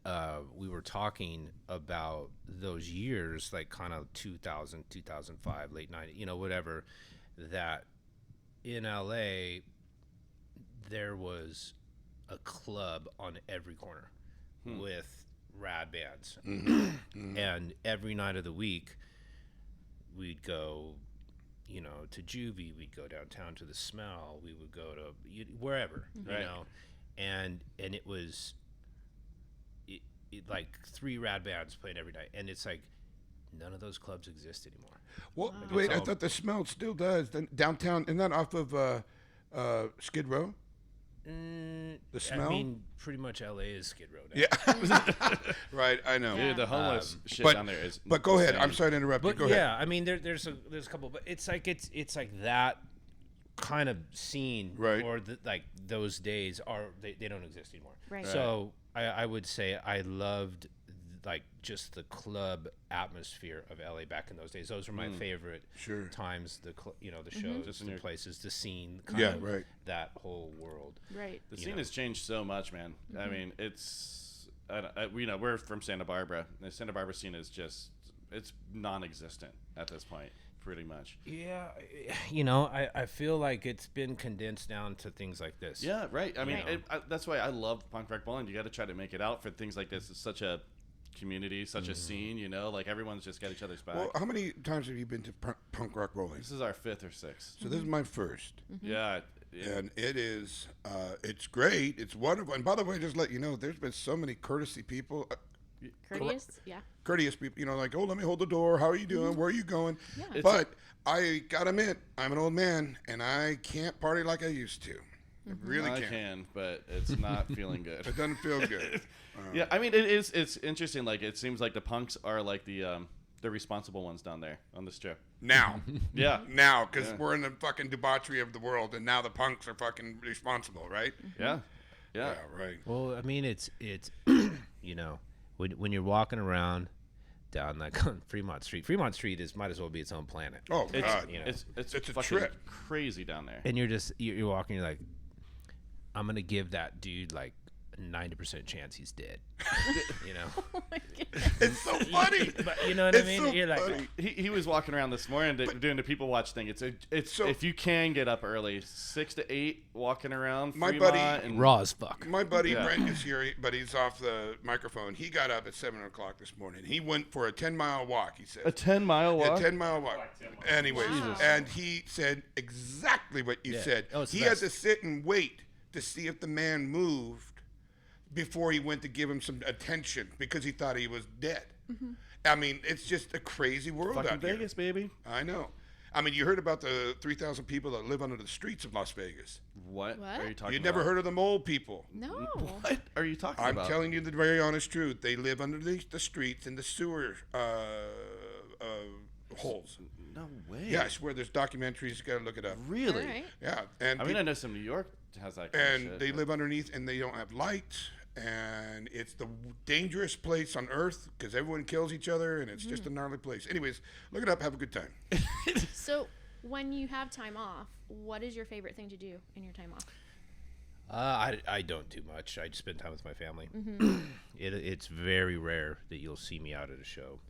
Speaker 12: we were talking about those years, kind of 2000, 2005, late 90s, whatever, that in LA there was a club on every corner with rad bands. And every night of the week we'd go to Juvie, we'd go downtown to the Smell, we would go to wherever, and it was like 3 rad bands playing every night, and it's like none of those clubs exist anymore.
Speaker 2: Well,
Speaker 12: Like,
Speaker 2: wait,
Speaker 12: it's
Speaker 2: I
Speaker 12: all-
Speaker 2: thought the Smell still does. Downtown, isn't that off of Skid Row? The Smell?
Speaker 12: I mean, pretty much LA is Skid Row now.
Speaker 2: Yeah. Right, I know.
Speaker 1: Dude, the homeless shit
Speaker 2: but-
Speaker 1: down there is.
Speaker 2: But go ahead.
Speaker 1: insane.
Speaker 2: I'm sorry to interrupt you.
Speaker 12: But
Speaker 2: Go
Speaker 12: yeah,
Speaker 2: ahead.
Speaker 12: I mean, there's a couple, but it's like that kind of scene,
Speaker 2: Right.
Speaker 12: Or those days they don't exist anymore.
Speaker 3: Right.
Speaker 12: So I would say I loved like just the club atmosphere of LA back in those days. Those were my favorite times. The the shows, the places, the scene, kind of that whole world.
Speaker 3: Right.
Speaker 1: The scene has changed so much, man. I mean, it's we're from Santa Barbara. The Santa Barbara scene is just it's non-existent at this point. Pretty much.
Speaker 12: Yeah, I feel like it's been condensed down to things like this.
Speaker 1: Yeah, right. I mean, that's why I love Punk Rock Bowling. You got to try to make it out for things like this. It's such a community, such a scene, like everyone's just got each other's back.
Speaker 2: Well, how many times have you been to Punk Rock Bowling?
Speaker 1: This is our 5th or 6th.
Speaker 2: So this is my first.
Speaker 1: Yeah.
Speaker 2: And it is, it's great. It's wonderful. And by the way, just let you know, there's been so many courtesy people. Courteous people, like, oh, let me hold the door. How are you doing? Where are you going? Yeah. But I gotta admit, I'm an old man, and I can't party like I used to. I really can't.
Speaker 1: I can, but it's not feeling good.
Speaker 2: It doesn't feel good.
Speaker 1: Yeah, I mean, it's interesting. Like, it seems like the punks are like the responsible ones down there on the strip.
Speaker 2: Now.
Speaker 1: Yeah.
Speaker 2: Now, because we're in the fucking debauchery of the world, and now the punks are fucking responsible, right?
Speaker 1: Yeah. Yeah.
Speaker 2: Yeah, right.
Speaker 12: Well, I mean, it's when you're walking around down like on Fremont Street might as well be its own planet.
Speaker 2: Oh, God.
Speaker 1: It's
Speaker 2: a
Speaker 1: fucking
Speaker 2: trip.
Speaker 1: Crazy down there.
Speaker 12: And you're walking, you're like, I'm gonna give that dude like 90% chance he's dead.
Speaker 3: Oh my
Speaker 2: It's so funny.
Speaker 12: But you know what I mean?
Speaker 2: So
Speaker 12: You're like,
Speaker 2: funny.
Speaker 1: He was walking around this morning doing the people watch thing. It's
Speaker 2: So-
Speaker 1: if you can get up early, 6 to 8, walking around.
Speaker 2: My
Speaker 1: Fremont
Speaker 2: buddy-
Speaker 1: and
Speaker 12: raw as fuck.
Speaker 2: My buddy Brent is here, but he's off the microphone. He got up at 7 o'clock this morning. He went for a 10-mile walk, he said.
Speaker 1: a 10-mile walk.
Speaker 2: A 10-mile walk. Anyways, and he said exactly what you said.
Speaker 12: Oh, it's the
Speaker 2: he had
Speaker 12: best.
Speaker 2: to sit and wait to see if the man moved before he went to give him some attention because he thought he was dead. I mean, it's just a crazy world
Speaker 1: Fucking
Speaker 2: out here.
Speaker 1: Vegas, baby.
Speaker 2: I know. I mean, you heard about the 3,000 people that live under the streets of Las Vegas.
Speaker 1: What are you talking
Speaker 2: You
Speaker 1: about?
Speaker 2: never heard of the mole people.
Speaker 3: No.
Speaker 1: What are you talking
Speaker 2: I'm
Speaker 1: about?
Speaker 2: telling you the very honest truth. They live under the streets in the sewer holes.
Speaker 1: No way.
Speaker 2: Yeah, I swear there's documentaries. You got to look it up.
Speaker 1: Really?
Speaker 3: All right.
Speaker 2: Yeah. And
Speaker 1: I mean, I know some New York has that kind
Speaker 2: and
Speaker 1: of shit.
Speaker 2: they live underneath, and they don't have lights, and it's the dangerous place on earth because everyone kills each other, and it's just a gnarly place. Anyways, look it up. Have a good time.
Speaker 3: So when you have time off, what is your favorite thing to do in your time off?
Speaker 12: I don't do much. I just spend time with my family. It's very rare that you'll see me out at a show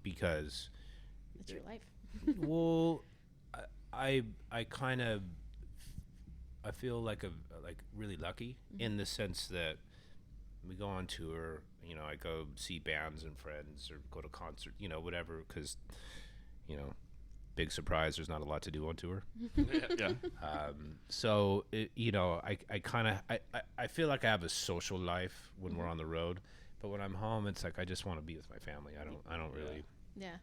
Speaker 12: because
Speaker 3: It's your life.
Speaker 12: well, I kind of I feel like really lucky in the sense that we go on tour. I go see bands and friends or go to concert. Whatever, because big surprise. There's not a lot to do on tour.
Speaker 1: Yeah.
Speaker 12: So I feel like I have a social life when we're on the road, but when I'm home, it's like I just want to be with my family. I don't really.
Speaker 3: Yeah.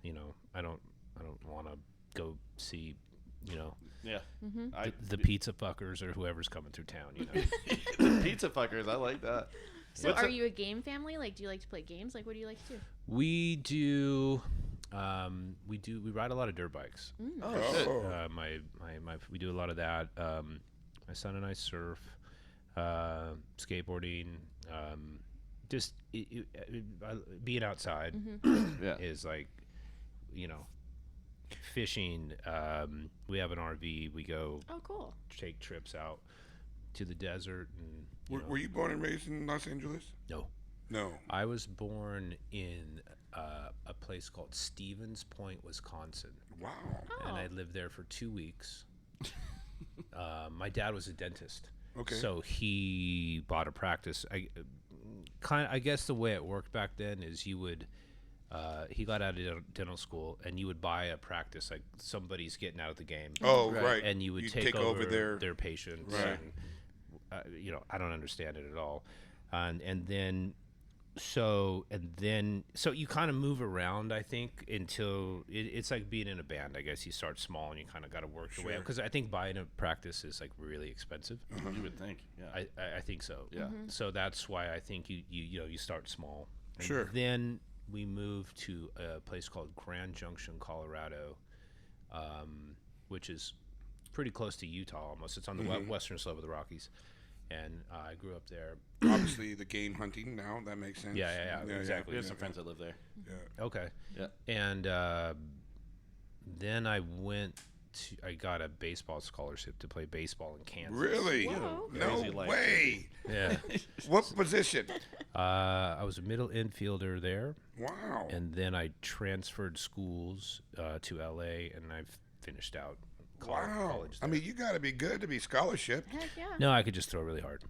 Speaker 12: I don't want to go see.
Speaker 1: Yeah.
Speaker 12: The pizza fuckers or whoever's coming through town.
Speaker 1: The pizza fuckers. I like that.
Speaker 3: So are you a game family? Like, do you like to play games? Like, what do you like to do?
Speaker 12: We do. We ride a lot of dirt bikes.
Speaker 1: Oh shit.
Speaker 12: We do a lot of that. My son and I surf, skateboarding. Just being outside is like, fishing. We have an RV. We go.
Speaker 3: Oh, cool.
Speaker 12: Take trips out to the desert. And
Speaker 2: Were you born and raised in Los Angeles?
Speaker 12: No.
Speaker 2: No.
Speaker 12: I was born in a place called Stevens Point, Wisconsin.
Speaker 2: Wow.
Speaker 12: And I lived there for 2 weeks. My dad was a dentist.
Speaker 2: Okay.
Speaker 12: So he bought a practice. I guess the way it worked back then is you would he got out of dental school and you would buy a practice, like somebody's getting out of the game.
Speaker 2: Oh, right.
Speaker 12: And you would take over their patients.
Speaker 2: Right.
Speaker 12: And, I don't understand it at all. And then so you kind of move around, I think, until it's like being in a band. I guess you start small and you kind of got to work your way up, because I think buying a practice is like really expensive.
Speaker 1: You would think, yeah.
Speaker 12: I think so.
Speaker 1: Yeah.
Speaker 12: So that's why I think you start small. And
Speaker 2: Sure.
Speaker 12: Then we moved to a place called Grand Junction, Colorado, which is pretty close to Utah almost. It's on the western slope of the Rockies. and I grew up there.
Speaker 2: Obviously, the game hunting now, that makes sense.
Speaker 12: Yeah, exactly.
Speaker 1: We have some friends that live there.
Speaker 2: Yeah.
Speaker 12: Okay.
Speaker 1: Yeah.
Speaker 12: And then I got a baseball scholarship to play baseball in Kansas.
Speaker 2: Really?
Speaker 3: Whoa.
Speaker 2: No
Speaker 1: Crazy life.
Speaker 2: way.
Speaker 12: Yeah.
Speaker 2: What position?
Speaker 12: I was a middle infielder there.
Speaker 2: Wow.
Speaker 12: And then I transferred schools to LA, and I finished out college
Speaker 2: I
Speaker 12: there.
Speaker 2: mean, you got to be good to be scholarship.
Speaker 3: Heck yeah.
Speaker 12: No, I could just throw really hard.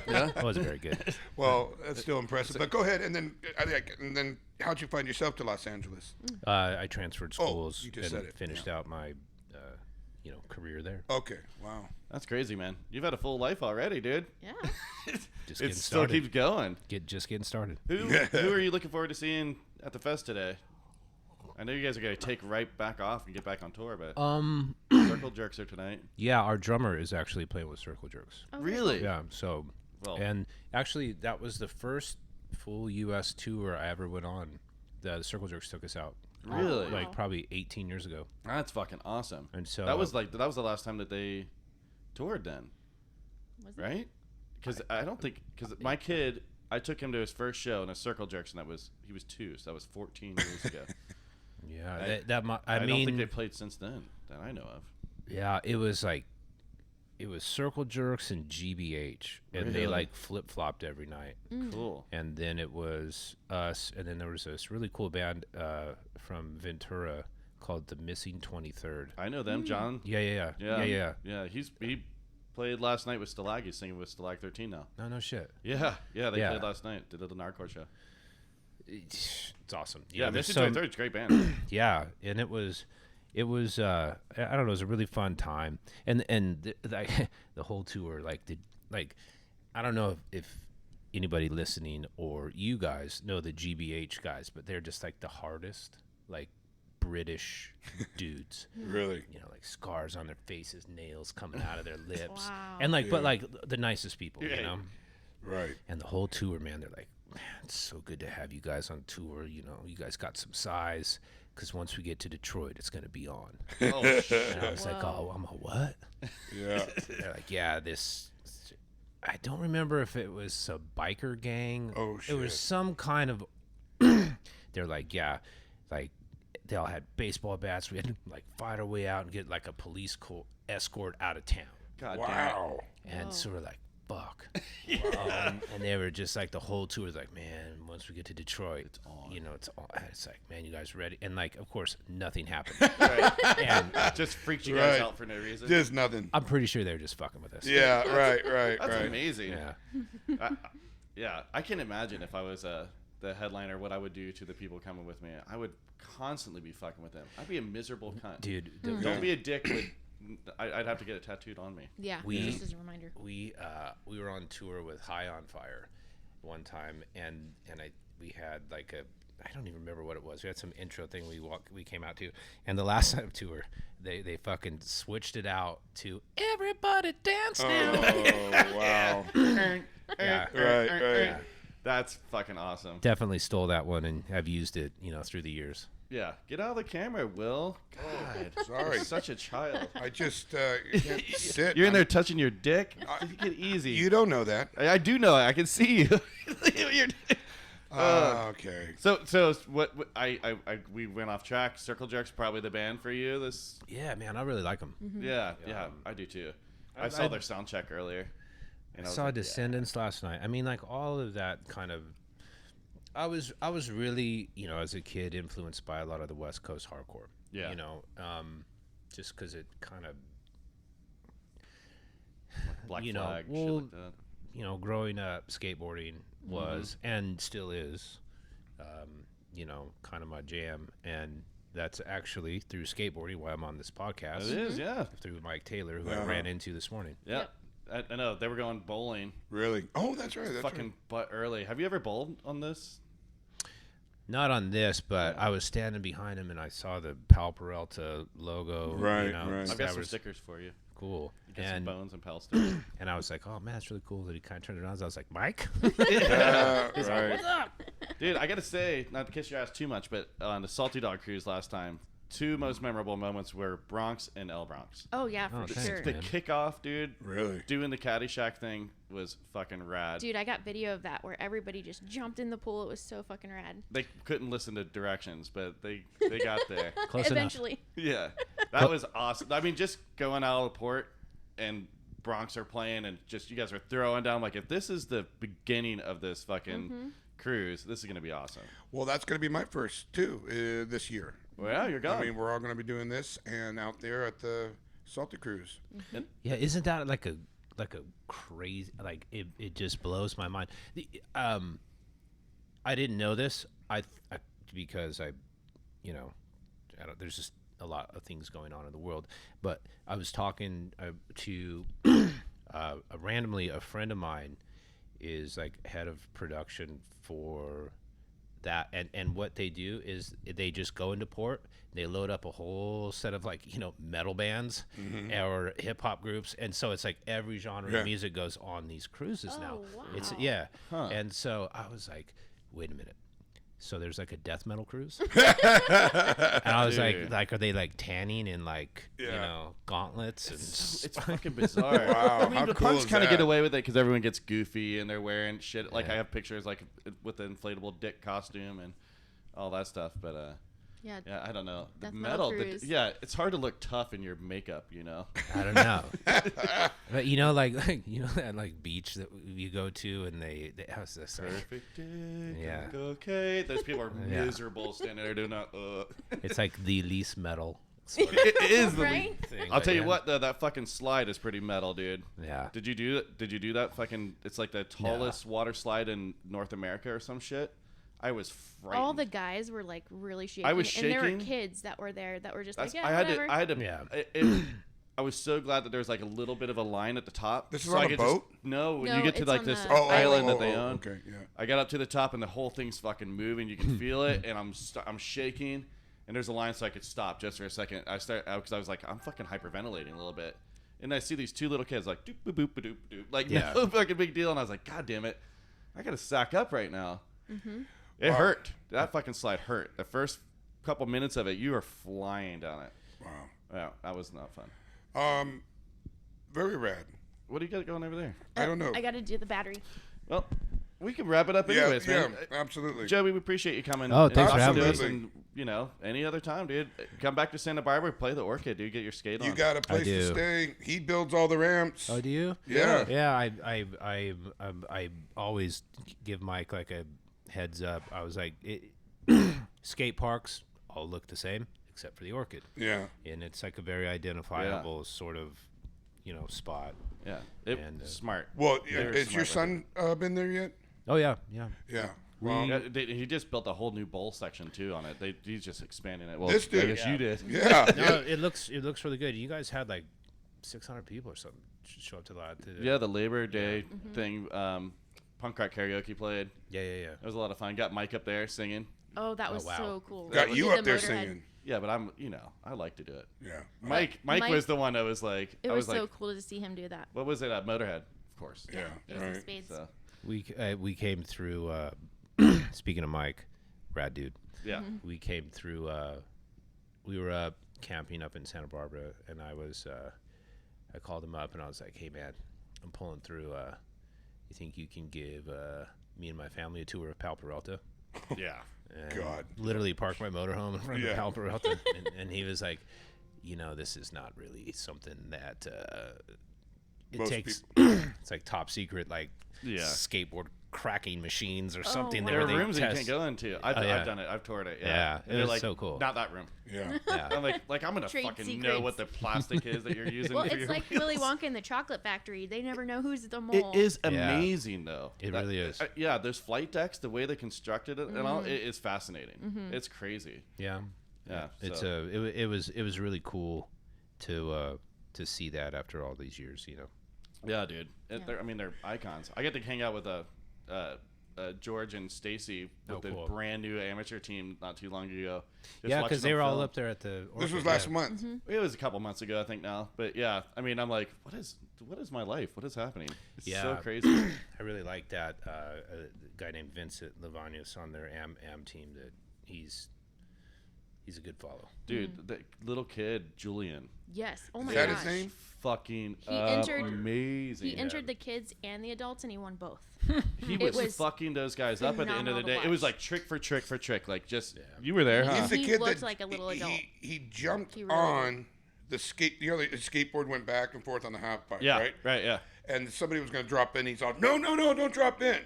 Speaker 1: Yeah.
Speaker 12: I wasn't very good.
Speaker 2: Well, that's still impressive. But go ahead, and then how'd you find yourself to Los Angeles?
Speaker 12: I transferred schools
Speaker 2: you just
Speaker 12: and
Speaker 2: said it.
Speaker 12: finished out my career there.
Speaker 2: Okay. Wow.
Speaker 1: That's crazy, man. You've had a full life already, dude.
Speaker 3: Yeah.
Speaker 12: Just
Speaker 1: It
Speaker 12: getting
Speaker 1: still
Speaker 12: started.
Speaker 1: keeps going.
Speaker 12: Just getting started.
Speaker 1: Who are you looking forward to seeing at the fest today? I know you guys are gonna take right back off and get back on tour, but Circle Jerks are tonight.
Speaker 12: Yeah, our drummer is actually playing with Circle Jerks.
Speaker 3: Oh,
Speaker 1: Really?
Speaker 12: Yeah. So,
Speaker 1: Well,
Speaker 12: and actually, that was the first full U.S. tour I ever went on. The Circle Jerks took us out.
Speaker 1: Really?
Speaker 12: Like probably 18 years ago.
Speaker 1: That's fucking awesome.
Speaker 12: And so
Speaker 1: that was the last time that they toured then,
Speaker 3: Was it?
Speaker 1: right? Because my kid, I took him to his first show in a Circle Jerks, and he was 2, so that was 14 years ago.
Speaker 12: Yeah,
Speaker 1: I
Speaker 12: mean,
Speaker 1: don't think they played since then that I know of.
Speaker 12: yeah, it was Circle Jerks and GBH, and they
Speaker 1: Really?
Speaker 12: like flip flopped every night.
Speaker 1: Cool.
Speaker 12: And then it was us, and then there was this really cool band from Ventura called the Missing 23rd.
Speaker 1: I know them, John.
Speaker 12: Yeah.
Speaker 1: He played last night with Stalag. He's singing with Stalag 13 now.
Speaker 12: No shit.
Speaker 1: Yeah. They
Speaker 12: Yeah.
Speaker 1: played last night. Did the Nardcore show.
Speaker 12: It's awesome.
Speaker 1: Yeah,
Speaker 12: there's
Speaker 1: Missing 23rd is a great band.
Speaker 12: Yeah, and it was I don't know, it was a really fun time, and the whole tour, I don't know if anybody listening or you guys know the GBH guys, but they're just like the hardest, like British dudes.
Speaker 2: Really?
Speaker 12: You know, like scars on their faces, nails coming out of their lips,
Speaker 3: Wow.
Speaker 12: and but like the nicest people, you know.
Speaker 2: Right.
Speaker 12: And the whole tour, man, they're like, man, it's so good to have you guys on tour. You know, you guys got some size, because once we get to Detroit, it's going to be on.
Speaker 1: Oh,
Speaker 12: And I was like, oh, I'm a what?
Speaker 2: Yeah.
Speaker 12: They're like, yeah, I don't remember if it was a biker gang.
Speaker 2: Oh,
Speaker 12: It was
Speaker 2: shit.
Speaker 12: some kind of, they're like, yeah, like they all had baseball bats. We had to like fight our way out and get like a police escort out of town.
Speaker 1: God
Speaker 2: Wow.
Speaker 12: And so we're like, fuck. And they were just like, the whole tour was like, man, once we get to Detroit, it's on. You know, it's on. It's like, man, you guys ready? And like, of course, nothing happened.
Speaker 1: Right.
Speaker 12: And
Speaker 1: Just freaked you guys
Speaker 2: Right.
Speaker 1: out for no reason.
Speaker 2: Just nothing.
Speaker 12: I'm pretty sure they were just fucking with us.
Speaker 2: Yeah, right.
Speaker 1: That's
Speaker 2: right.
Speaker 1: amazing.
Speaker 12: Yeah.
Speaker 1: I can imagine if I was the headliner, what I would do to the people coming with me. I would constantly be fucking with them. I'd be a miserable cunt.
Speaker 12: Dude,
Speaker 1: Don't be a dick. I'd have to get it tattooed on me.
Speaker 3: Yeah.
Speaker 12: We-
Speaker 3: Just as a reminder.
Speaker 12: we were on tour with High on Fire one time, and we had like I don't even remember what it was. We had some intro thing we came out to, and the last time tour, they fucking switched it out to everybody dance now.
Speaker 2: Oh, wow.
Speaker 12: Yeah.
Speaker 2: Right.
Speaker 1: That's fucking awesome.
Speaker 12: Definitely stole that one, and have used it, through the years.
Speaker 1: Yeah, get out of the camera, Will. God,
Speaker 2: Sorry.
Speaker 1: you're such a child.
Speaker 2: I just can't sit.
Speaker 1: You're in there touching your dick. Take it easy.
Speaker 2: You don't know that.
Speaker 1: I do know it. I can see you.
Speaker 2: Okay.
Speaker 1: So what we went off track. Circle Jerks probably the band for you. This.
Speaker 12: Yeah, man, I really like them.
Speaker 1: Yeah, I do too. I saw their sound check earlier. And
Speaker 12: I
Speaker 1: was
Speaker 12: saw
Speaker 1: like,
Speaker 12: Descendants last night. I mean, like all of that kind of. I was really, as a kid, influenced by a lot of the West Coast hardcore.
Speaker 1: Yeah.
Speaker 12: Just because it kind of.
Speaker 1: Black
Speaker 12: you
Speaker 1: Flag,
Speaker 12: know,
Speaker 1: shit
Speaker 12: well,
Speaker 1: like that.
Speaker 12: Growing up, skateboarding was and still is, kind of my jam, and that's actually through skateboarding why I'm on this podcast.
Speaker 1: It is, yeah.
Speaker 12: Through Mike Taylor, who I ran into this morning.
Speaker 1: Yeah. I know they were going bowling.
Speaker 2: Really? Oh, that's right. That's
Speaker 1: fucking
Speaker 2: right.
Speaker 1: butt early. Have you ever bowled on this?
Speaker 12: Not on this, but I was standing behind him and I saw the Pal Peralta logo.
Speaker 2: Right,
Speaker 12: right.
Speaker 2: right.
Speaker 1: I've got some stickers for you.
Speaker 12: Cool.
Speaker 1: You get some bones and Pal stickers.
Speaker 12: And I was like, oh man, that's really cool that he kind of turned around. I was like, Mike?
Speaker 2: Right.
Speaker 1: Dude, I gotta say, not to kiss your ass too much, but on the Salty Dog cruise last time, two most memorable moments were Bronx and El Bronx.
Speaker 3: Oh yeah, for
Speaker 12: thanks,
Speaker 3: sure.
Speaker 1: The
Speaker 12: man.
Speaker 1: kickoff, dude.
Speaker 2: Really?
Speaker 1: Doing the Caddyshack thing was fucking rad.
Speaker 3: Dude, I got video of that where everybody just jumped in the pool. It was so fucking rad.
Speaker 1: They couldn't listen to directions, but they got there.
Speaker 12: Close enough.
Speaker 3: Eventually.
Speaker 1: Yeah, that was awesome. I mean, just going out of the port and Bronx are playing, and just you guys are throwing down. Like, if this is the beginning of this fucking cruise, this is gonna be awesome.
Speaker 2: Well, that's going to be my first too this year.
Speaker 1: Well, yeah, you're gone.
Speaker 2: I mean, we're all going to be doing this and out there at the Salty Cruise.
Speaker 12: Yeah, isn't that like a crazy, like it just blows my mind. I didn't know this. I because I don't, there's just a lot of things going on in the world. But I was talking to randomly a friend of mine is like head of production for that, and what they do is they just go into port, they load up a whole set of like metal bands or hip hop groups, and so it's like every genre of music goes on these cruises now.
Speaker 3: Wow.
Speaker 12: It's and so I was like, wait a minute. So there's like a death metal cruise, and I was like, are they like tanning in like gauntlets?
Speaker 1: It's fucking bizarre.
Speaker 2: Wow,
Speaker 1: I mean,
Speaker 2: how
Speaker 1: the
Speaker 2: cool
Speaker 1: punks
Speaker 2: is
Speaker 1: kind of
Speaker 2: that?
Speaker 1: get away with it because everyone gets goofy and they're wearing shit. Like I have pictures like with the inflatable dick costume and all that stuff. But
Speaker 3: Yeah.
Speaker 1: yeah, I don't know. The
Speaker 3: Death metal
Speaker 1: metal,
Speaker 3: cruise.
Speaker 1: yeah, it's hard to look tough in your makeup,
Speaker 12: I don't know. But like that like beach that you go to and they have this
Speaker 1: Perfect day.
Speaker 12: Yeah.
Speaker 1: Okay. Those people are
Speaker 12: Yeah.
Speaker 1: miserable standing there doing that.
Speaker 12: it's like the least metal.
Speaker 1: It is the
Speaker 3: Right?
Speaker 12: thing,
Speaker 1: I'll
Speaker 12: but
Speaker 1: tell you
Speaker 12: yeah.
Speaker 1: what, though, that fucking slide is pretty metal, dude.
Speaker 12: Yeah.
Speaker 1: Did you do it? Did you do that fucking? It's like the tallest water slide in North America or some shit. I was frightened.
Speaker 3: All the guys were like really shaking.
Speaker 1: I was
Speaker 3: And there were
Speaker 1: shaking.
Speaker 3: kids that were there that were just
Speaker 1: That's,
Speaker 3: like, yeah,
Speaker 1: I had
Speaker 3: whatever.
Speaker 1: to. I had to.
Speaker 12: Yeah.
Speaker 1: I was so glad that there was like a little bit of a line at the top.
Speaker 2: This is
Speaker 1: so
Speaker 2: on
Speaker 1: I
Speaker 2: a
Speaker 1: could
Speaker 2: boat?
Speaker 1: No, when
Speaker 3: No,
Speaker 1: you get to
Speaker 3: it's
Speaker 1: like
Speaker 3: on
Speaker 1: this
Speaker 3: the
Speaker 1: island that they own.
Speaker 2: Okay, yeah.
Speaker 1: I got up to the top and the whole thing's fucking moving. You can feel it, and I'm shaking. And there's a line so I could stop just for a second. Because I was like, I'm fucking hyperventilating a little bit. And I see these two little kids like doop boop boop doop doop, like no fucking big deal. And I was like, God damn it, I gotta sack up right now. It hurt. That fucking slide hurt. The first couple minutes of it, you were flying down it.
Speaker 2: Wow.
Speaker 1: Yeah, that was not fun.
Speaker 2: Very rad.
Speaker 1: What do you got going over there?
Speaker 2: I don't know.
Speaker 3: I got to do the battery.
Speaker 1: Well, we can wrap it up
Speaker 2: Yeah,
Speaker 1: anyways, man.
Speaker 2: absolutely.
Speaker 1: Joey, we appreciate you coming.
Speaker 12: Oh,
Speaker 1: and
Speaker 12: thanks for
Speaker 1: talking
Speaker 12: having
Speaker 1: to
Speaker 2: me.
Speaker 1: us. And any other time, dude, come back to Santa Barbara, play the Orchid, dude. Get your skate on.
Speaker 2: You got a place to
Speaker 12: do.
Speaker 2: stay. He builds all the ramps.
Speaker 12: Oh, do you?
Speaker 2: Yeah.
Speaker 12: Yeah, I always give Mike like a heads up. I was like, skate parks all look the same except for the Orchid.
Speaker 2: Yeah.
Speaker 12: And it's like a very identifiable sort of, spot.
Speaker 1: Yeah,
Speaker 12: And,
Speaker 1: smart.
Speaker 2: Well,
Speaker 1: They were
Speaker 2: has your
Speaker 1: smart
Speaker 2: son been there yet?
Speaker 12: Oh yeah.
Speaker 2: Yeah. Well,
Speaker 1: Yeah, he just built a whole new bowl section too on it. He's just expanding it. Well,
Speaker 2: This dude-
Speaker 1: I guess you did.
Speaker 2: yeah.
Speaker 12: No, it looks really good. You guys had like 600 people or something show up to that.
Speaker 1: Yeah, the Labor Day thing. Punk Rock Karaoke played.
Speaker 12: Yeah.
Speaker 1: It was a lot of fun. Got Mike up there singing.
Speaker 3: Oh, that was
Speaker 12: wow.
Speaker 3: so cool.
Speaker 2: Got
Speaker 3: We
Speaker 2: you
Speaker 3: did
Speaker 2: up
Speaker 3: the
Speaker 2: there
Speaker 3: Motorhead.
Speaker 2: singing.
Speaker 1: Yeah, but I like to do it.
Speaker 2: Yeah.
Speaker 1: Mike
Speaker 3: Mike-
Speaker 1: was the one that was like,
Speaker 3: It
Speaker 1: I
Speaker 3: was
Speaker 1: was
Speaker 3: so
Speaker 1: like,
Speaker 3: cool to see him do that.
Speaker 1: what was it at Motorhead? Of course.
Speaker 2: Yeah.
Speaker 3: Ace of
Speaker 2: Right.
Speaker 3: Spades.
Speaker 1: So,
Speaker 12: We came through. Speaking of Mike, rad dude.
Speaker 1: yeah.
Speaker 12: We came through. We were camping up in Santa Barbara, and I called him up and I was like, "Hey man, I'm pulling through. You think you can give me and my family a tour of Pal Peralta?"
Speaker 1: Yeah.
Speaker 12: And
Speaker 2: God.
Speaker 12: literally parked my motorhome in front
Speaker 2: Yeah.
Speaker 12: of Pal Peralta, and he was like, this is not really something that it
Speaker 2: Most
Speaker 12: takes.
Speaker 2: people-
Speaker 12: It's like top secret, like
Speaker 1: Yeah.
Speaker 12: skateboard cracking machines or something.
Speaker 3: wow.
Speaker 1: There are
Speaker 12: where they
Speaker 1: rooms that you
Speaker 12: test-
Speaker 1: can't go into. I've
Speaker 12: yeah.
Speaker 1: done it. I've toured it.
Speaker 12: Yeah,
Speaker 1: Yeah.
Speaker 12: it
Speaker 1: And they're
Speaker 12: was
Speaker 1: like,
Speaker 12: so cool.
Speaker 1: Not that room.
Speaker 2: Yeah.
Speaker 12: Yeah.
Speaker 1: I'm like I'm gonna
Speaker 3: Trade
Speaker 1: fucking know
Speaker 3: secrets.
Speaker 1: what the plastic is that you're using.
Speaker 3: Well,
Speaker 1: for
Speaker 3: it's
Speaker 1: your
Speaker 3: like
Speaker 1: wheels.
Speaker 3: Willy Wonka in the Chocolate Factory. They never know who's the
Speaker 1: It
Speaker 3: mole.
Speaker 1: is
Speaker 12: Yeah.
Speaker 1: amazing, though.
Speaker 12: It really is.
Speaker 1: Yeah, those flight decks, the way they constructed it and all, it is fascinating. It's crazy.
Speaker 12: Yeah.
Speaker 1: Yeah.
Speaker 12: It's
Speaker 1: so.
Speaker 12: it was really cool to see that after all these years,
Speaker 1: Yeah, dude. They're icons. I get to hang out with George and Stacy with
Speaker 12: Oh,
Speaker 1: the
Speaker 12: cool.
Speaker 1: brand new amateur team not too long ago. Just
Speaker 12: Yeah,
Speaker 1: watching
Speaker 12: because they
Speaker 1: them
Speaker 12: were all
Speaker 1: film.
Speaker 12: up there at the.
Speaker 2: This was
Speaker 12: Orchid,
Speaker 2: last
Speaker 12: yeah.
Speaker 2: month.
Speaker 1: It was a couple months ago, I think now. But yeah, I'm like, what is my life? What is happening? It's so
Speaker 12: Yeah.
Speaker 1: crazy.
Speaker 12: I really like that a guy named Vincent Lavanius on their AM team. That he's he's a good follow.
Speaker 1: Dude, the little kid Julian.
Speaker 3: Yes. Oh my
Speaker 2: Is that
Speaker 3: gosh.
Speaker 2: his name?
Speaker 1: Fucking
Speaker 3: He entered.
Speaker 1: amazing.
Speaker 3: He entered the kids and the adults, and he won both.
Speaker 1: He was fucking those guys up at the end of the day.
Speaker 3: phenomenal to
Speaker 1: It was
Speaker 3: watch.
Speaker 1: like trick for trick for trick. Like just you were there, huh?
Speaker 2: He's the
Speaker 3: He
Speaker 2: kid
Speaker 3: looked
Speaker 2: that
Speaker 3: like a little adult.
Speaker 2: He jumped
Speaker 3: He really
Speaker 2: on the skateboard went back and forth on the half pipe,
Speaker 1: Yeah,
Speaker 2: right?
Speaker 1: right, yeah.
Speaker 2: And somebody was going to drop in. He's all, no, don't drop in.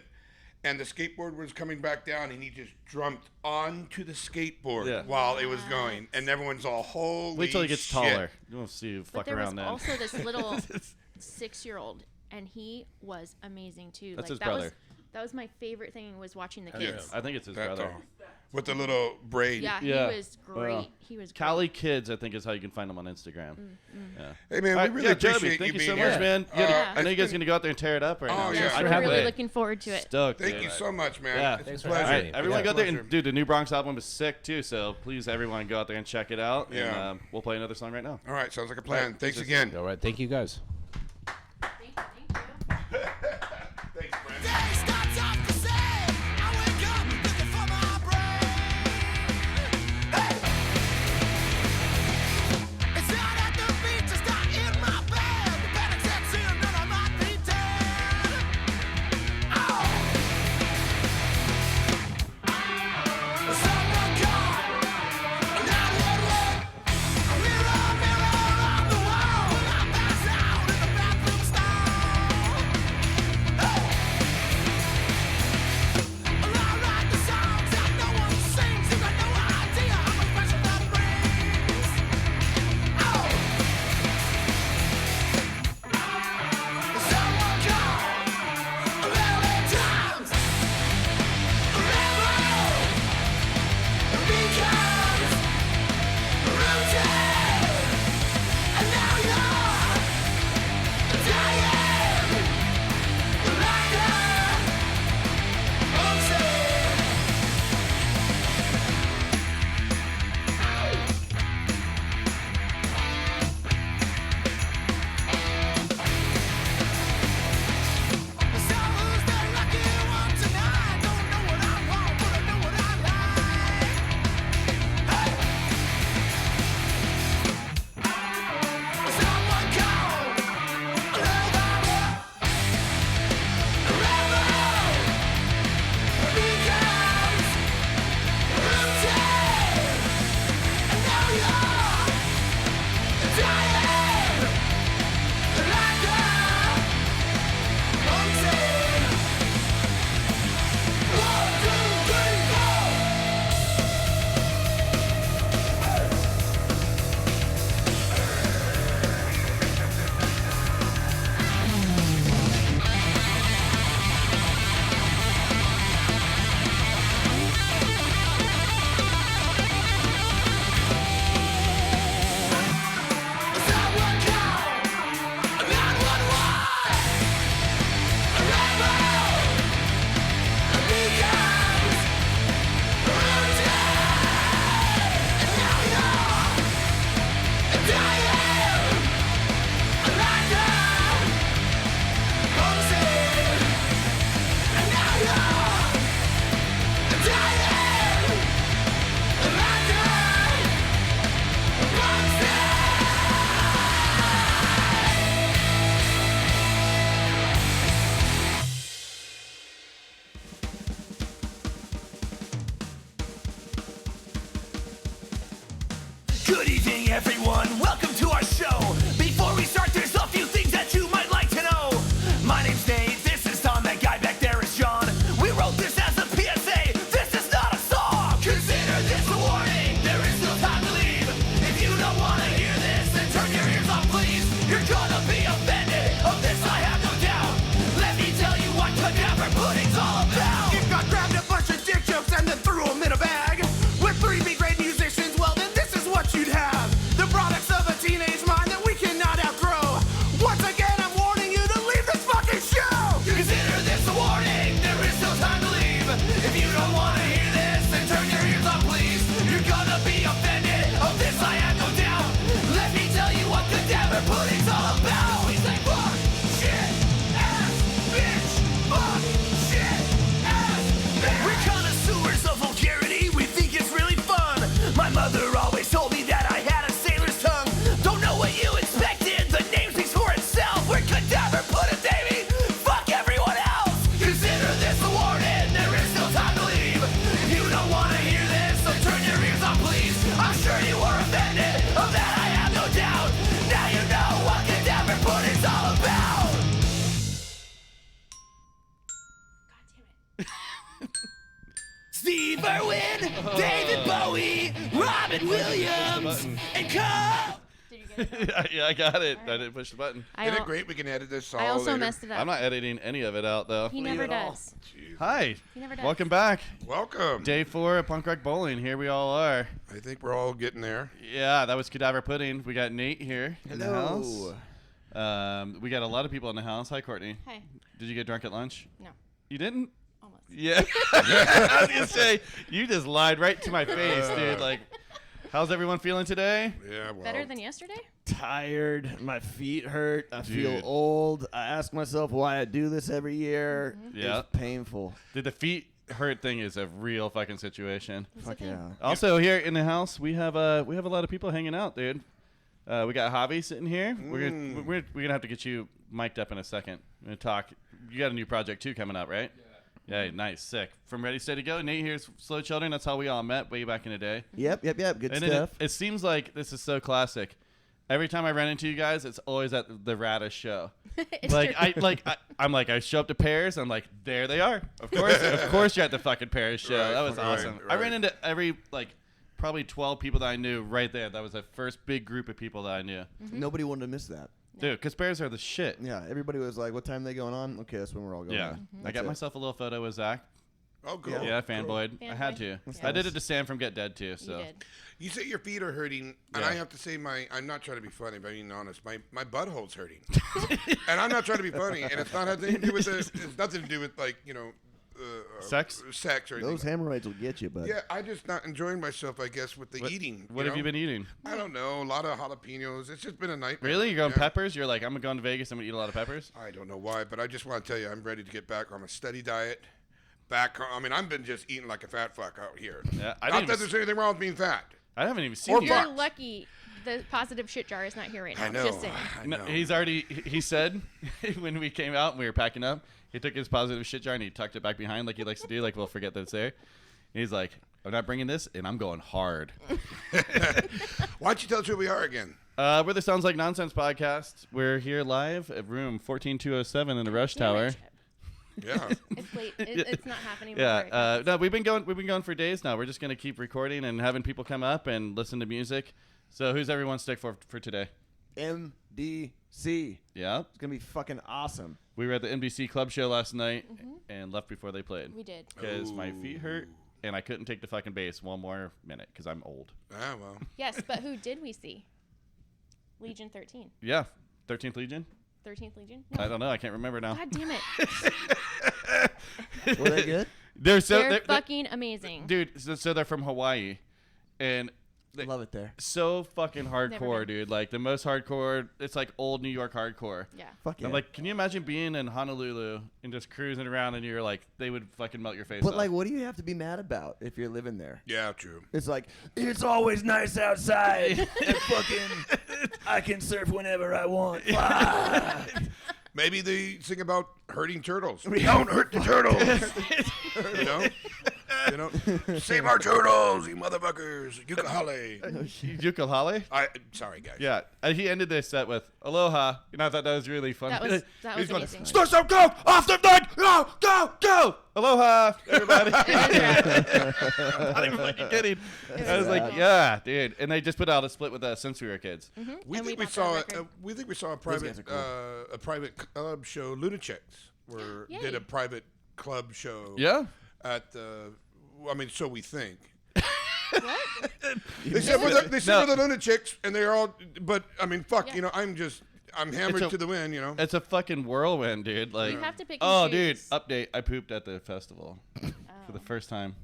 Speaker 2: And the skateboard was coming back down, and he just jumped onto the skateboard while it was going. And everyone's all, holy
Speaker 1: Wait till he gets
Speaker 2: shit.
Speaker 1: taller. You won't see you
Speaker 3: But
Speaker 1: fuck
Speaker 3: there
Speaker 1: around
Speaker 3: was
Speaker 1: then.
Speaker 3: also this little 6-year-old, and he was amazing too.
Speaker 1: That's
Speaker 3: like
Speaker 1: his
Speaker 3: that
Speaker 1: brother.
Speaker 3: was that was my favorite thing was watching the
Speaker 1: Yeah,
Speaker 3: kids.
Speaker 1: I think it's his
Speaker 2: That's
Speaker 1: brother.
Speaker 2: all. With the little braid.
Speaker 3: Yeah, he was great. He was great.
Speaker 1: Cali Kids, I think, is how you can find them on Instagram. Yeah.
Speaker 2: Hey, man,
Speaker 1: All
Speaker 2: we
Speaker 1: right,
Speaker 2: really
Speaker 1: yeah, Joby,
Speaker 2: appreciate
Speaker 1: thank
Speaker 2: you
Speaker 1: you so
Speaker 2: being
Speaker 1: much,
Speaker 2: here.
Speaker 1: man. I know you guys
Speaker 2: it's
Speaker 1: are going to go out there and tear it up right now.
Speaker 2: Oh,
Speaker 3: Yes,
Speaker 2: yeah.
Speaker 3: we're really looking forward to it.
Speaker 1: Stoked.
Speaker 2: Thank
Speaker 1: dude.
Speaker 2: you so much, man.
Speaker 1: Yeah.
Speaker 2: It's a
Speaker 1: All
Speaker 2: pleasure.
Speaker 1: right, everyone
Speaker 2: Yeah,
Speaker 1: go out there
Speaker 2: pleasure.
Speaker 1: and, dude, the new Bronx album is sick too, so please, everyone, go out there and check it out.
Speaker 2: Yeah.
Speaker 1: And we'll play another song right now.
Speaker 2: All right, sounds like a plan.
Speaker 1: All right,
Speaker 2: Thanks
Speaker 1: just-
Speaker 2: again.
Speaker 12: All right, thank you guys.
Speaker 4: Good evening, everyone. Welcome to our show. Before we start, there's a few things that you might like to know. My name's Dave. This is Tom. That guy back there is John. We wrote this as a PSA. This is not a song. Consider this a warning. There is no time to leave. If you don't want to hear this, then turn your ears off, please. You're gonna be offended. Of this, I have no doubt. Let me tell you what Cadaver Pudding's all about.
Speaker 13: If God grabbed a bunch of dick jokes and then threw them in a bag with 3 B-grade musicians, well then this is what you'd have. The products of a team
Speaker 4: David Bowie, Robin Williams, and Cole.
Speaker 1: Yeah, I got it. I didn't push the button.
Speaker 2: Isn't it great? We can edit this all
Speaker 3: I also
Speaker 2: later.
Speaker 3: messed it up.
Speaker 1: I'm not editing any of it out, though.
Speaker 3: He never does.
Speaker 1: Hi.
Speaker 3: He never does.
Speaker 1: Welcome back.
Speaker 2: Welcome.
Speaker 1: Day 4 of Punk Rock Bowling. Here we all are.
Speaker 2: I think we're all getting there.
Speaker 1: Yeah, that was Cadaver Pudding. We got Nate here in the
Speaker 8: Hello.
Speaker 1: house. We got a lot of people in the house. Hi, Courtney.
Speaker 3: Hi.
Speaker 1: Did you get drunk at lunch?
Speaker 3: No.
Speaker 1: You didn't?
Speaker 3: Almost.
Speaker 1: Yeah. I was going to say, you just lied right to my face, dude. Like, how's everyone feeling today?
Speaker 2: Yeah, well.
Speaker 3: Better than yesterday?
Speaker 8: Tired. My feet hurt. I feel
Speaker 1: Dude.
Speaker 8: old. I ask myself why I do this every year.
Speaker 1: Yeah.
Speaker 8: It's painful.
Speaker 1: Dude, the feet hurt thing is a real fucking situation.
Speaker 8: Fuck yeah.
Speaker 1: Also, here in the house, we have a lot of people hanging out, dude. We got Javi sitting here. We're gonna have to get you mic'd up in a second. We're gonna talk. You got a new project too coming out, right? Yeah. Yeah, nice, sick. From Ready, Steady, Go. Nate here's Slow Children. That's how we all met way back in the day.
Speaker 8: Yep. Good
Speaker 1: And
Speaker 8: stuff.
Speaker 1: it seems like this is so classic. Every time I run into you guys, it's always at the raddest show.
Speaker 3: It's
Speaker 1: like
Speaker 3: true.
Speaker 1: I show up to Pears. I'm like, there they are. Of course you're at the fucking Pears show.
Speaker 2: Right,
Speaker 1: that was
Speaker 2: right,
Speaker 1: awesome. I
Speaker 2: right.
Speaker 1: ran into every probably 12 people that I knew right there. That was the first big group of people that I knew.
Speaker 8: Nobody wanted to miss that.
Speaker 1: Dude, because Pears are the shit.
Speaker 8: Yeah, everybody was like, what time are they going on? Okay, that's when we're all going.
Speaker 1: Yeah.
Speaker 8: on.
Speaker 1: I got myself a little photo with Zach.
Speaker 2: Oh, cool.
Speaker 1: Yeah, fanboyed. I had to.
Speaker 3: Fanboy.
Speaker 1: I did it to Sam from Get Dead too. So.
Speaker 3: You did.
Speaker 2: You say your feet are hurting, and I have to say I'm not trying to be funny, but being honest, my butthole's hurting. And I'm not trying to be funny, and it's not nothing to do with it's nothing to do with
Speaker 1: sex
Speaker 2: or anything.
Speaker 8: Those hemorrhoids will get you, bud.
Speaker 2: Yeah, I just not enjoying myself, I guess, with the eating.
Speaker 1: What have you been eating?
Speaker 2: I don't know. A lot of jalapenos. It's just been a nightmare.
Speaker 1: Really? You're going
Speaker 2: Yeah.
Speaker 1: peppers? You're like, I'm going to Vegas. I'm going to eat a lot of peppers?
Speaker 2: I don't know why, but I just want to tell you, I'm ready to get back on a steady diet. Back home. I mean, I've been just eating like a fat fuck out here.
Speaker 1: Yeah,
Speaker 2: Not that there's anything wrong with being fat.
Speaker 1: I haven't even seen
Speaker 2: Or
Speaker 1: you.
Speaker 3: You're
Speaker 2: fucked.
Speaker 3: lucky the positive shit jar is not here right now.
Speaker 2: I know.
Speaker 3: Just saying.
Speaker 2: I
Speaker 1: No,
Speaker 2: know.
Speaker 1: he said when we came out and we were packing up, he took his positive shit jar and he tucked it back behind like he likes to do, like we'll forget that it's there. And he's like, I'm not bringing this and I'm going hard.
Speaker 2: Why don't you tell us who we are again?
Speaker 1: We're the Sounds Like Nonsense podcast. We're here live at room 14207 in the Rush Tower.
Speaker 2: Yeah.
Speaker 3: It's late. It's not happening.
Speaker 1: Yeah. No, we've been going for days now. We're just gonna keep recording and having people come up and listen to music. So who's everyone's stick for today?
Speaker 8: MDC.
Speaker 1: Yeah.
Speaker 8: It's going to be fucking awesome.
Speaker 1: We were at the NBC Club show last night and left before they played.
Speaker 3: We did.
Speaker 1: Because my feet hurt and I couldn't take the fucking bass one more minute because I'm old.
Speaker 2: Ah, well.
Speaker 3: Yes, but who did we see? Legion 13.
Speaker 1: Yeah. 13th Legion?
Speaker 3: 13th Legion?
Speaker 1: I don't know. I can't remember now.
Speaker 3: God damn it.
Speaker 8: Were they good?
Speaker 1: They're
Speaker 3: fucking amazing.
Speaker 1: Dude, so they're from Hawaii. And
Speaker 8: love it there.
Speaker 1: So fucking
Speaker 3: Never
Speaker 1: hardcore,
Speaker 3: been.
Speaker 1: dude. Like the most hardcore. It's like old New York hardcore.
Speaker 3: Yeah.
Speaker 8: Fuck yeah.
Speaker 1: I'm like, can you imagine being in Honolulu and just cruising around and you're like, they would fucking melt your face
Speaker 8: But
Speaker 1: off.
Speaker 8: like, what do you have to be mad about if you're living there?
Speaker 2: Yeah, true.
Speaker 8: It's like, it's always nice outside. And fucking, I can surf whenever I want.
Speaker 2: Maybe they sing about hurting turtles. We don't hurt the turtles. You know? You know? Save our turtles, you motherfuckers. Ukulele.
Speaker 1: Ukulele?
Speaker 2: Sorry, guys.
Speaker 1: Yeah. He ended this set with Aloha. And I thought that was really funny.
Speaker 3: That was amazing.
Speaker 1: Start some go! Off the thing! Go! Go! Go! Aloha, everybody. I'm not even fucking kidding. I was like, yeah, dude. And they just put out a split with us since we were kids.
Speaker 2: We think we saw a private club show, Lunatics, where did a private club show.
Speaker 1: Yeah.
Speaker 2: At the, I mean, so we think.
Speaker 3: What?
Speaker 2: They said we're the Lunatics, and they're all. But I mean, fuck, you know, I'm hammered to the wind, you know.
Speaker 1: It's a fucking whirlwind, dude. Like,
Speaker 3: You have to pick
Speaker 1: oh,
Speaker 3: and
Speaker 1: dude,
Speaker 3: choose.
Speaker 1: update. I pooped at the festival for the first time.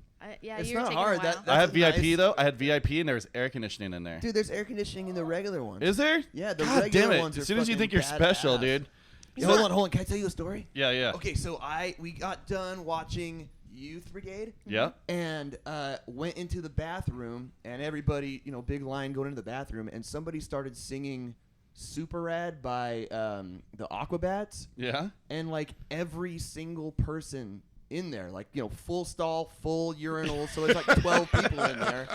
Speaker 3: Yeah,
Speaker 8: It's
Speaker 3: you're
Speaker 8: not
Speaker 3: taking
Speaker 8: hard.
Speaker 3: a while.
Speaker 8: That's
Speaker 1: I had
Speaker 8: a
Speaker 1: VIP
Speaker 8: nice-
Speaker 1: though. I had VIP and there was air conditioning in there.
Speaker 8: Dude, there's air conditioning in the regular ones.
Speaker 1: Is there?
Speaker 8: Yeah, the
Speaker 1: God
Speaker 8: regular
Speaker 1: damn it.
Speaker 8: ones are
Speaker 1: As soon as you
Speaker 8: fucking
Speaker 1: think you're special,
Speaker 8: badass.
Speaker 1: dude.
Speaker 8: Yeah, hold on. Can I tell you a story?
Speaker 1: Yeah, yeah.
Speaker 8: Okay, so we got done watching Youth Brigade.
Speaker 1: Yeah.
Speaker 8: And went into the bathroom, and everybody, you know, big line going into the bathroom, and somebody started singing Super Rad by the Aquabats.
Speaker 1: Yeah.
Speaker 8: And like every single person in there, like, you know, full stall, full urinal, so there's like 12 people in there.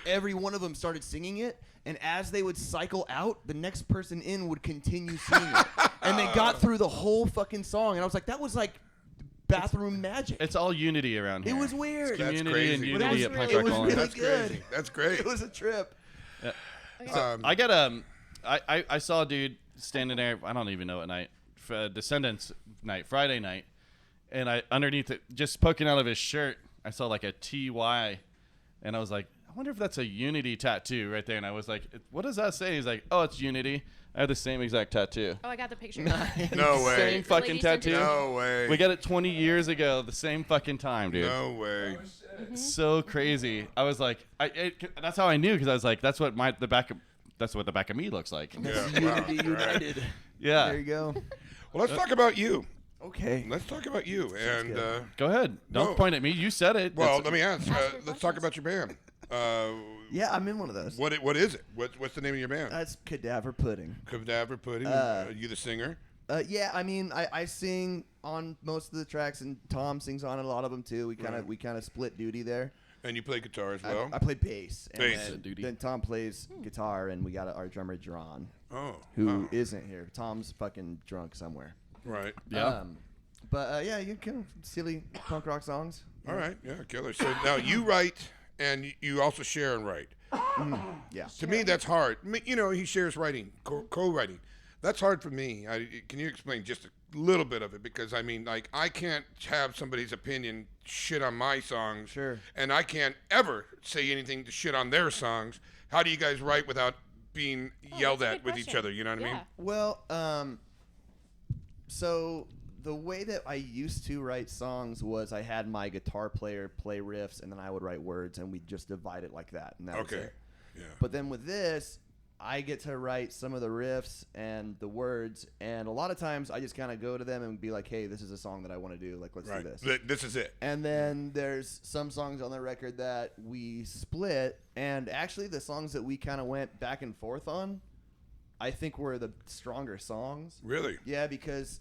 Speaker 8: Every one of them started singing it, and as they would cycle out, the next person in would continue singing it. And they got through the whole fucking song, and I was like, that was like bathroom magic.
Speaker 1: It's all unity around here.
Speaker 8: It was weird.
Speaker 1: It's community
Speaker 2: crazy.
Speaker 1: and
Speaker 2: But
Speaker 8: it
Speaker 1: unity
Speaker 8: was
Speaker 1: at Punk
Speaker 8: really-
Speaker 1: Rock
Speaker 8: it was
Speaker 1: Bowling.
Speaker 8: really
Speaker 2: That's
Speaker 8: good.
Speaker 2: crazy. That's great.
Speaker 8: It was a trip.
Speaker 1: So I got I saw a dude standing there. I don't even know what night. Descendants night, Friday night, and I underneath it, just poking out of his shirt, I saw like a TY, and I was like, I wonder if that's a Unity tattoo right there. And I was like, what does that say? He's like, oh, it's Unity. I have the same exact tattoo.
Speaker 3: Oh, I got the picture.
Speaker 2: No way.
Speaker 1: Same fucking
Speaker 3: Lady sent it
Speaker 1: tattoo.
Speaker 3: to me.
Speaker 2: No way.
Speaker 1: We got it 20 years ago, the same fucking time, dude.
Speaker 2: No way.
Speaker 1: So crazy. I was like, that's how I knew, because I was like, that's what the back of me looks like.
Speaker 2: Yeah,
Speaker 8: Unity
Speaker 2: wow,
Speaker 8: United.
Speaker 1: Yeah.
Speaker 8: There you go.
Speaker 2: Well, let's talk about you.
Speaker 8: Okay.
Speaker 2: Let's talk about you. And
Speaker 1: Go ahead. Don't
Speaker 2: No.
Speaker 1: point at me. You said it.
Speaker 2: well,
Speaker 1: It's-
Speaker 2: let me ask. Let's talk about your band.
Speaker 8: Yeah, I'm in one of those.
Speaker 2: What is it? What's the name of your band?
Speaker 8: That's Cadaver Pudding.
Speaker 2: Cadaver Pudding. You the singer?
Speaker 8: Yeah, I mean, I sing on most of the tracks, and Tom sings on a lot of them too. We kind of split duty there.
Speaker 2: And you play guitar as well.
Speaker 8: I play bass.
Speaker 2: Bass.
Speaker 8: And then Tom plays guitar, and we got our drummer John,
Speaker 2: Oh.
Speaker 8: who not here. Tom's fucking drunk somewhere.
Speaker 2: Right.
Speaker 1: Yeah.
Speaker 8: But yeah, you can silly punk rock songs.
Speaker 2: All right. Yeah, killer. So now you write, and you also share and write.
Speaker 8: Yeah.
Speaker 2: To me, that's hard. You know, he shares writing, co-writing. That's hard for me. Can you explain just a little bit of it? Because, I mean, like, I can't have somebody's opinion shit on my songs.
Speaker 8: Sure.
Speaker 2: And I can't ever say anything to shit on their songs. How do you guys write without being yelled
Speaker 3: that's a
Speaker 2: at
Speaker 3: good
Speaker 2: with each
Speaker 3: question.
Speaker 2: other? You know what I mean?
Speaker 3: Yeah.
Speaker 8: Well, so the way that I used to write songs was I had my guitar player play riffs, and then I would write words, and we'd just divide it like that. And that was
Speaker 2: Okay.
Speaker 8: it.
Speaker 2: Yeah.
Speaker 8: But then with this, I get to write some of the riffs and the words, and a lot of times I just kind of go to them and be like, hey, this is a song that I want to do. Like, let's do this.
Speaker 2: This is it.
Speaker 8: And then there's some songs on the record that we split, and actually the songs that we kind of went back and forth on, I think were the stronger songs.
Speaker 2: Really?
Speaker 8: Yeah, because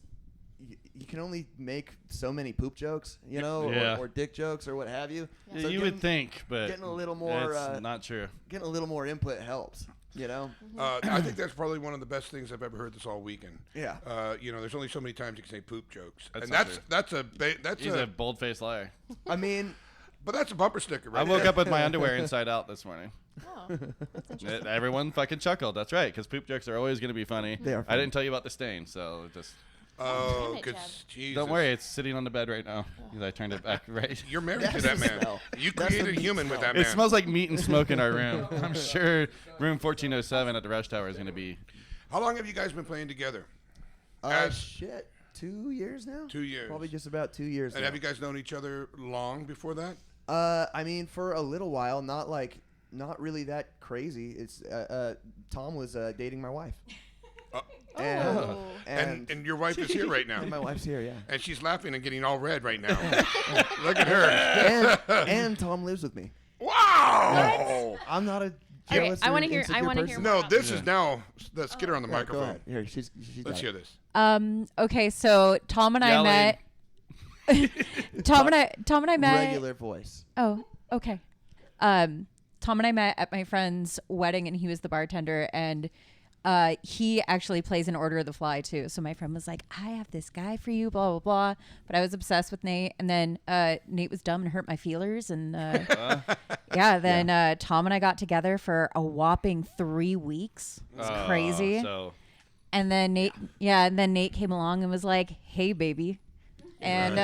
Speaker 8: you can only make so many poop jokes, you know,
Speaker 1: Yeah.
Speaker 8: or dick jokes or what have you.
Speaker 1: Yeah,
Speaker 8: So
Speaker 1: you would think, but
Speaker 8: getting a little more
Speaker 1: it's not true.
Speaker 8: Getting a little more input helps, you know.
Speaker 2: I think that's probably one of the best things I've ever heard this all weekend.
Speaker 8: Yeah.
Speaker 2: You know, there's only so many times you can say poop jokes,
Speaker 1: That's
Speaker 2: and
Speaker 1: not
Speaker 2: that's
Speaker 1: He's a bold-faced liar.
Speaker 8: I mean,
Speaker 2: but that's a bumper sticker, right?
Speaker 1: I woke up with my underwear inside out this morning.
Speaker 3: Oh, that's interesting.
Speaker 1: Everyone fucking chuckled. That's right, because poop jokes are always going to be funny.
Speaker 8: They are
Speaker 1: I
Speaker 8: funny.
Speaker 1: didn't tell you about the stain, so just
Speaker 2: Oh,
Speaker 3: Damn it,
Speaker 2: because
Speaker 3: Chad.
Speaker 2: Jesus.
Speaker 1: don't worry. It's sitting on the bed right now. 'Cause I turned it back right.
Speaker 2: You're married
Speaker 8: That's
Speaker 2: to that
Speaker 8: the
Speaker 2: man.
Speaker 8: smell.
Speaker 2: You
Speaker 8: That's the
Speaker 2: created a
Speaker 8: meat
Speaker 2: human with
Speaker 8: smell.
Speaker 2: that man.
Speaker 1: It smells like meat and smoke in our room. I'm sure room 1407 at the Rush Tower is going to be.
Speaker 2: How long have you guys been playing together?
Speaker 8: Shit, 2 years now.
Speaker 2: 2 years.
Speaker 8: Probably just about 2 years.
Speaker 2: And
Speaker 8: now.
Speaker 2: have you guys known each other long before that?
Speaker 8: I mean, for a little while, not really that crazy. It's Tom was dating my wife.
Speaker 3: Oh.
Speaker 2: And your wife is here right now.
Speaker 8: And my wife's here, yeah.
Speaker 2: And she's laughing and getting all red right now. Look at her.
Speaker 8: And Tom lives with me.
Speaker 2: Wow!
Speaker 8: I'm not a
Speaker 3: Okay,
Speaker 8: jealous
Speaker 3: I
Speaker 8: or
Speaker 3: wanna hear- I
Speaker 8: insecure
Speaker 3: wanna hear
Speaker 8: person.
Speaker 3: more.
Speaker 2: No, this is now. Let's get her on the
Speaker 8: Yeah, go
Speaker 2: microphone.
Speaker 8: ahead. Here, she's
Speaker 2: Let's
Speaker 8: got
Speaker 2: hear
Speaker 8: it.
Speaker 2: this.
Speaker 14: Okay, so Tom and I
Speaker 1: Yelling.
Speaker 14: met. Tom and I met.
Speaker 8: Regular voice.
Speaker 14: Oh, okay. Tom and I met at my friend's wedding, and he was the bartender, and he actually plays in Order of the Fly too. So my friend was like, "I have this guy for you," blah blah blah. But I was obsessed with Nate, and then Nate was dumb and hurt my feelers, and Then Tom and I got together for a whopping 3 weeks. It was crazy.
Speaker 1: So
Speaker 14: And then Nate came along and was like, "Hey, baby," and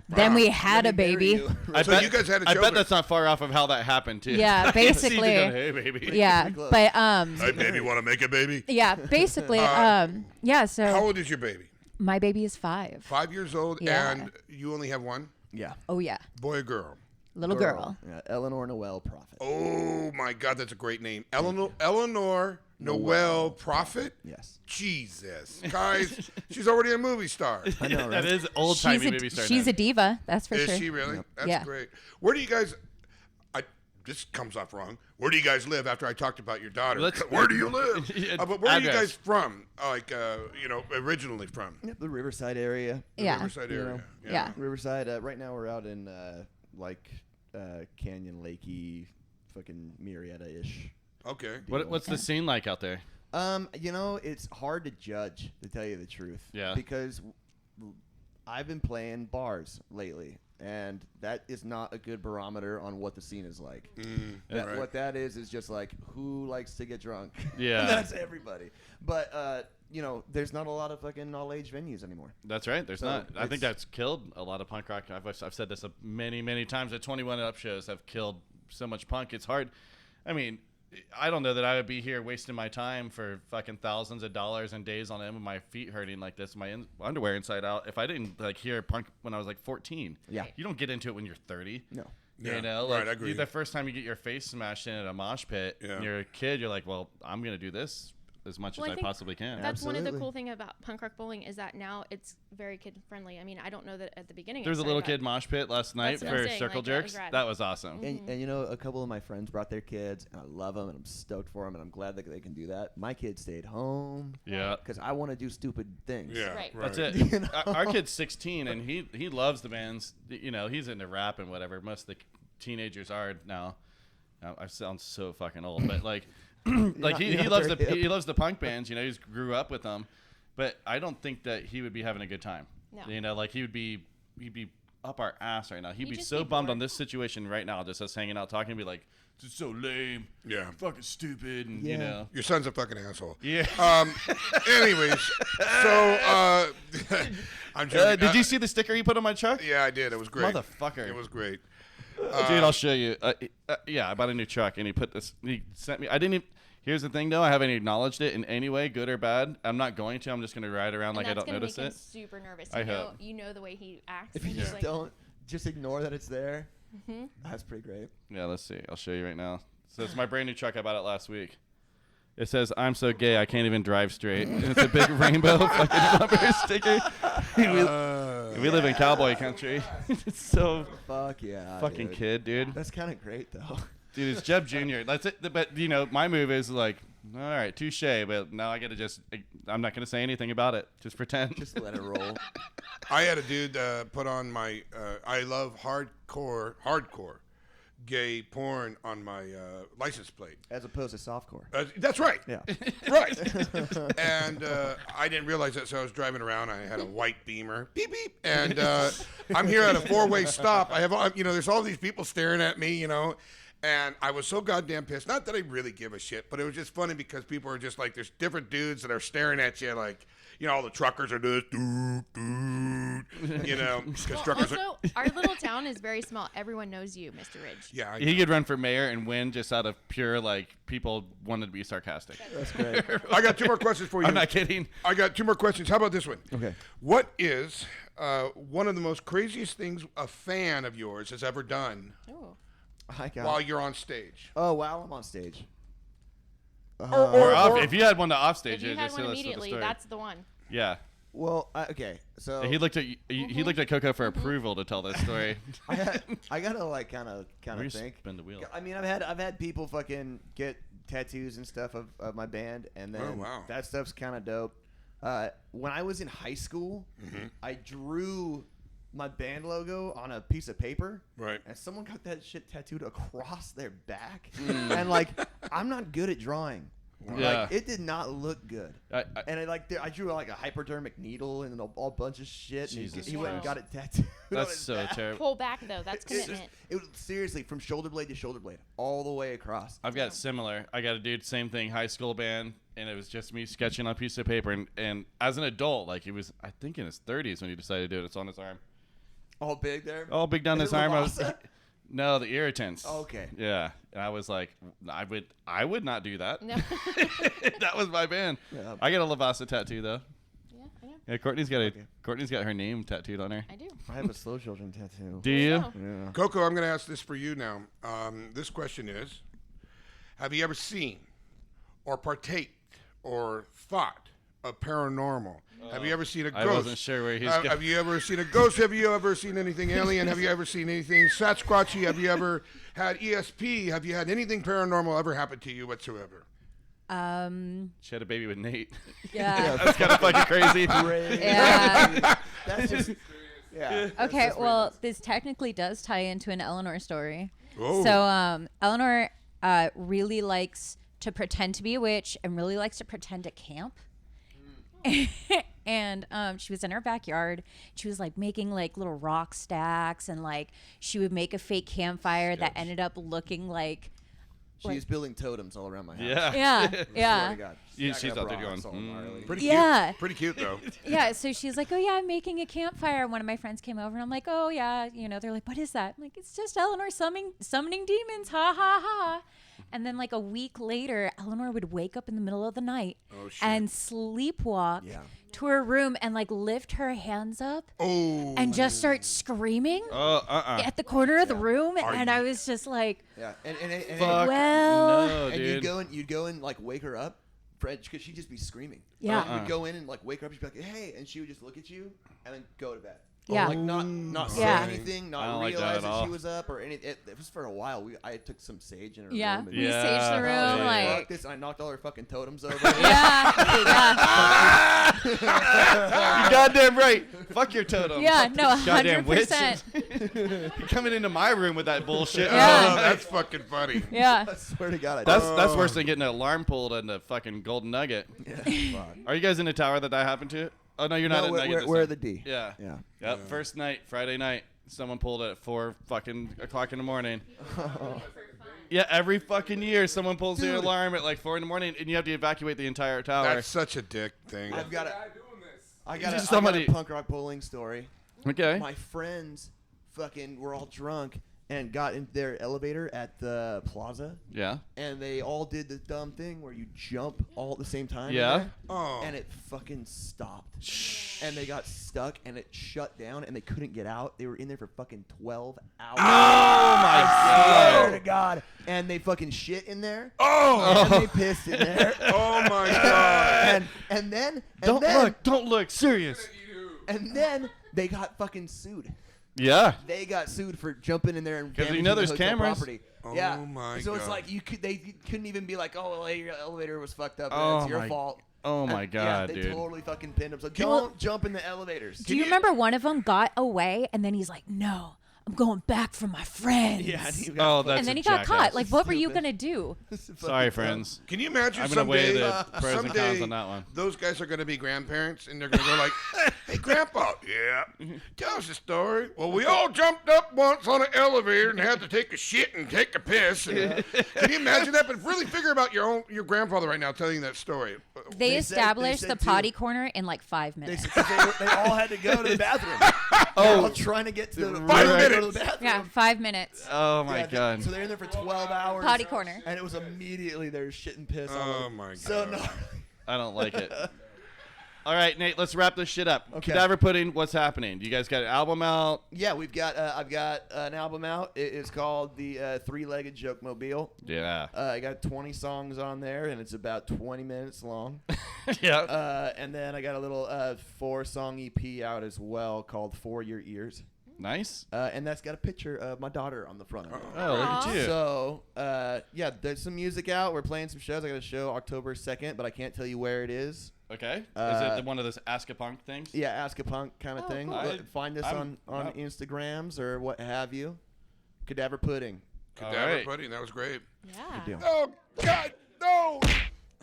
Speaker 14: then we had a baby.
Speaker 2: So you guys had a
Speaker 1: I
Speaker 2: show
Speaker 1: bet
Speaker 2: with-
Speaker 1: that's not far off of how that happened too.
Speaker 14: Yeah,
Speaker 1: I can see you
Speaker 14: basically.
Speaker 1: going, hey, baby.
Speaker 14: Yeah, but
Speaker 2: Hey, baby, want to make a baby?
Speaker 14: yeah, basically, yeah. So
Speaker 2: How old is your baby?
Speaker 14: my baby is 5.
Speaker 2: 5 years old,
Speaker 14: Yeah.
Speaker 2: and you only have one?
Speaker 8: Yeah.
Speaker 14: Oh yeah,
Speaker 2: Boy or girl?
Speaker 14: little girl.
Speaker 8: Yeah, Eleanor Noel Prophet.
Speaker 2: Oh, my God, that's a great name. Eleanor Noel Prophet?
Speaker 8: Yes.
Speaker 2: Jesus. Guys, she's already a movie star.
Speaker 8: I know, right?
Speaker 1: That is old timey movie star.
Speaker 14: She's
Speaker 1: name.
Speaker 14: a diva, that's for
Speaker 2: Is
Speaker 14: sure.
Speaker 2: she really? That's
Speaker 14: Yeah.
Speaker 2: great. Where do you guys... This comes off wrong. Where do you guys live after I talked about your daughter? Where do you live?
Speaker 1: Yeah,
Speaker 2: But where are you
Speaker 1: address.
Speaker 2: guys from? Originally from?
Speaker 8: Yep, the Riverside area.
Speaker 2: The
Speaker 14: Yeah.
Speaker 2: Riverside
Speaker 8: You
Speaker 2: area.
Speaker 8: know,
Speaker 14: Yeah.
Speaker 8: Riverside. Right now we're out in Canyon Lakey, fucking Murrieta-ish.
Speaker 2: Okay.
Speaker 1: What's the scene like out there?
Speaker 8: You know, it's hard to judge, to tell you the truth.
Speaker 1: Yeah.
Speaker 8: Because I've been playing bars lately, and that is not a good barometer on what the scene is like.
Speaker 2: Right.
Speaker 8: What that is just like who likes to get drunk.
Speaker 1: Yeah.
Speaker 8: That's everybody. But there's not a lot of fucking all-age venues anymore.
Speaker 1: That's right. There's
Speaker 8: So
Speaker 1: not. I think
Speaker 8: it's-
Speaker 1: that's killed a lot of punk rock. I've said this many, many times. The 21 and up shows have killed so much punk. It's hard. I mean, I don't know that I would be here wasting my time for fucking thousands of dollars and days on end with my feet hurting like this, my underwear inside out, if I didn't like hear punk when I was like 14.
Speaker 8: Yeah.
Speaker 1: You don't get into it when you're 30.
Speaker 8: No.
Speaker 2: Yeah,
Speaker 1: You know,
Speaker 2: right,
Speaker 1: like
Speaker 2: I agree.
Speaker 1: the first time you get your face smashed in at a mosh pit,
Speaker 2: Yeah.
Speaker 1: and you're a kid, you're like, well, I'm gonna do this as much
Speaker 3: Well,
Speaker 1: as
Speaker 3: I
Speaker 1: I
Speaker 3: think
Speaker 1: possibly can.
Speaker 3: That's one of the
Speaker 8: Absolutely.
Speaker 3: cool thing about Punk Rock Bowling is that now it's very kid friendly. I mean, I don't know that at the beginning.
Speaker 1: There was a
Speaker 3: I
Speaker 1: little
Speaker 3: started,
Speaker 1: kid mosh pit last night
Speaker 3: That's what I'm
Speaker 1: for
Speaker 3: saying,
Speaker 1: circle
Speaker 3: like, that was
Speaker 1: jerks.
Speaker 3: rad.
Speaker 1: That was awesome.
Speaker 8: And a couple of my friends brought their kids, and I love them, and I'm stoked for them, and I'm glad that they can do that. My kid stayed home.
Speaker 1: Yeah.
Speaker 8: Because I want to do stupid things.
Speaker 2: Yeah,
Speaker 3: Right.
Speaker 1: That's it.
Speaker 8: You know?
Speaker 1: Our kid's 16 and he loves the bands. You know, he's into rap and whatever. Most of the teenagers are now. I sound so fucking old, but like, like he loves he loves the punk bands. You know, he's grew up with them, but I don't think that he would be having a good time.
Speaker 3: No.
Speaker 1: You know, like he'd be up our ass right now. He'd be
Speaker 3: just
Speaker 1: so
Speaker 3: be
Speaker 1: bummed
Speaker 3: bored.
Speaker 1: on this situation right now, just us hanging out talking, and be like, "This is so lame.
Speaker 2: Yeah.
Speaker 1: Fucking stupid." And
Speaker 8: Yeah.
Speaker 1: you know,
Speaker 2: Your son's a fucking asshole.
Speaker 1: yeah.
Speaker 2: Anyways, so I'm joking.
Speaker 1: Did you see the sticker he put on my truck?
Speaker 2: Yeah, I did. It was great.
Speaker 1: Motherfucker.
Speaker 2: It was great.
Speaker 1: Dude, I'll show you. Yeah, I bought a new truck, and he put this. He sent me. I didn't even. Here's the thing, though. I haven't acknowledged it in any way, good or bad. I'm not going to. I'm just going to ride around
Speaker 3: And
Speaker 1: like I
Speaker 3: that's
Speaker 1: don't
Speaker 3: gonna
Speaker 1: notice
Speaker 3: make him
Speaker 1: it.
Speaker 3: super nervous.
Speaker 1: I
Speaker 3: You know,
Speaker 1: hope.
Speaker 3: you know the way he acts.
Speaker 8: If you
Speaker 3: and he's
Speaker 8: just
Speaker 3: like,
Speaker 8: don't, just ignore that it's there.
Speaker 3: Mm-hmm.
Speaker 8: That's pretty great.
Speaker 1: Yeah, let's see. I'll show you right now. So it's my brand new truck. I bought it last week. It says, "I'm so gay I can't even drive straight." And it's a big rainbow fucking bumper sticker. We live in cowboy country. It's so
Speaker 8: Fuck yeah.
Speaker 1: fucking
Speaker 8: dude.
Speaker 1: kid, dude.
Speaker 8: That's kind of great, though.
Speaker 1: Dude, it's Jeb Jr. That's it. But, you know, my move is like, all right, touche. But now I got to I'm not going to say anything about it. Just pretend.
Speaker 8: Just let it roll.
Speaker 2: I had a dude put on my I love hardcore gay porn on my license plate.
Speaker 8: As opposed to softcore.
Speaker 2: That's right.
Speaker 8: Yeah.
Speaker 2: Right. And I didn't realize that, so I was driving around. I had a white Beamer, beep beep, and I'm here at a four-way stop. I have, there's all these people staring at me, and I was so goddamn pissed. Not that I really give a shit, but it was just funny because people are just like, there's different dudes that are staring at you, like, all the truckers are this, because truckers are.
Speaker 3: Also, our little town is very small. Everyone knows you, Mr. Ridge.
Speaker 2: Yeah,
Speaker 1: He could run for mayor and win just out of pure, like, people wanted to be sarcastic.
Speaker 8: That's great.
Speaker 2: I got two more questions for you.
Speaker 1: I'm not kidding.
Speaker 2: I got two more questions. How about this one?
Speaker 8: Okay.
Speaker 2: What is one of the most craziest things a fan of yours has ever done
Speaker 3: Oh.
Speaker 8: I got
Speaker 2: while you're on stage?
Speaker 8: Oh, while I'm on stage.
Speaker 1: Or off, if you had one to off stage,
Speaker 3: If you had
Speaker 1: just
Speaker 3: one
Speaker 1: tell us the
Speaker 3: immediately,
Speaker 1: story.
Speaker 3: that's the one.
Speaker 1: Yeah.
Speaker 8: Well, okay. So
Speaker 1: He looked at he looked at Coco for approval to tell this story.
Speaker 8: I gotta like kind of think.
Speaker 1: Spin the wheel.
Speaker 8: I mean, I've had people fucking get tattoos and stuff of my band, and then
Speaker 2: Oh, wow.
Speaker 8: that stuff's kind of dope. When I was in high school, I drew my band logo on a piece of paper,
Speaker 2: Right.
Speaker 8: and someone got that shit tattooed across their back, and like I'm not good at drawing.
Speaker 1: Yeah.
Speaker 8: Like, it did not look good. And I drew like a hypodermic needle and a bunch of shit. And
Speaker 1: Jesus
Speaker 8: he went and
Speaker 3: Christ.
Speaker 8: got it tattooed. on
Speaker 1: That's
Speaker 8: his
Speaker 1: so
Speaker 8: back.
Speaker 1: terrible.
Speaker 3: Pull back though. That's commitment.
Speaker 8: It was seriously from shoulder blade to shoulder blade, all the way across.
Speaker 1: I've got similar. I got a dude, same thing, high school band, and it was just me sketching on a piece of paper. And as an adult, like he was, I think in his 30s when he decided to do it. It's on his arm.
Speaker 8: All big there.
Speaker 1: All big down
Speaker 8: Is
Speaker 1: his
Speaker 8: it
Speaker 1: arm.
Speaker 8: Lavasa?
Speaker 1: No, the irritants.
Speaker 8: Okay.
Speaker 1: Yeah, and I was like, I would not do that.
Speaker 3: No.
Speaker 1: That was my band.
Speaker 8: Yeah.
Speaker 1: I got a Lavasa tattoo though.
Speaker 3: Yeah, I know.
Speaker 1: Yeah, Courtney's got her name tattooed on her.
Speaker 3: I do.
Speaker 8: I have a slow children tattoo.
Speaker 1: Do you?
Speaker 3: No.
Speaker 8: Yeah.
Speaker 2: Coco, I'm going to ask this for you now. This question is, have you ever seen or partaked or thought of paranormal? Have you ever seen a ghost?
Speaker 1: I wasn't sure where he's going.
Speaker 2: Have you ever seen a ghost? Have you ever seen anything alien? Have you ever seen anything Sasquatchy? Have you ever had ESP? Have you had anything paranormal ever happen to you whatsoever?
Speaker 1: She had a baby with Nate.
Speaker 14: Yeah.
Speaker 1: That's kind of fucking crazy.
Speaker 14: Yeah.
Speaker 8: That's just. Yeah.
Speaker 14: Okay, well, this technically does tie into an Eleanor story.
Speaker 2: Oh.
Speaker 14: So, Eleanor really likes to pretend to be a witch and really likes to pretend at camp. And she was in her backyard. She was like making like little rock stacks, and like she would make a fake campfire that ended up looking like.
Speaker 8: She was building totems all around my house.
Speaker 14: Yeah. Yeah.
Speaker 1: She's out there going,
Speaker 2: pretty
Speaker 14: Yeah.
Speaker 2: cute. Pretty cute, though.
Speaker 14: Yeah, so she's like, oh, yeah, I'm making a campfire. One of my friends came over, and I'm like, oh, yeah. You know, they're like, what is that? I'm like, it's just Eleanor summoning demons. Ha, ha, ha. And then, like, a week later, Eleanor would wake up in the middle of the night and sleepwalk to her room and, like, lift her hands up and just start screaming at the corner of the room. And I was just like,
Speaker 8: Fuck
Speaker 14: well.
Speaker 8: No, dude. You'd go and, like, wake her up. Because she'd just be screaming.
Speaker 14: Yeah.
Speaker 8: You'd go in and like wake her up. She'd be like, "Hey," and she would just look at you and then go to bed.
Speaker 14: Yeah.
Speaker 8: Like not say anything, not realize that she was up or anything. It was for a while. I took some sage in her room. And
Speaker 14: We saged the room. Like,
Speaker 8: fuck this. I knocked all her fucking totems over.
Speaker 1: You goddamn right. Fuck your totem.
Speaker 14: Yeah, no,
Speaker 1: Goddamn witch.
Speaker 14: 100%.
Speaker 1: You're coming into my room with that bullshit.
Speaker 2: Oh, that's fucking funny.
Speaker 14: Yeah.
Speaker 8: I swear to God.
Speaker 1: That's worse than getting an alarm pulled in the fucking golden nugget.
Speaker 8: Yeah.
Speaker 1: Are you guys in the tower that happened to? Oh no, you're not at Nugget.
Speaker 8: We're the D.
Speaker 1: Yeah.
Speaker 8: Yeah.
Speaker 1: Yep. First night, Friday night, someone pulled it at 4 fucking o'clock in the morning. Yeah, every fucking year someone pulls the alarm at like 4 in the morning, and you have to evacuate the entire tower.
Speaker 2: That's such a dick thing.
Speaker 8: I got a punk rock bowling story.
Speaker 1: Okay.
Speaker 8: My friends fucking were all drunk and got in their elevator at the plaza.
Speaker 1: Yeah.
Speaker 8: And they all did the dumb thing where you jump all at the same time.
Speaker 1: Yeah.
Speaker 8: And it fucking stopped. And they got stuck and it shut down and they couldn't get out. They were in there for fucking 12 hours.
Speaker 1: Oh my God.
Speaker 8: I swear to God. And they fucking shit in there. And they pissed in there.
Speaker 2: Oh my God.
Speaker 8: And then
Speaker 1: Don't look serious.
Speaker 8: And then they got fucking sued.
Speaker 1: Yeah.
Speaker 8: They got sued for jumping in there and
Speaker 1: because
Speaker 8: damaging
Speaker 1: there's
Speaker 8: the hotel
Speaker 1: cameras.
Speaker 8: property.
Speaker 2: Oh
Speaker 8: yeah.
Speaker 2: my
Speaker 8: So it's
Speaker 2: God.
Speaker 8: like they couldn't even be like, oh, well, your elevator was fucked up.
Speaker 1: Oh
Speaker 8: It's your
Speaker 1: my-
Speaker 8: fault.
Speaker 1: Oh my
Speaker 8: And,
Speaker 1: God,
Speaker 8: yeah, they
Speaker 1: dude.
Speaker 8: totally fucking pinned him. So don't jump in the elevators.
Speaker 14: do you remember one of them got away and then he's like, no, I'm going back for my friends.
Speaker 8: Yeah.
Speaker 1: Oh, that's
Speaker 14: and then
Speaker 1: a
Speaker 14: he got
Speaker 1: jackass.
Speaker 14: caught. Like, what were you going to do?
Speaker 1: Sorry, friends.
Speaker 2: Can you imagine
Speaker 1: I'm gonna weigh
Speaker 2: someday,
Speaker 1: the pros and cons
Speaker 2: someday
Speaker 1: on that one.
Speaker 2: those guys are going to be grandparents and they're going to go like, hey, Grandpa, tell us a story. Well, we all jumped up once on an elevator and had to take a shit and take a piss. And, can you imagine that? But really figure about your grandfather right now telling you that story.
Speaker 14: They
Speaker 8: said
Speaker 14: established the
Speaker 8: too.
Speaker 14: potty corner in like 5 minutes.
Speaker 8: They all had to go to the bathroom. They're all trying to get to the
Speaker 2: 5
Speaker 8: go
Speaker 2: minutes.
Speaker 8: to the bathroom.
Speaker 14: Yeah, 5 minutes.
Speaker 1: Oh my God.
Speaker 8: So they're in there for 12 hours.
Speaker 14: Potty corner.
Speaker 8: And it was immediately there's shit and piss all
Speaker 2: Oh
Speaker 8: over.
Speaker 2: my God.
Speaker 8: So no.
Speaker 1: I don't like it. All right, Nate, let's wrap this shit up.
Speaker 8: Okay.
Speaker 1: Cadaver Pudding, what's happening? You guys got an album out?
Speaker 8: Yeah, we've got. I've got an album out. It is called the Three-Legged Joke Mobile.
Speaker 1: Yeah.
Speaker 8: I got 20 songs on there, and it's about 20 minutes long.
Speaker 1: Yeah.
Speaker 8: And then I got a little 4-song EP out as well called For Your Ears.
Speaker 1: Nice.
Speaker 8: And that's got a picture of my daughter on the front of it.
Speaker 1: Oh, look at you.
Speaker 8: So, yeah, there's some music out. We're playing some shows. I got a show October 2nd, but I can't tell you where it is.
Speaker 1: Okay. Is it one of those Ask a Punk things?
Speaker 8: Yeah, Ask a Punk kind of thing.
Speaker 1: cool.
Speaker 8: But find us on Instagrams or what have you. Cadaver Pudding.
Speaker 2: Cadaver Pudding, that was great.
Speaker 14: Yeah.
Speaker 8: Good deal.
Speaker 2: Oh, God, no.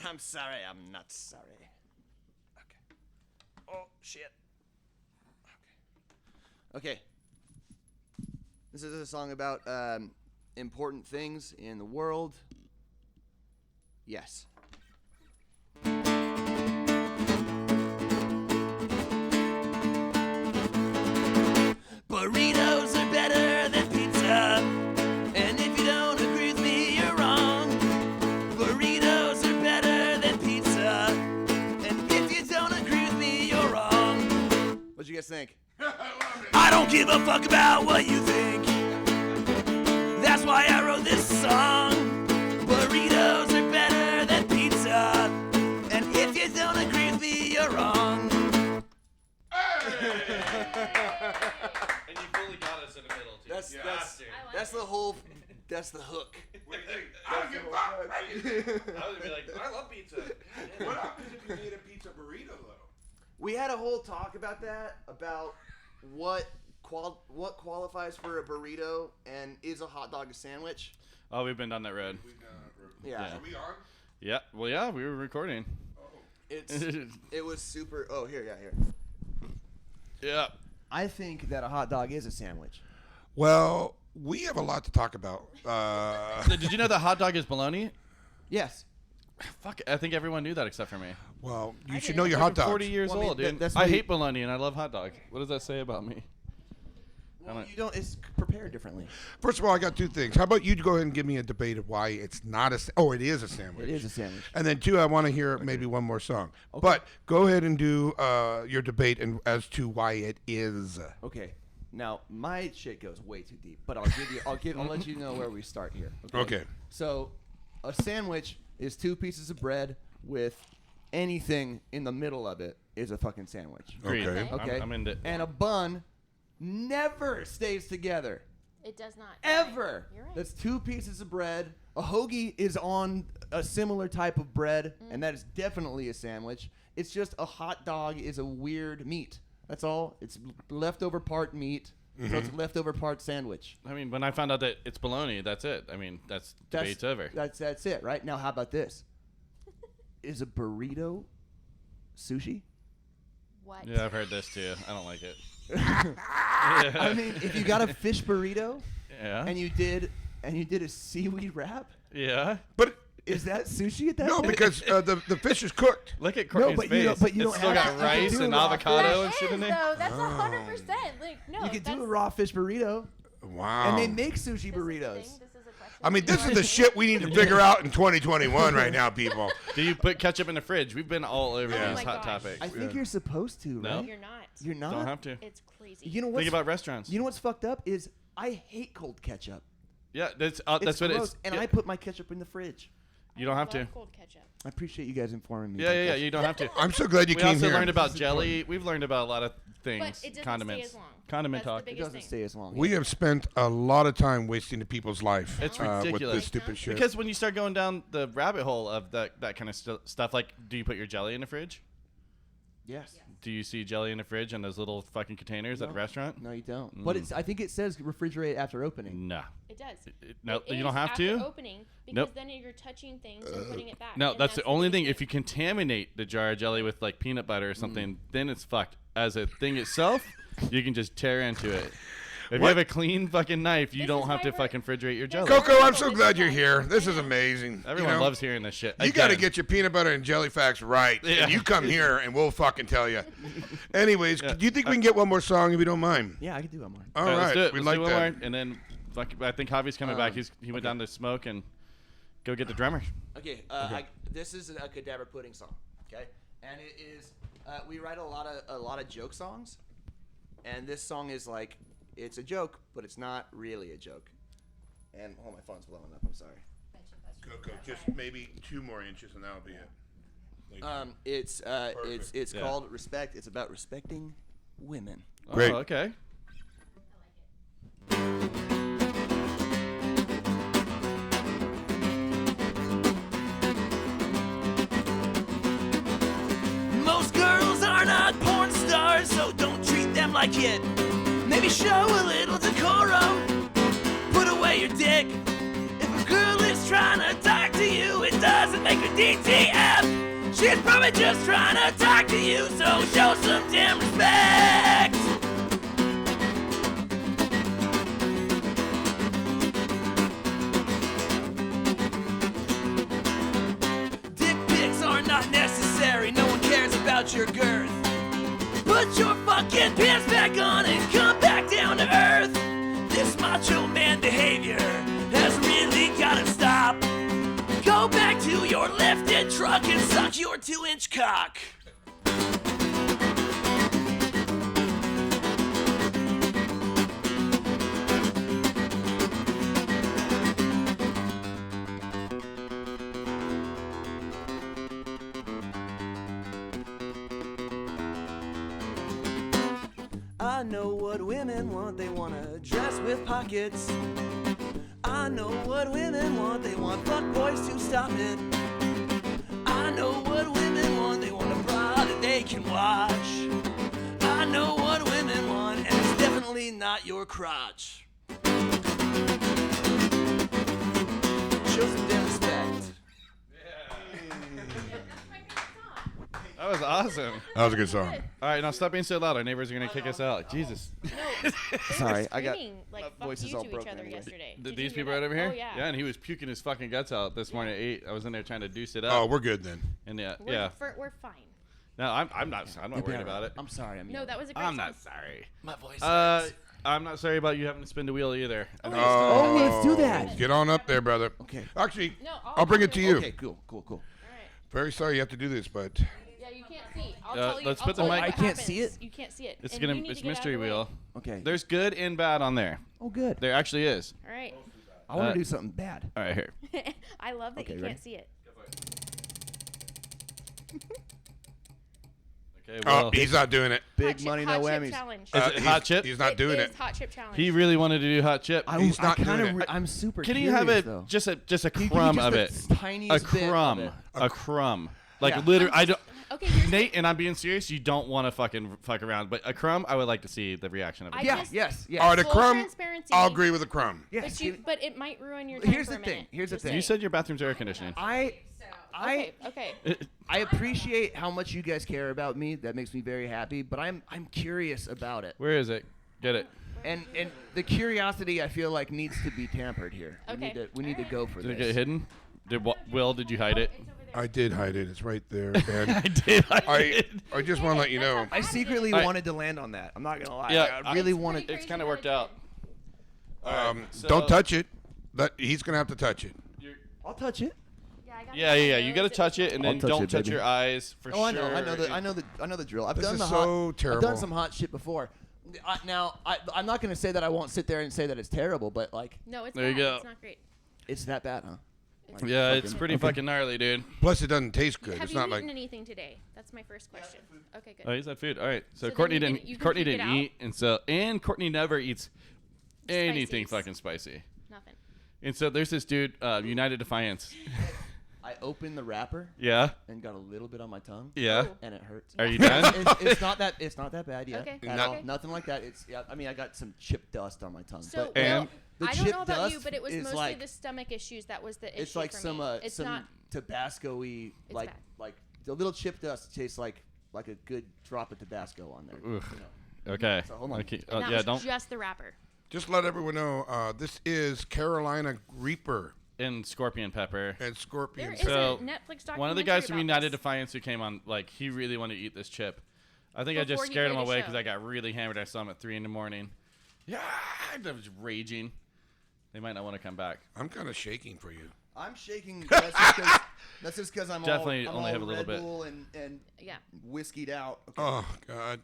Speaker 8: I'm sorry. I'm not sorry. Okay. Oh, shit. Okay. This is a song about important things in the world. Yes.
Speaker 4: Burritos are better than pizza. And if you don't agree with me, you're wrong. Burritos are better than pizza. And if you don't agree with me, you're wrong.
Speaker 8: What'd you guys think?
Speaker 4: I don't give a fuck about what you think. That's why I wrote this song. Burritos are better than pizza. And if you don't agree with me, you're wrong.
Speaker 1: And you fully got us in the middle, too.
Speaker 8: That's the whole. That's the hook.
Speaker 2: What do you think? I don't give a fuck.
Speaker 1: I would be like, I love pizza.
Speaker 2: What happens if you made a pizza burrito, though?
Speaker 8: We had a whole talk about that, about what qualifies for a burrito and is a hot dog a sandwich.
Speaker 1: Oh, we've been down that road.
Speaker 8: Yeah.
Speaker 2: Are we on?
Speaker 1: Yeah. Well, yeah, we were recording.
Speaker 8: It was super. Oh, here.
Speaker 1: Yeah.
Speaker 8: I think that a hot dog is a sandwich.
Speaker 2: Well, we have a lot to talk about.
Speaker 1: Did you know that hot dog is bologna?
Speaker 8: Yes.
Speaker 1: Fuck, I think everyone knew that except for me.
Speaker 2: Well, you should know your hot dogs.
Speaker 1: 40 years
Speaker 8: Well, I mean,
Speaker 1: old, dude.
Speaker 8: that's
Speaker 1: I
Speaker 8: why
Speaker 1: hate bologna and I love hot dogs. What does that say about me?
Speaker 8: Well, you don't. It's prepared differently.
Speaker 2: First of all, I got two things. How about you go ahead and give me a debate of why it's not a... Oh, it is a sandwich.
Speaker 8: It is a sandwich.
Speaker 2: And then two, I want to hear maybe one more song. Okay. But go ahead and do your debate and as to why it is.
Speaker 8: Okay. Now, my shit goes way too deep, but I'll let you know where we start here.
Speaker 2: Okay.
Speaker 8: So, a sandwich is 2 pieces of bread with anything in the middle of it is a fucking sandwich.
Speaker 2: Okay.
Speaker 8: Okay.
Speaker 1: I'm into it.
Speaker 8: And a bun never stays together.
Speaker 3: It does not.
Speaker 8: Ever.
Speaker 3: You're right.
Speaker 8: That's 2 pieces of bread. A hoagie is on a similar type of bread, and that is definitely a sandwich. It's just a hot dog is a weird meat. That's all. It's leftover part meat, so it's leftover part sandwich.
Speaker 1: I mean, when I found out that it's bologna, that's it. I mean, debate's over.
Speaker 8: That's it, right? Now, how about this? Is a burrito sushi?
Speaker 3: What?
Speaker 1: Yeah, I've heard this too. I don't like it.
Speaker 8: I mean, if you got a fish burrito,
Speaker 1: Yeah.
Speaker 8: and you did a seaweed wrap,
Speaker 1: Yeah.
Speaker 2: But
Speaker 8: is that sushi at that
Speaker 2: no,
Speaker 8: point?
Speaker 2: because the fish is cooked.
Speaker 1: Look at Courtney's
Speaker 8: but
Speaker 1: face.
Speaker 8: you don't- but you
Speaker 1: It's
Speaker 8: don't
Speaker 1: still
Speaker 8: have
Speaker 1: got
Speaker 8: to- you
Speaker 1: rice
Speaker 8: can do
Speaker 1: and
Speaker 8: raw
Speaker 1: avocado
Speaker 3: That
Speaker 1: and shit in
Speaker 3: is,
Speaker 1: there.
Speaker 3: though. That's 100%. Like, no.
Speaker 8: You could do a
Speaker 3: that's-
Speaker 8: raw fish burrito,
Speaker 2: Wow.
Speaker 8: and they make sushi
Speaker 3: this is the
Speaker 8: burritos.
Speaker 3: thing, this is a question.
Speaker 2: I mean, this is the shit we need to figure out in 2021 right now, people.
Speaker 1: Do you put ketchup in the fridge? We've been all over
Speaker 3: Oh
Speaker 1: these
Speaker 3: my
Speaker 1: hot
Speaker 3: gosh.
Speaker 1: topics.
Speaker 8: I think you're supposed to,
Speaker 1: No.
Speaker 8: right?
Speaker 3: You're not.
Speaker 8: You're not.
Speaker 1: Don't have to.
Speaker 3: It's crazy.
Speaker 8: You know what's
Speaker 1: Think about restaurants.
Speaker 8: You know what's fucked up is I hate cold ketchup.
Speaker 1: Yeah, that's
Speaker 8: It's
Speaker 1: what it
Speaker 8: gross,
Speaker 1: is.
Speaker 8: and
Speaker 1: Yeah.
Speaker 8: I put my ketchup in the fridge.
Speaker 1: You don't have
Speaker 3: love
Speaker 1: to.
Speaker 3: cold ketchup.
Speaker 8: I appreciate you guys informing me.
Speaker 1: Yeah,
Speaker 8: about
Speaker 1: yeah, yeah.
Speaker 8: this.
Speaker 1: You don't have to.
Speaker 2: I'm so glad you
Speaker 1: We
Speaker 2: came
Speaker 1: also
Speaker 2: here.
Speaker 1: learned about
Speaker 8: This is
Speaker 1: jelly.
Speaker 8: important.
Speaker 1: We've learned about a lot of things.
Speaker 3: But it doesn't
Speaker 1: condiments.
Speaker 3: stay as long.
Speaker 1: Condiment
Speaker 3: That's
Speaker 1: talk.
Speaker 3: the
Speaker 8: It
Speaker 3: biggest
Speaker 8: doesn't
Speaker 3: thing.
Speaker 8: stay as long.
Speaker 2: We have spent a lot of time wasting the people's life.
Speaker 1: It's
Speaker 2: with
Speaker 1: ridiculous.
Speaker 2: this stupid shit.
Speaker 1: Because when you start going down the rabbit hole of that kind of stuff, like, do you put your jelly in the fridge?
Speaker 8: Yes.
Speaker 1: Do you see jelly in the fridge in those little fucking containers at a restaurant?
Speaker 8: No, you don't. But I think it says refrigerate after opening.
Speaker 1: No.
Speaker 3: It does.
Speaker 1: No,
Speaker 3: It
Speaker 1: you
Speaker 3: is
Speaker 1: don't have
Speaker 3: after
Speaker 1: to.
Speaker 3: opening because
Speaker 1: Nope.
Speaker 3: then you're touching things and putting it back.
Speaker 1: No,
Speaker 3: and
Speaker 1: that's the only thing.
Speaker 3: biggest
Speaker 1: If you contaminate the jar of jelly with like peanut butter or something, then it's fucked. As a thing itself, you can just tear into it. If you have a clean fucking knife, you
Speaker 3: This
Speaker 1: don't
Speaker 3: is
Speaker 1: have
Speaker 3: why
Speaker 1: to
Speaker 3: we're-
Speaker 1: fucking refrigerate your jelly.
Speaker 2: Coco, I'm so glad you're here. This is amazing.
Speaker 1: Everyone
Speaker 2: You know,
Speaker 1: loves hearing this shit.
Speaker 2: You got to
Speaker 1: Again.
Speaker 2: get your peanut butter and jelly facts right.
Speaker 1: Yeah.
Speaker 2: And you come here and we'll fucking tell you. Anyways,
Speaker 1: Yeah.
Speaker 2: do you think we can get one more song if you don't mind?
Speaker 8: Yeah, I can do one more.
Speaker 2: All
Speaker 1: Let's
Speaker 2: right.
Speaker 1: do it.
Speaker 2: We
Speaker 1: Let's
Speaker 2: like
Speaker 1: do one
Speaker 2: that.
Speaker 1: more, and then I think Javi's coming back. He went down to smoke and go get the drummer.
Speaker 8: Okay, this is a Cadaver Pudding song. Okay, and it is we write a lot of joke songs, and this song is like it's a joke, but it's not really a joke. And my phone's blowing up. I'm sorry.
Speaker 2: Coco, just maybe 2 more inches and that'll be it.
Speaker 8: It's
Speaker 1: Yeah.
Speaker 8: called Respect. It's about respecting women.
Speaker 2: Great.
Speaker 1: Oh, okay.
Speaker 4: Most girls are not porn stars, so don't treat them like it. Maybe show a little decorum. Put away your dick. If a girl is trying to talk to you, it doesn't make her DTF. She's probably just trying to talk to you, so show some damn respect. Dick pics are not necessary, no one cares about your girth. Put your fucking pants back on and come back down to earth. This macho man behavior has really gotta stop. Go back to your lifted truck and suck your 2-inch cock.
Speaker 8: I know what women want. They want a dress with pockets. I know what women want. They want fuckboys to stop it. I know what women want. They want a bra that they can watch. I know what women want, and it's definitely not your crotch. Show some damn respect.
Speaker 1: was awesome.
Speaker 2: That was a good song.
Speaker 1: All right, now stop being so loud. Our neighbors are gonna kick us out. Jesus.
Speaker 3: No.
Speaker 8: Sorry, I got
Speaker 3: Like,
Speaker 8: my voice
Speaker 3: fuck
Speaker 8: is
Speaker 3: you
Speaker 8: all
Speaker 3: to
Speaker 8: broken
Speaker 3: each other
Speaker 8: anyway.
Speaker 3: yesterday. Did you
Speaker 1: These
Speaker 3: hear
Speaker 1: people
Speaker 3: that?
Speaker 1: right over here?
Speaker 3: Oh, yeah.
Speaker 1: Yeah, and he was puking his fucking guts out this morning at 8. I was in there trying to deuce it up.
Speaker 2: Oh, we're good then.
Speaker 1: And yeah,
Speaker 3: We're fine.
Speaker 1: No, I'm not worried about it.
Speaker 8: I'm sorry.
Speaker 3: No, that was a great
Speaker 1: I'm
Speaker 3: song.
Speaker 1: not sorry.
Speaker 8: My voice.
Speaker 1: I'm not sorry about you having to spin the wheel either.
Speaker 8: Oh, let's do that.
Speaker 2: Get on up there, brother.
Speaker 8: Okay.
Speaker 2: Actually,
Speaker 3: No,
Speaker 2: I'll bring it to you.
Speaker 8: Okay, cool.
Speaker 2: Very sorry you have to do this, but
Speaker 3: Yeah, you can't see. I'll tell you.
Speaker 1: let's
Speaker 3: I'll
Speaker 1: put the
Speaker 3: tell you
Speaker 1: mic-
Speaker 3: what
Speaker 8: I can't
Speaker 3: happens.
Speaker 8: see it?
Speaker 3: You can't see it.
Speaker 1: It's
Speaker 3: And
Speaker 1: gonna
Speaker 3: you need
Speaker 1: it's
Speaker 3: to get out of
Speaker 1: mystery
Speaker 3: the way.
Speaker 1: wheel.
Speaker 8: Okay.
Speaker 1: There's good and bad on there.
Speaker 8: Oh, good.
Speaker 1: There actually is.
Speaker 3: All right.
Speaker 8: I want to do something bad.
Speaker 1: All right, here.
Speaker 3: I love that
Speaker 8: Okay,
Speaker 3: you
Speaker 8: ready?
Speaker 3: can't see it.
Speaker 1: Okay,
Speaker 2: oh,
Speaker 1: well,
Speaker 2: he's not doing it.
Speaker 8: Big money, no
Speaker 3: hot chip
Speaker 8: whammies.
Speaker 3: challenge.
Speaker 1: Is it hot chip?
Speaker 2: He's not doing
Speaker 3: It
Speaker 2: it.
Speaker 3: is hot chip challenge.
Speaker 1: He really wanted to do hot chip.
Speaker 2: He's not
Speaker 8: kinda
Speaker 2: doing it.
Speaker 8: I'm super.
Speaker 1: Can you
Speaker 8: curious,
Speaker 1: have it
Speaker 8: though.
Speaker 1: just a
Speaker 8: Can you
Speaker 1: crumb
Speaker 8: just
Speaker 1: of
Speaker 8: the
Speaker 1: it? A
Speaker 8: tiniest bit of
Speaker 1: crumb.
Speaker 8: it?
Speaker 1: A crumb. Like
Speaker 8: Yeah.
Speaker 1: literally, I don't.
Speaker 3: Okay, here's
Speaker 1: Nate, and I'm being serious. You don't want to fucking fuck around, but a crumb, I would like to see the reaction of it.
Speaker 3: I
Speaker 8: Yeah.
Speaker 3: just-
Speaker 8: Yes.
Speaker 2: All right, a
Speaker 3: Full
Speaker 2: crumb.
Speaker 3: transparency.
Speaker 2: I'll agree with a crumb.
Speaker 8: Yes.
Speaker 3: But it might ruin your time
Speaker 8: Here's
Speaker 3: for
Speaker 8: the
Speaker 3: a
Speaker 8: thing.
Speaker 3: minute.
Speaker 8: Here's the
Speaker 3: Just
Speaker 8: thing.
Speaker 1: You said your bathroom's air conditioning.
Speaker 3: Okay.
Speaker 8: I appreciate how much you guys care about me. That makes me very happy. But I'm curious about it.
Speaker 1: Where is it? Get it.
Speaker 8: And the curiosity I feel like needs to be tampered here.
Speaker 3: Okay.
Speaker 8: We need to go for
Speaker 1: Did it
Speaker 8: this.
Speaker 1: get hidden? Will, did you hide it?
Speaker 2: I did hide it. It's right there. And
Speaker 1: I did hide it.
Speaker 2: I just want to let you know.
Speaker 8: I secretly
Speaker 1: I-
Speaker 8: wanted to land on that. I'm not gonna lie.
Speaker 1: Yeah,
Speaker 8: I really
Speaker 3: It's
Speaker 8: wanted.
Speaker 3: pretty
Speaker 1: It's kind of worked out. so-
Speaker 2: Don't touch it. He's gonna have to touch it.
Speaker 8: I'll touch it.
Speaker 1: Yeah. You gotta touch it, and
Speaker 8: I'll
Speaker 1: then
Speaker 8: touch
Speaker 1: don't
Speaker 8: it,
Speaker 1: touch
Speaker 8: baby.
Speaker 1: your eyes for
Speaker 8: Oh,
Speaker 1: sure.
Speaker 8: I know the drill. I've
Speaker 2: This
Speaker 8: done
Speaker 2: is
Speaker 8: the
Speaker 2: so
Speaker 8: hot.
Speaker 2: terrible.
Speaker 8: I've done some hot shit before. I'm not gonna say that I won't sit there and say that it's terrible, but like,
Speaker 3: No, it's
Speaker 1: There you
Speaker 3: bad.
Speaker 1: go.
Speaker 3: It's not great.
Speaker 8: it's that bad, huh?
Speaker 1: Yeah, it's pretty fucking gnarly, dude.
Speaker 2: Plus, it doesn't taste good.
Speaker 3: Have
Speaker 2: It's
Speaker 3: you
Speaker 2: not
Speaker 3: eaten
Speaker 2: like.
Speaker 3: anything today? That's my first question. Okay, good.
Speaker 1: Oh, he's had food. All right. So,
Speaker 3: then
Speaker 1: Courtney
Speaker 3: you can-
Speaker 1: didn't.
Speaker 3: you can
Speaker 1: Courtney
Speaker 3: puke it
Speaker 1: didn't
Speaker 3: out?
Speaker 1: eat, and Courtney never eats anything
Speaker 3: Spices.
Speaker 1: fucking spicy.
Speaker 3: Nothing.
Speaker 1: And so there's this dude, United Defiance.
Speaker 8: I opened the wrapper
Speaker 1: Yeah.
Speaker 8: and got a little bit on my tongue.
Speaker 1: Yeah.
Speaker 8: And it hurts.
Speaker 1: Are you done?
Speaker 8: It's not that. It's not that bad yet.
Speaker 3: Okay,
Speaker 8: At
Speaker 3: okay.
Speaker 8: all. Nothing like that. It's. Yeah, I mean, I got some chip dust on my tongue.
Speaker 3: So,
Speaker 8: but
Speaker 1: And-
Speaker 8: the
Speaker 3: I don't
Speaker 8: chip
Speaker 3: know about you,
Speaker 8: dust
Speaker 3: but it was
Speaker 8: is
Speaker 3: mostly
Speaker 8: like,
Speaker 3: the stomach issues that was the issue
Speaker 8: It's like
Speaker 3: for
Speaker 8: some
Speaker 3: me. It's
Speaker 8: some
Speaker 3: not.
Speaker 8: Tabasco-y,
Speaker 3: It's
Speaker 8: like
Speaker 3: bad.
Speaker 8: like the little chip dust tastes like a good drop of Tabasco on there.
Speaker 1: Oof.
Speaker 8: You know.
Speaker 1: Okay.
Speaker 8: So hold on.
Speaker 1: Okay.
Speaker 3: And that
Speaker 1: yeah.
Speaker 3: was
Speaker 1: Don't.
Speaker 3: just the wrapper.
Speaker 2: Just let everyone know. This is Carolina Reaper
Speaker 1: And scorpion pepper.
Speaker 2: and Scorpion.
Speaker 3: There is
Speaker 1: So,
Speaker 3: a Netflix documentary
Speaker 1: One of the guys from
Speaker 3: about
Speaker 1: United
Speaker 3: this.
Speaker 1: Defiance who came on, like, he really wanted to eat this chip. I think I just
Speaker 3: Before he
Speaker 1: scared him
Speaker 3: played the
Speaker 1: away
Speaker 3: show.
Speaker 1: because I got really hammered. I saw him at 3 a.m. Yeah, I was raging. They might not want to come back.
Speaker 2: I'm kind of shaking for you.
Speaker 8: I'm shaking. That's just because I'm
Speaker 1: Definitely
Speaker 8: all,
Speaker 1: only
Speaker 8: I'm
Speaker 1: have
Speaker 8: all
Speaker 1: a little
Speaker 8: Red
Speaker 1: bit.
Speaker 8: Bull and
Speaker 3: Yeah.
Speaker 8: whiskeyed out. Okay.
Speaker 2: Oh God.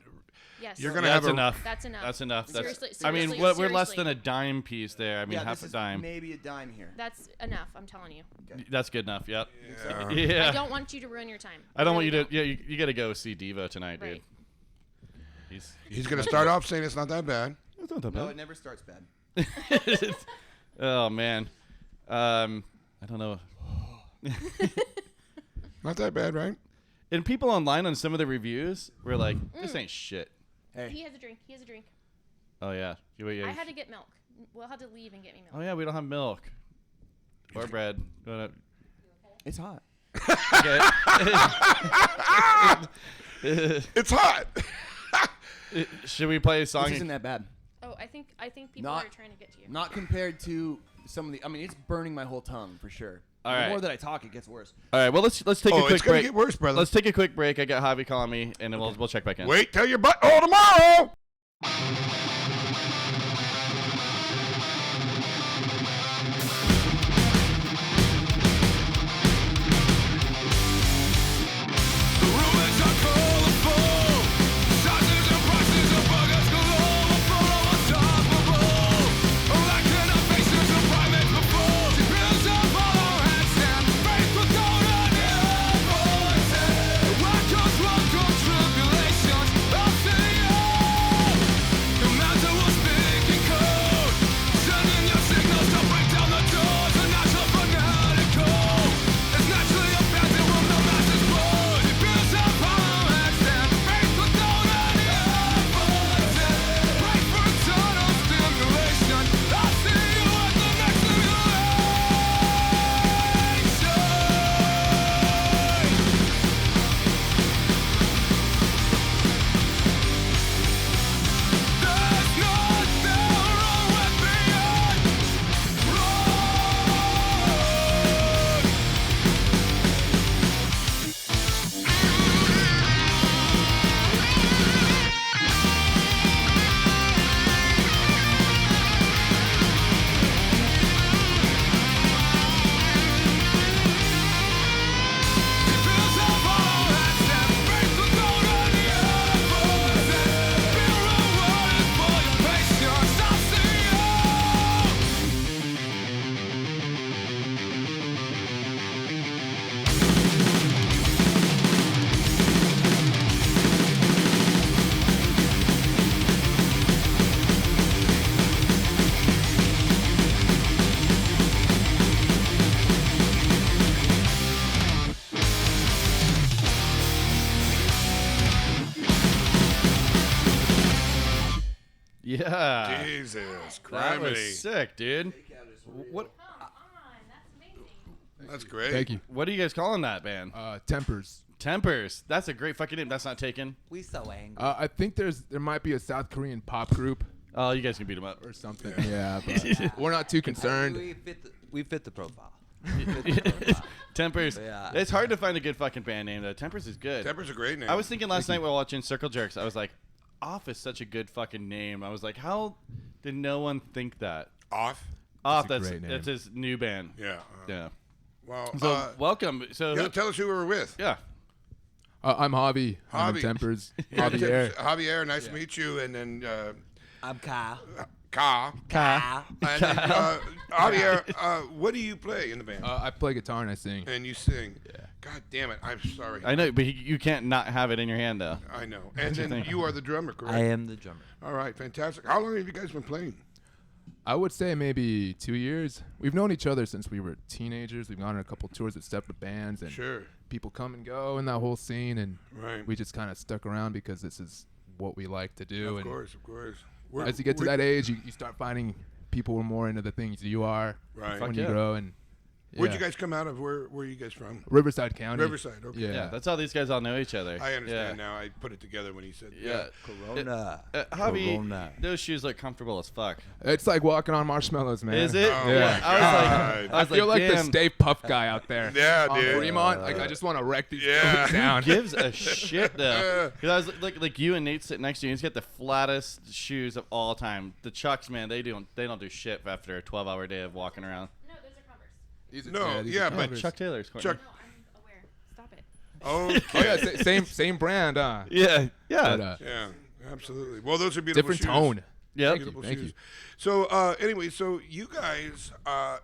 Speaker 3: Yes.
Speaker 2: You're gonna
Speaker 1: Yeah,
Speaker 2: have
Speaker 1: that's
Speaker 2: a.
Speaker 1: enough.
Speaker 3: That's enough.
Speaker 1: That's enough. That's,
Speaker 3: Seriously-
Speaker 1: I mean,
Speaker 3: seriously,
Speaker 1: we're less
Speaker 3: seriously.
Speaker 1: than a dime piece there. I mean,
Speaker 8: Yeah,
Speaker 1: half
Speaker 8: this
Speaker 1: a
Speaker 8: is
Speaker 1: dime.
Speaker 8: maybe a dime here.
Speaker 3: That's enough. I'm telling you.
Speaker 1: That's good enough. Yep.
Speaker 2: Yeah.
Speaker 1: Yeah.
Speaker 3: I don't want you to ruin your time.
Speaker 1: I don't want you
Speaker 3: really
Speaker 1: to. Yeah, you got to go see Devo tonight,
Speaker 3: Right.
Speaker 1: dude.
Speaker 2: He's gonna start off saying it's not that bad.
Speaker 1: It's not that
Speaker 8: No,
Speaker 1: bad.
Speaker 8: it never starts bad.
Speaker 1: Oh man. I don't know.
Speaker 2: Not that bad, right?
Speaker 1: And people online on some of the reviews were like, "This ain't shit."
Speaker 8: Hey.
Speaker 3: He has a drink. He has a drink.
Speaker 1: Oh yeah.
Speaker 3: I had to get milk. We'll have to leave and get me milk.
Speaker 1: Oh yeah, we don't have milk or bread.
Speaker 8: It's hot.
Speaker 2: It's hot.
Speaker 1: Should we play a song?
Speaker 8: This isn't that bad.
Speaker 3: Oh, I think people
Speaker 8: Not-
Speaker 3: are trying to get to you.
Speaker 8: Not compared to some of the. I mean, it's burning my whole tongue for sure.
Speaker 1: All
Speaker 8: The
Speaker 1: right.
Speaker 8: more that I talk, it gets worse.
Speaker 1: All right. Well, let's take a
Speaker 2: Oh,
Speaker 1: quick
Speaker 2: it's gonna
Speaker 1: break.
Speaker 2: get worse, brother.
Speaker 1: Let's take a quick break. I got Javi calling me, and then we'll check back in.
Speaker 2: Wait till your butt. Oh, tomorrow.
Speaker 13: Tribulations of the earth.
Speaker 1: Yeah.
Speaker 2: Jesus
Speaker 1: That
Speaker 2: criminy.
Speaker 1: was sick, dude. What?
Speaker 2: That's great.
Speaker 15: Thank you.
Speaker 1: What are you guys calling that band?
Speaker 15: Tempers.
Speaker 1: Tempers. That's a great fucking name. That's not taken.
Speaker 16: We so angry.
Speaker 15: I think there might be a South Korean pop group.
Speaker 1: Oh, you guys can beat them up
Speaker 15: or something. Yeah, but we're not too concerned.
Speaker 16: We fit the profile.
Speaker 1: Tempers.
Speaker 16: Yeah.
Speaker 1: It's hard to find a good fucking band name though. Tempers is good.
Speaker 2: Tempers a great name.
Speaker 1: I was thinking last night while watching Circle Jerks, I was like, Off is such a good fucking name. I was like, how did no one think that?
Speaker 2: Off?
Speaker 1: Off.
Speaker 15: That's a
Speaker 1: That's
Speaker 15: great name.
Speaker 1: that's his new band.
Speaker 2: Yeah.
Speaker 1: Yeah.
Speaker 2: Well,
Speaker 1: So welcome. So
Speaker 2: yeah, tell us who we're with.
Speaker 1: Yeah.
Speaker 15: I'm Javi. I'm
Speaker 2: Javi.
Speaker 15: in Tempers.
Speaker 2: Yeah,
Speaker 15: Javier.
Speaker 2: Javier, nice to meet you. And then
Speaker 16: I'm Kyle.
Speaker 2: Ka.
Speaker 1: Ka.
Speaker 2: And then, Javier, what do you play in the band?
Speaker 15: I play guitar and I sing.
Speaker 2: And you sing. Yeah. God damn it. I'm sorry.
Speaker 1: I know, but you can't not have it in your hand though.
Speaker 2: I know. And then you are the drummer, correct?
Speaker 16: I am the drummer.
Speaker 2: All right, fantastic. How long have you guys been playing?
Speaker 15: I would say maybe 2 years. We've known each other since we were teenagers. We've gone on a couple tours with separate bands, and
Speaker 2: Sure.
Speaker 15: people come and go in that whole scene, and
Speaker 2: Right.
Speaker 15: we just kind of stuck around because this is what we like to do.
Speaker 2: Of
Speaker 15: and
Speaker 2: course, of course.
Speaker 15: As you get to that age, you start finding people who are more into the things you are
Speaker 2: Right.
Speaker 15: when
Speaker 1: Fuck
Speaker 15: you
Speaker 1: yeah.
Speaker 15: grow. And
Speaker 2: Where'd
Speaker 15: yeah.
Speaker 2: you guys come out of? Where are you guys from?
Speaker 15: Riverside County.
Speaker 2: Riverside, okay.
Speaker 15: Yeah.
Speaker 1: Yeah, that's how these guys all know each other.
Speaker 2: I understand
Speaker 1: Yeah.
Speaker 2: now. I put it together when he said
Speaker 1: Yeah.
Speaker 16: Corona.
Speaker 1: Javi,
Speaker 16: Corona.
Speaker 1: those shoes look comfortable as fuck.
Speaker 15: It's like walking on marshmallows, man.
Speaker 1: Is it?
Speaker 2: Oh,
Speaker 15: Yeah.
Speaker 2: my
Speaker 1: I was like,
Speaker 2: God.
Speaker 15: I feel like the
Speaker 1: damn.
Speaker 15: Stay Puft guy out there.
Speaker 2: Yeah,
Speaker 15: on
Speaker 2: dude.
Speaker 15: Fremont. Like, I just want to wreck these
Speaker 2: Yeah.
Speaker 15: dudes down.
Speaker 1: Who gives a shit though? Because I was like you and Nate sitting next to you. He's got the flattest shoes of all time. The Chucks, man, they don't do shit after a 12-hour day of walking around.
Speaker 3: No, those are Converse.
Speaker 15: These are-
Speaker 2: No,
Speaker 15: these
Speaker 2: yeah,
Speaker 15: are
Speaker 2: but
Speaker 15: Converse.
Speaker 1: Chuck Taylor's. Courtney.
Speaker 2: Chuck.
Speaker 3: No, I'm aware. Stop it.
Speaker 2: Okay.
Speaker 15: Oh yeah, same brand.
Speaker 1: Yeah, yeah.
Speaker 15: But,
Speaker 2: Yeah, absolutely. Well, those are beautiful
Speaker 15: different
Speaker 2: shoes.
Speaker 15: tone.
Speaker 1: Yep.
Speaker 2: Beautiful
Speaker 15: Thank
Speaker 2: shoes.
Speaker 15: you.
Speaker 2: So, anyway, so you guys,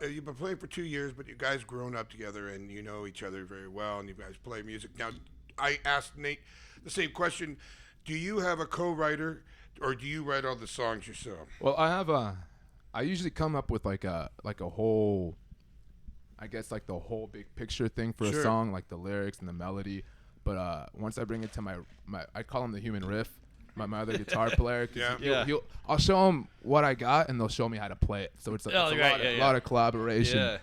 Speaker 2: you've been playing for 2 years, but you guys grown up together and you know each other very well, and you guys play music. Now, I asked Nate the same question. Do you have a co-writer, or do you write all the songs yourself?
Speaker 15: Well, I usually come up with like a whole, I guess like the whole big picture thing for
Speaker 2: Sure.
Speaker 15: a song, like the lyrics and the melody. But once I bring it to my I call him the human riff, my other guitar player. 'Cause
Speaker 2: Yeah.
Speaker 15: I'll show him what I got, and they'll show me how to play it. So it's,
Speaker 1: Oh,
Speaker 15: it's a
Speaker 1: right,
Speaker 15: lot,
Speaker 1: yeah,
Speaker 15: of,
Speaker 1: yeah.
Speaker 15: lot of collaboration.
Speaker 1: Yeah.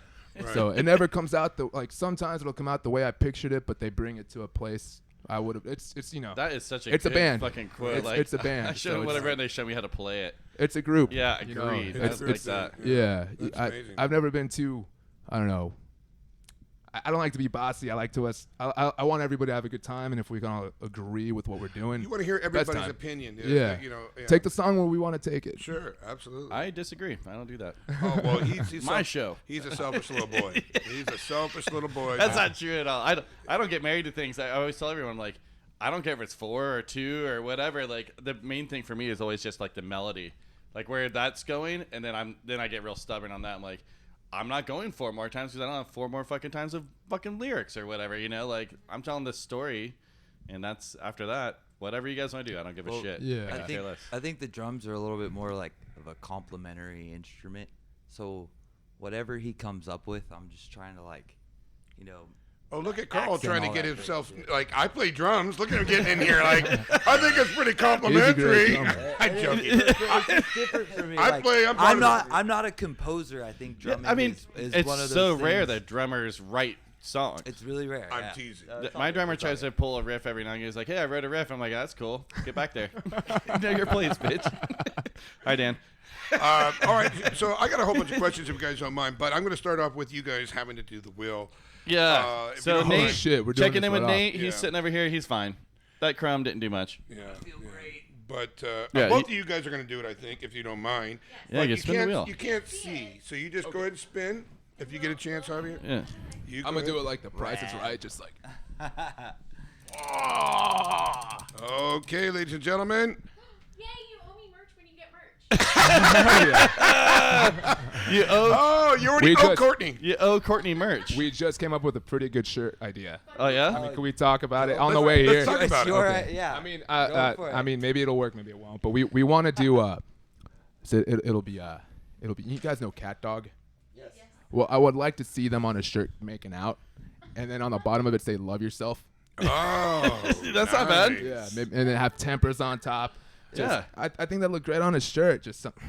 Speaker 15: So it never comes out like sometimes it'll come out the way I pictured it, but they bring it to a place I would have. It's you know.
Speaker 1: That is such a
Speaker 15: It's a
Speaker 1: good
Speaker 15: band.
Speaker 1: fucking quote.
Speaker 15: It's-
Speaker 1: like,
Speaker 15: it's a band,
Speaker 1: I
Speaker 15: so
Speaker 1: showed them
Speaker 15: it's-
Speaker 1: whatever, and they showed me how to play it.
Speaker 15: It's a group.
Speaker 1: Yeah,
Speaker 15: you know?
Speaker 1: agreed.
Speaker 2: It's-
Speaker 1: I like that.
Speaker 15: Yeah,
Speaker 2: That's amazing.
Speaker 15: I've never been too. I don't know. I don't like to be bossy. I like to us. I want everybody to have a good time, and if we can all agree with what we're doing,
Speaker 2: You want to hear
Speaker 15: best
Speaker 2: everybody's
Speaker 15: time.
Speaker 2: opinion.
Speaker 15: Yeah.
Speaker 2: You know, yeah.
Speaker 15: Take the song where we want to take it.
Speaker 2: Sure, absolutely.
Speaker 1: I disagree. I don't do that.
Speaker 2: Oh, well, he's
Speaker 1: My
Speaker 2: self-
Speaker 1: show.
Speaker 2: He's a selfish little boy. He's a selfish little boy.
Speaker 1: That's not true at all. I don't get married to things. I always tell everyone, like, I don't care if it's 4 or 2 or whatever. Like, the main thing for me is always just like the melody, like where that's going, and then I get real stubborn on that. I'm like, I'm not going 4 more times because I don't have 4 more fucking times of fucking lyrics or whatever. You know, like I'm telling this story, and that's after that. Whatever you guys want to do, I don't give a shit.
Speaker 15: yeah.
Speaker 1: I could care less.
Speaker 16: I think the drums are a little bit more like of a complementary instrument. So whatever he comes up with, I'm just trying to like, you know.
Speaker 2: Oh, look at Carl
Speaker 16: accent
Speaker 2: trying to
Speaker 16: all
Speaker 2: get
Speaker 16: that
Speaker 2: himself
Speaker 16: great shit.
Speaker 2: like I play drums. Look at him getting in here. Like I think it's pretty
Speaker 15: great
Speaker 2: complimentary.
Speaker 15: drummer.
Speaker 2: I'm joking.
Speaker 16: It's different for me.
Speaker 2: I
Speaker 16: like,
Speaker 2: play.
Speaker 16: I'm not a composer. I think
Speaker 1: Yeah,
Speaker 16: drumming
Speaker 1: I mean,
Speaker 16: is
Speaker 1: it's
Speaker 16: one of those
Speaker 1: so rare
Speaker 16: things-
Speaker 1: that drummers write songs.
Speaker 16: It's really rare.
Speaker 2: I'm
Speaker 16: yeah.
Speaker 2: teasing.
Speaker 1: My drummer tries to pull a riff every now and again. He's like, "Hey, I wrote a riff." I'm like, "That's cool. Get back there. Know your place, bitch." Hi, Dan.
Speaker 2: All right, so I got a whole bunch of questions if you guys don't mind, but I'm going to start off with you guys having to do the wheel.
Speaker 1: Yeah.
Speaker 2: If
Speaker 1: So
Speaker 2: you don't
Speaker 1: Nate,
Speaker 2: mind.
Speaker 15: shit, we're doing
Speaker 1: checking
Speaker 15: this
Speaker 1: in with
Speaker 15: right off.
Speaker 1: Nate. He's
Speaker 2: Yeah.
Speaker 1: sitting over here. He's fine. That crumb didn't do much.
Speaker 2: Yeah. But
Speaker 1: Yeah,
Speaker 2: both of you guys are going to do it, I think, if you don't mind.
Speaker 1: Yeah,
Speaker 2: But
Speaker 1: you spin the
Speaker 2: can't,
Speaker 1: wheel.
Speaker 2: You can't see, so you just go ahead and spin if you get a chance, Javier.
Speaker 1: Yeah.
Speaker 2: You
Speaker 15: I'm
Speaker 2: go
Speaker 15: gonna do
Speaker 2: ahead.
Speaker 15: it like the Price is Right, just like.
Speaker 2: Okay, ladies and gentlemen.
Speaker 3: Yay, you owe me merch when you get merch.
Speaker 1: You owe.
Speaker 2: Oh, you already
Speaker 15: We
Speaker 2: owe
Speaker 15: just-
Speaker 2: Courtney.
Speaker 1: You owe Courtney merch.
Speaker 15: We just came up with a pretty good shirt idea.
Speaker 1: Oh yeah.
Speaker 15: I mean, can we talk about it on the
Speaker 2: let's-
Speaker 15: way
Speaker 2: let's
Speaker 15: here?
Speaker 2: talk about it.
Speaker 16: You're
Speaker 15: Okay.
Speaker 16: right, yeah.
Speaker 15: I mean,
Speaker 16: Go for it.
Speaker 15: I mean, maybe it'll work, maybe it won't. But we want to do. So it'll be. You guys know Cat Dog?
Speaker 16: Yes.
Speaker 15: Well, I would like to see them on a shirt making out, and then on the bottom of it say "Love yourself."
Speaker 2: Oh,
Speaker 1: That's not bad.
Speaker 15: Yeah, maybe, and then have Tempers on top. Just, I think that looked great on his shirt. Just something.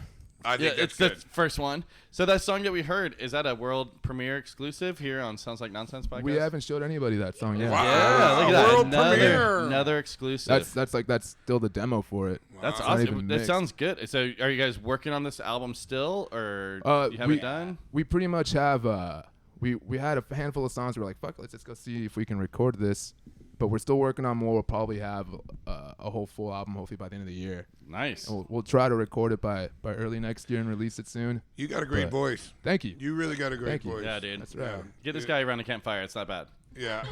Speaker 2: I think
Speaker 1: it's the first one. So that song that we heard, is that a world premiere exclusive here on Sounds Like Nonsense podcast?
Speaker 15: We haven't showed anybody that song yet.
Speaker 1: Wow. Yeah, look at that.
Speaker 2: World premiere.
Speaker 1: Another exclusive.
Speaker 15: That's still the demo for it.
Speaker 1: Wow. That's
Speaker 15: It's not
Speaker 1: awesome.
Speaker 15: even
Speaker 1: That
Speaker 15: mixed.
Speaker 1: sounds good. So are you guys working on this album still, or you haven't done?
Speaker 15: We pretty much have. We had a handful of songs. We're like, fuck, let's just go see if we can record this. But we're still working on more. We'll probably have a whole full album hopefully by the end of the year.
Speaker 1: Nice.
Speaker 15: And we'll try to record it by early next year and release it soon.
Speaker 2: You got a great voice.
Speaker 15: Thank you.
Speaker 2: You really got a great
Speaker 15: Thank you.
Speaker 2: voice.
Speaker 1: Yeah, dude.
Speaker 15: That's right.
Speaker 1: Get this guy around the campfire. It's not bad.
Speaker 2: Yeah.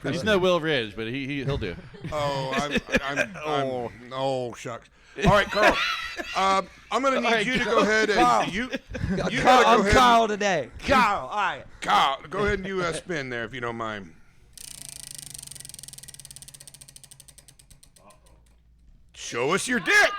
Speaker 1: He's no Will Ridge, but he'll do.
Speaker 2: Oh, shucks. All right, Carl. I'm going to need you to go ahead and you gotta go
Speaker 16: I'm
Speaker 2: ahead.
Speaker 16: Carl today. Carl, all right.
Speaker 2: Carl, go ahead and you spin there if you don't mind. Show us your dick.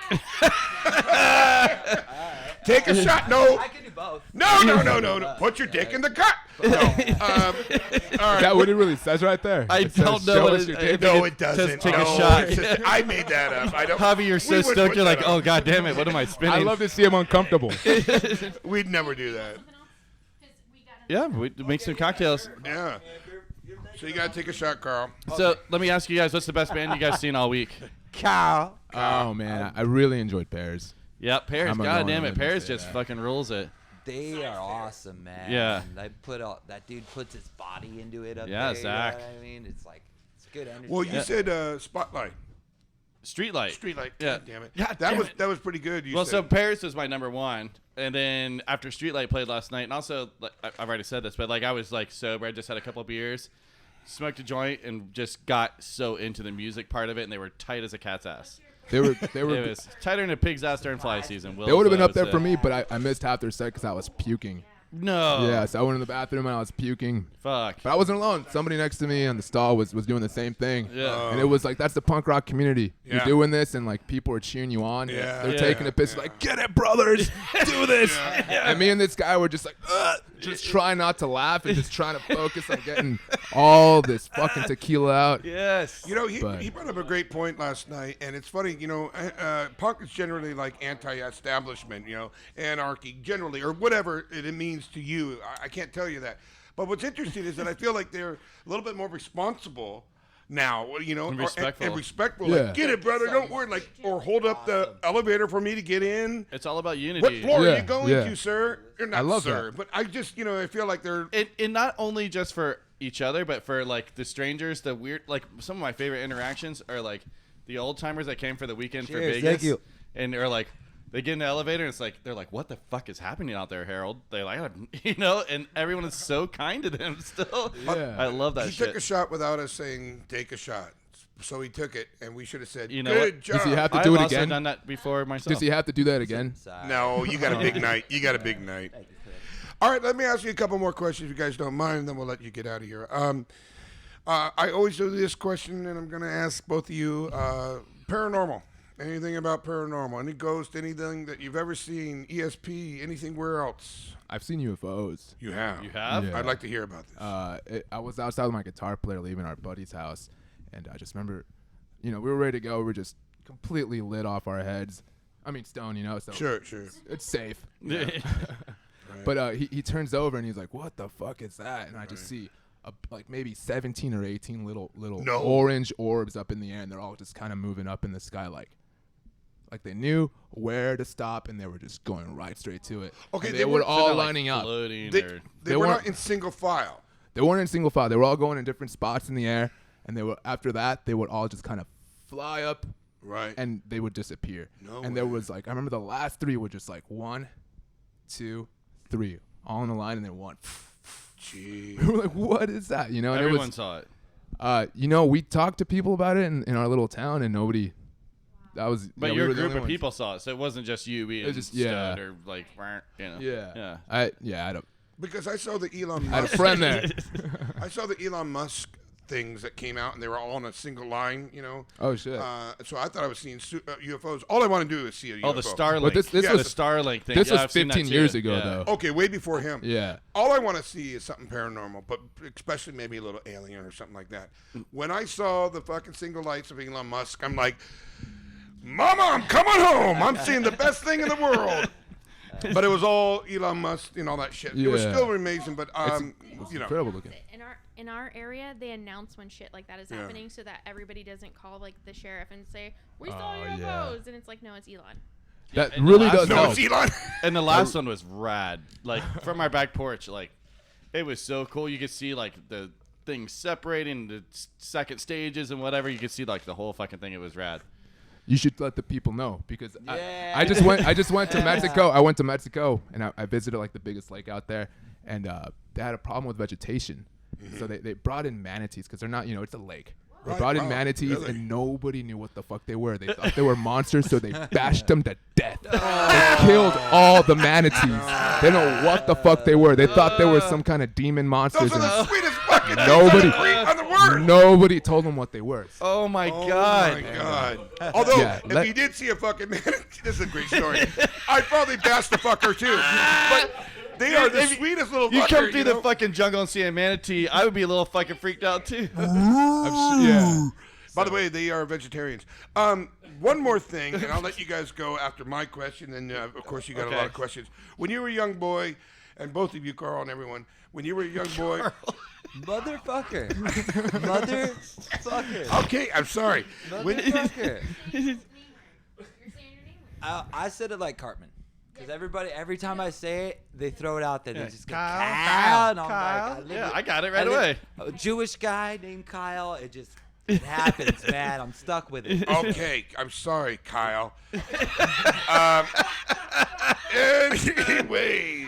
Speaker 2: Take a shot. No.
Speaker 16: I can do both.
Speaker 2: No. Put your dick in the cup. No. All right.
Speaker 15: That what it really says right there.
Speaker 1: I
Speaker 15: It says,
Speaker 1: don't know
Speaker 15: "Show
Speaker 1: what
Speaker 15: us
Speaker 1: it-
Speaker 15: your
Speaker 1: it-
Speaker 15: dick."
Speaker 2: No, it
Speaker 1: says
Speaker 2: doesn't.
Speaker 1: take a
Speaker 2: No,
Speaker 1: shot.
Speaker 2: it's just- I made that up. I don't.
Speaker 1: Javi, you're so
Speaker 2: we wouldn't
Speaker 1: stoked.
Speaker 2: put
Speaker 1: You're
Speaker 2: that
Speaker 1: like,
Speaker 2: up.
Speaker 1: oh god damn it, what am I spinning?
Speaker 15: I love to see him uncomfortable.
Speaker 2: We'd never do that.
Speaker 1: Yeah, we make some cocktails.
Speaker 2: Yeah. So you gotta take a shot, Carl.
Speaker 1: So let me ask you guys, what's the best band you guys seen all week?
Speaker 16: Carl.
Speaker 15: Oh man, I really enjoyed Pears.
Speaker 1: Yep, Pears.
Speaker 15: I'm a
Speaker 1: God
Speaker 15: grown
Speaker 1: damn
Speaker 15: man
Speaker 1: it,
Speaker 15: to
Speaker 1: Pears
Speaker 15: say
Speaker 1: just
Speaker 15: that.
Speaker 1: fucking rules it.
Speaker 16: They are awesome, man.
Speaker 1: Yeah.
Speaker 16: That dude puts his body into it up
Speaker 1: Yeah,
Speaker 16: there.
Speaker 1: Zach.
Speaker 16: You know what I mean? It's like, it's good energy.
Speaker 2: Well, you said Spotlight.
Speaker 1: Streetlight.
Speaker 2: Streetlight.
Speaker 1: Yeah.
Speaker 2: God damn it.
Speaker 1: God
Speaker 2: that
Speaker 1: damn
Speaker 2: was
Speaker 1: it.
Speaker 2: that was pretty good. You
Speaker 1: Well,
Speaker 2: said.
Speaker 1: so Paris was my number one, and then after Streetlight played last night, and also like, I've already said this, but like I was like sober, I just had a couple beers, smoked a joint, and just got so into the music part of it, and they were tight as a cat's ass.
Speaker 15: They were.
Speaker 1: It was tighter than a pig's ass during fly season.
Speaker 15: They would have been
Speaker 1: Will's,
Speaker 15: up there
Speaker 1: would
Speaker 15: for
Speaker 1: say.
Speaker 15: me, but I missed half their set because I was puking.
Speaker 1: No.
Speaker 15: Yeah, so I went in the bathroom and I was puking.
Speaker 1: Fuck.
Speaker 15: But I wasn't alone. Somebody next to me on the stall was doing the same thing.
Speaker 1: Yeah.
Speaker 15: And it was like, that's the punk rock community.
Speaker 2: Yeah.
Speaker 15: You're doing this, and like people are cheering you on.
Speaker 2: Yeah.
Speaker 15: They're
Speaker 2: Yeah.
Speaker 15: taking a piss, like, get it, brothers, do this. And me and this guy were just like, just trying not to laugh and just trying to focus on getting all this fucking tequila out.
Speaker 1: Yes.
Speaker 2: You know, he
Speaker 15: But-
Speaker 2: brought up a great point last night, and it's funny, you know, punk is generally like anti-establishment, you know, anarchy generally, or whatever it means to you. I can't tell you that. But what's interesting is that I feel like they're a little bit more responsible now, you know,
Speaker 1: And respectful.
Speaker 2: and respectful.
Speaker 15: Yeah.
Speaker 2: Like, get it, brother, don't worry. Like, or hold up the elevator for me to get in.
Speaker 1: It's all about unity.
Speaker 2: What floor are
Speaker 15: Yeah,
Speaker 2: you going
Speaker 15: yeah.
Speaker 2: to, sir? Or not,
Speaker 15: I love
Speaker 2: sir,
Speaker 15: that.
Speaker 2: but I just, you know, I feel like they're.
Speaker 1: And not only just for each other, but for like the strangers, the weird, like some of my favorite interactions are like the old timers that came for the weekend for
Speaker 16: Cheers,
Speaker 1: Vegas.
Speaker 16: thank you.
Speaker 1: And they're like, they get in the elevator and it's like, they're like, what the fuck is happening out there, Harold? They're like, you know, and everyone is so kind to them still.
Speaker 15: Yeah.
Speaker 1: I love that
Speaker 2: He
Speaker 1: shit.
Speaker 2: took a shot without us saying, take a shot. So he took it, and we should have said,
Speaker 1: You know
Speaker 2: good
Speaker 1: what?
Speaker 2: job.
Speaker 15: Does he have to
Speaker 1: I've
Speaker 15: do it
Speaker 1: also
Speaker 15: again?
Speaker 1: done that before myself.
Speaker 15: Does he have to do that again?
Speaker 2: No, you got a big night. You got a big night. All right, let me ask you a couple more questions, if you guys don't mind, and then we'll let you get out of here. I always do this question, and I'm going to ask both of you. Paranormal. Anything about paranormal? Any ghost? Anything that you've ever seen? ESP? Anything where else?
Speaker 15: I've seen UFOs.
Speaker 2: You have?
Speaker 1: You have?
Speaker 15: Yeah.
Speaker 2: I'd like to hear about this.
Speaker 15: I was outside with my guitar player leaving our buddy's house, and I just remember, you know, we were ready to go. We were just completely lit off our heads. I mean, stone, you know, so
Speaker 2: Sure.
Speaker 15: it's safe.
Speaker 1: Yeah.
Speaker 15: But he turns over and he's like, "What the fuck is that?" And I just see like maybe 17 or 18 little
Speaker 2: No.
Speaker 15: orange orbs up in the air, and they're all just kind of moving up in the sky, like they knew where to stop, and they were just going right straight to it.
Speaker 2: Okay,
Speaker 15: And
Speaker 2: they
Speaker 15: they
Speaker 2: were-
Speaker 15: were
Speaker 1: So
Speaker 15: all
Speaker 1: they're, like,
Speaker 15: lining up.
Speaker 1: floating
Speaker 2: They,
Speaker 1: or-
Speaker 2: they were
Speaker 15: weren't-
Speaker 2: not in single file.
Speaker 15: They weren't in single file. They were all going in different spots in the air, and they were after that they would all just kind of fly up,
Speaker 2: Right.
Speaker 15: and they would disappear.
Speaker 2: No
Speaker 15: and there
Speaker 2: way.
Speaker 15: was like, I remember the last three were just like 1, 2, 3, all in a line, and then one.
Speaker 2: Gee.
Speaker 15: We were like, what is that? You know, and
Speaker 1: Everyone
Speaker 15: it was,
Speaker 1: saw it.
Speaker 15: you know, we talked to people about it in our little town, and nobody. That was.
Speaker 1: But
Speaker 15: yeah, we
Speaker 1: your
Speaker 15: were the
Speaker 1: group
Speaker 15: only
Speaker 1: of
Speaker 15: ones.
Speaker 1: people saw it, so it wasn't just you being
Speaker 15: was just- yeah.
Speaker 1: stoned or like, you know.
Speaker 15: Yeah.
Speaker 1: Yeah.
Speaker 15: I had a
Speaker 2: Because I saw the Elon Musk.
Speaker 15: I had a friend there.
Speaker 2: I saw the Elon Musk things that came out, and they were all on a single line, you know.
Speaker 15: Oh, shit.
Speaker 2: So I thought I was seeing UFOs. All I want to do is see a UFO.
Speaker 1: Oh, the Starlink.
Speaker 15: But this
Speaker 2: Yeah,
Speaker 15: was
Speaker 1: the Starlink thing.
Speaker 15: This
Speaker 1: Yeah,
Speaker 15: was
Speaker 1: I've seen that
Speaker 15: 15
Speaker 1: too.
Speaker 15: years ago,
Speaker 1: Yeah.
Speaker 15: though.
Speaker 2: Okay, way before him.
Speaker 15: Yeah.
Speaker 2: All I want to see is something paranormal, but especially maybe a little alien or something like that. When I saw the fucking single lights of Elon Musk, I'm like, Mama, I'm coming home. I'm seeing the best thing in the world. But it was all Elon Musk and all that shit. It was
Speaker 15: Yeah.
Speaker 2: still amazing, but
Speaker 15: It's incredible looking.
Speaker 3: In our area, they announce when shit like that is
Speaker 2: Yeah.
Speaker 3: happening, so that everybody doesn't call like the sheriff and say we saw
Speaker 15: Oh,
Speaker 3: UFOs,
Speaker 15: yeah.
Speaker 3: and it's like, no, it's Elon.
Speaker 15: That
Speaker 1: And the
Speaker 15: really
Speaker 1: last
Speaker 15: does
Speaker 1: one-
Speaker 15: help.
Speaker 2: it's Elon.
Speaker 1: And the last one was rad. Like from our back porch, like it was so cool. You could see like the things separating the second stages and whatever. You could see like the whole fucking thing. It was rad.
Speaker 15: You should let the people know because
Speaker 16: Yeah.
Speaker 15: I just went to Mexico. I went to Mexico and I visited like the biggest lake out there, and they had a problem with vegetation, so they brought in manatees because they're not, it's a lake. They
Speaker 2: Right.
Speaker 15: brought in
Speaker 2: Wow,
Speaker 15: manatees
Speaker 2: really?
Speaker 15: and nobody knew what the fuck they were. They thought they were monsters, so they bashed them to death. They killed all the manatees. They don't know what the fuck they were. They thought they were some kind of demon monsters.
Speaker 2: Those are the
Speaker 15: and
Speaker 2: sweetest fucking
Speaker 15: nobody,
Speaker 2: things on the word.
Speaker 15: nobody told them what they were.
Speaker 1: Oh my
Speaker 2: Oh
Speaker 1: god.
Speaker 2: my god! Although,
Speaker 15: Yeah,
Speaker 2: if you did see a fucking manatee, this is a great story. I'd probably bash the fucker too. But they are the
Speaker 1: If
Speaker 2: sweetest little
Speaker 1: You
Speaker 2: fucker,
Speaker 1: come through
Speaker 2: know?
Speaker 1: the fucking jungle and see a manatee, I would be a little fucking freaked out too.
Speaker 15: Yeah.
Speaker 2: By the way, they are vegetarians. One more thing, and I'll let you guys go after my question. And of course, you got a lot of questions. When you were a young boy, and both of you, Carl and everyone, when you were a young boy,
Speaker 16: Motherfucker. Motherfucker.
Speaker 2: okay, I'm sorry. When,
Speaker 16: Motherfucker. I said it like Cartman. Because every time I say it, they throw it out there. They just go, Kyle. And I'm like,
Speaker 1: Yeah, I got it right away.
Speaker 16: A Jewish guy named Kyle. It happens, man. I'm stuck with it.
Speaker 2: okay, I'm sorry, Kyle. Anyway.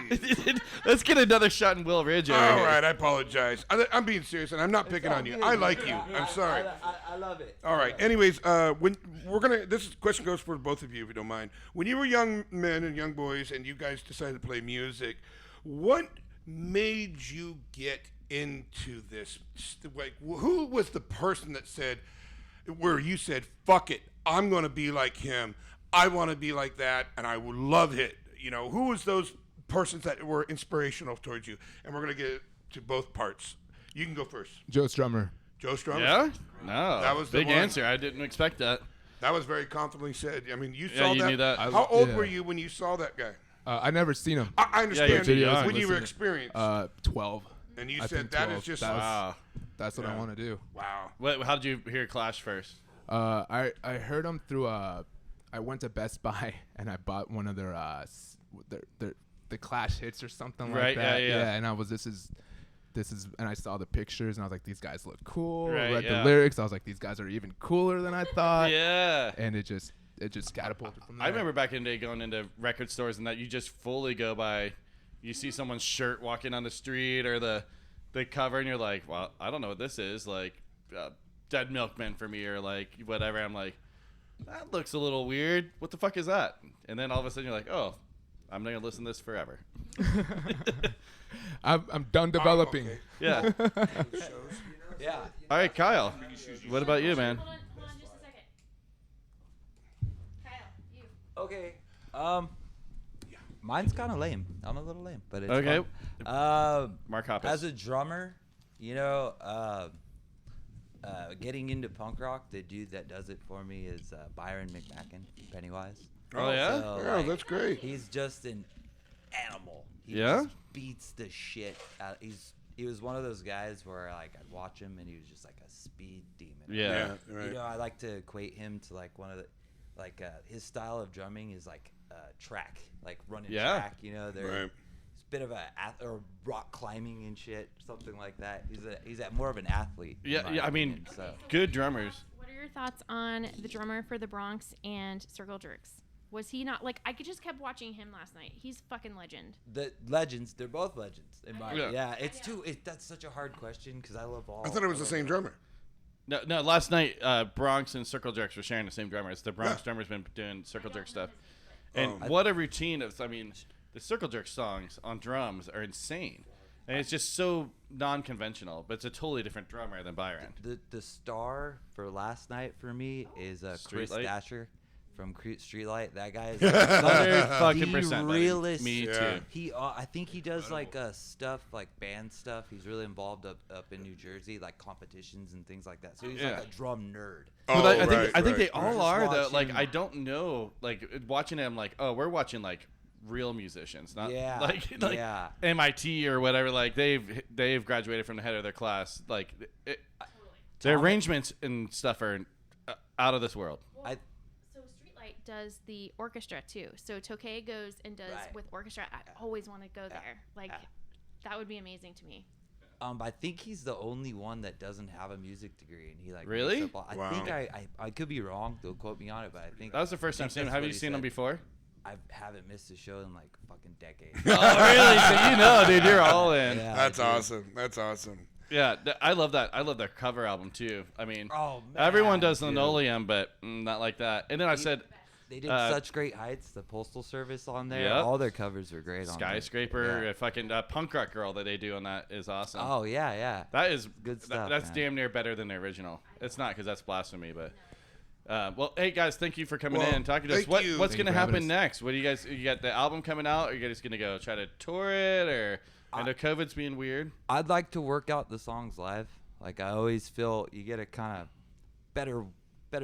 Speaker 1: Let's get another shot in Will Ridge over
Speaker 2: All
Speaker 1: here.
Speaker 2: right, I apologize. I'm being serious, and I'm not picking on you. I like you. I'm sorry.
Speaker 16: I love it.
Speaker 2: All right. Anyways, when this question goes for both of you, if you don't mind. When you were young men and young boys, and you guys decided to play music, what made you get into this? Like, who was the person that said, where you said, "Fuck it, I'm gonna be like him. I want to be like that, and I will love it." Who was those persons that were inspirational towards you? And we're gonna get to both parts. You can go first.
Speaker 15: Joe Strummer.
Speaker 2: Joe Strummer?
Speaker 1: Yeah? No.
Speaker 2: That was the
Speaker 1: big
Speaker 2: one.
Speaker 1: answer. I didn't expect that.
Speaker 2: That was very confidently said. I mean, you
Speaker 1: Yeah,
Speaker 2: saw
Speaker 1: you
Speaker 2: that.
Speaker 1: knew that.
Speaker 2: How old
Speaker 15: Yeah.
Speaker 2: were you when you saw that guy?
Speaker 15: I never seen him.
Speaker 2: I understand
Speaker 1: too young.
Speaker 2: when you were
Speaker 15: Listened.
Speaker 2: experienced.
Speaker 15: 12.
Speaker 2: And you
Speaker 15: I
Speaker 2: said
Speaker 15: think
Speaker 2: that
Speaker 15: 12.
Speaker 2: is just
Speaker 1: Wow.
Speaker 15: That's what I
Speaker 2: Yeah.
Speaker 15: want to do.
Speaker 2: wow.
Speaker 1: How did you hear Clash first?
Speaker 15: I heard them through I went to Best Buy and I bought one of their the Clash hits or something
Speaker 1: Right,
Speaker 15: like that.
Speaker 1: yeah.
Speaker 15: And I was this is and I saw the pictures and I was like, these guys look cool.
Speaker 1: Right,
Speaker 15: I read
Speaker 1: yeah.
Speaker 15: the lyrics. I was like, these guys are even cooler than I thought.
Speaker 1: Yeah.
Speaker 15: And it just catapulted from there.
Speaker 1: I remember back in the day going into record stores and that you just fully go by, you see someone's shirt walking on the street or the cover and you're like, well, I don't know what this is, like Dead Milkman for me or like whatever. I'm like, that looks a little weird. What the fuck is that? And then all of a sudden you're like, oh, I'm gonna listen to this forever.
Speaker 15: I'm done developing.
Speaker 2: okay.
Speaker 1: Yeah.
Speaker 16: Yeah.
Speaker 1: All right, Kyle. What about you, man?
Speaker 3: Hold on just a second. Kyle, you.
Speaker 16: Okay. Mine's kind of lame. I'm a little lame, but it's
Speaker 1: Okay.
Speaker 16: fun.
Speaker 1: Mark Hoppus.
Speaker 16: As a drummer, getting into punk rock, the dude that does it for me is Byron McMacken, Pennywise.
Speaker 1: Oh, yeah?
Speaker 2: Oh, that's great.
Speaker 16: He's just an animal. He
Speaker 1: Yeah?
Speaker 16: just beats the shit out. He was one of those guys where like I'd watch him and he was just like a speed demon.
Speaker 1: Yeah.
Speaker 2: right.
Speaker 16: I like to equate him to like one of the his style of drumming is like track, like running
Speaker 1: Yeah.
Speaker 16: track. They're
Speaker 2: Right.
Speaker 16: it's a bit of or rock climbing and shit, something like that. He's more of an athlete. in
Speaker 1: Yeah,
Speaker 16: my
Speaker 1: I mean,
Speaker 16: opinion, so.
Speaker 1: good drummers.
Speaker 3: What are your thoughts on the drummer for the Bronx and Circle Jerks? Was he not like I just kept watching him last night? He's fucking legend.
Speaker 16: The legends, they're both legends.
Speaker 1: Yeah.
Speaker 16: That's such a hard question because I love all.
Speaker 2: I thought it was the same drummer.
Speaker 1: No. Last night, Bronx and Circle Jerks were sharing the same drummers. The Bronx drummer's been doing Circle Jerk stuff, and what a routine of. I mean, the Circle Jerk songs on drums are insane, and it's just so non-conventional. But it's a totally different drummer than Byron.
Speaker 16: The star for last night for me is Chris
Speaker 1: Streetlight?
Speaker 16: Dasher from Streetlight. That guy is
Speaker 1: 100%
Speaker 16: the realest.
Speaker 1: Me
Speaker 2: Yeah.
Speaker 1: too.
Speaker 16: He, I think he does like stuff, like band stuff. He's really involved up in New Jersey, like competitions and things like that. So he's
Speaker 1: Yeah.
Speaker 16: like a drum nerd.
Speaker 1: But I think I think
Speaker 2: right,
Speaker 1: they all
Speaker 16: Just
Speaker 1: are though.
Speaker 16: watch
Speaker 1: Like
Speaker 16: him.
Speaker 1: I don't know. Like watching him, like oh, we're watching like real musicians, not
Speaker 16: Yeah,
Speaker 1: like
Speaker 16: yeah.
Speaker 1: MIT or whatever. Like they've graduated from the head of their class. Like their arrangements and stuff are out of this world.
Speaker 16: I
Speaker 3: So Streetlight does the orchestra too. So Tokay goes and does
Speaker 16: Right.
Speaker 3: with orchestra. I always want to go there. Like that would be amazing to me.
Speaker 16: I think he's the only one that doesn't have a music degree, and he like
Speaker 1: Really?
Speaker 16: makes up I think I could be wrong. Don't quote me on it, but I think
Speaker 1: That was the first time seeing him. Have you seen him before?
Speaker 16: I haven't missed a show in like fucking decades.
Speaker 1: Oh really? So you know, dude, you're all in.
Speaker 16: Yeah,
Speaker 2: That's
Speaker 16: dude.
Speaker 2: awesome. That's awesome.
Speaker 1: Yeah, I love that. I love their cover album too. I mean,
Speaker 16: Oh,
Speaker 1: everyone
Speaker 16: man,
Speaker 1: does
Speaker 16: dude.
Speaker 1: Linoleum, but not like that. And then I said,
Speaker 16: They did Such Great Heights, the Postal Service on there.
Speaker 1: Yep.
Speaker 16: All their covers were great on there.
Speaker 1: Skyscraper,
Speaker 16: Yeah.
Speaker 1: fucking Punk Rock Girl that they do on that is awesome.
Speaker 16: Oh, yeah, yeah.
Speaker 1: That is
Speaker 16: Good stuff,
Speaker 1: That's
Speaker 16: man.
Speaker 1: damn near better than the original. It's not because that's blasphemy, but. Well, hey guys, thank you for coming
Speaker 2: Well,
Speaker 1: in and talking to us.
Speaker 2: thank you.
Speaker 1: What's
Speaker 15: Thank
Speaker 1: going to
Speaker 15: you for having
Speaker 1: happen
Speaker 15: us.
Speaker 1: next? What do you guys? You got the album coming out? Or are you guys going to go try to tour it? Or I know COVID's being weird.
Speaker 16: I'd like to work out the songs live. Like, I always feel you get a kind of better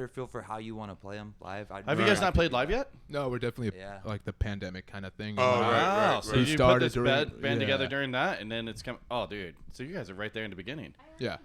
Speaker 16: feel for how you want to play them live.
Speaker 1: Have you guys not played live yet?
Speaker 15: No, we're definitely
Speaker 16: Yeah.
Speaker 15: like the pandemic kind of thing.
Speaker 2: Oh,
Speaker 15: And,
Speaker 2: right,
Speaker 1: Wow. So
Speaker 15: We
Speaker 1: you put
Speaker 15: started
Speaker 1: this
Speaker 15: during-
Speaker 1: band together
Speaker 15: yeah.
Speaker 1: during that, and then it's come. Oh, dude. So you guys are right there in the beginning.
Speaker 15: Yeah.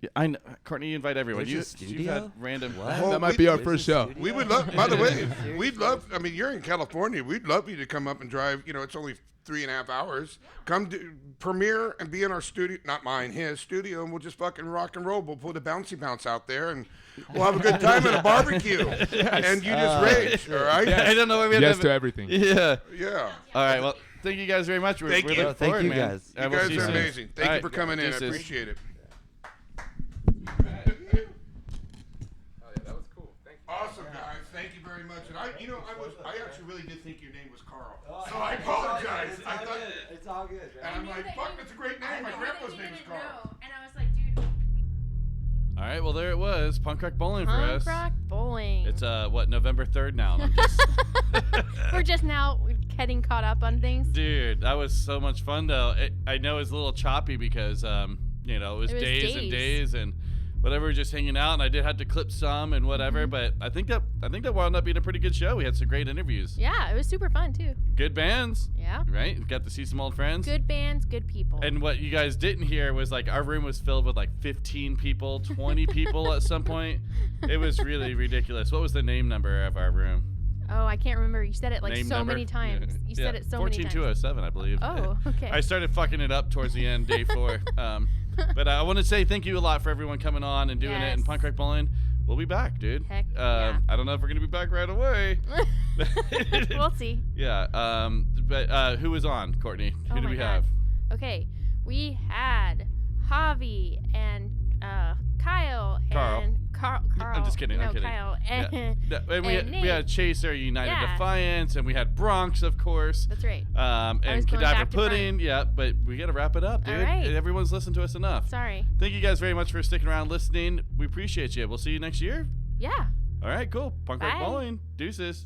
Speaker 1: Yeah, I know. Courtney, you invite everyone.
Speaker 16: There's a
Speaker 1: You've
Speaker 16: studio?
Speaker 1: had random.
Speaker 16: What?
Speaker 2: Well,
Speaker 15: That might be our first show.
Speaker 2: We would love. By the way, we'd love. I mean, you're in California. We'd love you to come up and drive. You know, it's only 3.5 hours. Come to premiere and be in our studio. Not mine, his studio, and we'll just fucking rock and roll. We'll put a bouncy bounce out there, and we'll have a good time at a barbecue. And you just rage, all right?
Speaker 1: I don't know where we have
Speaker 15: Yes to everything.
Speaker 1: Yeah.
Speaker 2: Yeah.
Speaker 1: All right. Well, thank you guys very much. We're
Speaker 2: Thank you.
Speaker 1: looking
Speaker 16: Thank
Speaker 1: forward,
Speaker 16: you,
Speaker 1: man.
Speaker 16: guys.
Speaker 2: You
Speaker 1: And we'll
Speaker 2: guys
Speaker 1: see
Speaker 2: are
Speaker 1: soon.
Speaker 2: amazing. Thank
Speaker 1: All
Speaker 2: you
Speaker 1: right.
Speaker 2: for coming in. I
Speaker 1: Deuces.
Speaker 2: appreciate it. Awesome, guys. Thank you very much. And I actually really did think your name was Carl. So I apologize. I thought,
Speaker 16: It's all good.
Speaker 2: and I'm like, fuck, that's a great name. My grandpa's name is Carl.
Speaker 3: And I was like, dude,
Speaker 1: All right. Well, there it was. Punk Rock Bowling for us.
Speaker 3: Punk Rock Bowling.
Speaker 1: It's November 3rd now. And I'm just,
Speaker 3: We're just now getting caught up on things.
Speaker 1: dude, that was so much fun though. I know it's a little choppy because it was
Speaker 3: It was
Speaker 1: days and
Speaker 3: days.
Speaker 1: days and whatever, just hanging out, and I did have to clip some and whatever. But I think that wound up being a pretty good show. We had some great interviews.
Speaker 3: Yeah, it was super fun too.
Speaker 1: Good bands.
Speaker 3: Yeah.
Speaker 1: Right. Got to see some old friends.
Speaker 3: Good bands, good people.
Speaker 1: And what you guys didn't hear was like our room was filled with like 15 people, 20 people at some point. It was really ridiculous. What was the name number of our room?
Speaker 3: Oh, I can't remember. You said it like
Speaker 1: Name
Speaker 3: so
Speaker 1: number?
Speaker 3: many times.
Speaker 1: Yeah.
Speaker 3: You said it so many times.
Speaker 1: 14207, I believe.
Speaker 3: Oh, okay.
Speaker 1: I started fucking it up towards the end, day 4. But I want to say thank you a lot for everyone coming on and doing it. And
Speaker 3: Yes.
Speaker 1: Punk Rock Bowling, we'll be back, dude.
Speaker 3: Heck yeah.
Speaker 1: I don't know if we're gonna be back right away.
Speaker 3: We'll see.
Speaker 1: Yeah. But who was on, Courtney? Who
Speaker 3: Oh
Speaker 1: do
Speaker 3: my
Speaker 1: we
Speaker 3: God.
Speaker 1: have?
Speaker 3: Okay, we had Javi and Kyle
Speaker 1: Carl.
Speaker 3: and Carl.
Speaker 1: I'm just kidding.
Speaker 3: No,
Speaker 1: I'm kidding.
Speaker 3: Kyle
Speaker 1: Yeah.
Speaker 3: and,
Speaker 1: And we
Speaker 3: and
Speaker 1: had
Speaker 3: Nate.
Speaker 1: Chaser, United
Speaker 3: Yeah.
Speaker 1: Defiance, and we had Bronx, of course.
Speaker 3: That's right.
Speaker 1: And
Speaker 3: was going
Speaker 1: Cadaver
Speaker 3: back to front.
Speaker 1: Pudding. Yeah, but we got to wrap it up, dude.
Speaker 3: All right.
Speaker 1: Everyone's listened to us enough.
Speaker 3: Sorry.
Speaker 1: Thank you guys very much for sticking around listening. We appreciate you. We'll see you next year.
Speaker 3: Yeah.
Speaker 1: All right, cool. Punk Rock
Speaker 3: Bye.
Speaker 1: Bowling. Deuces.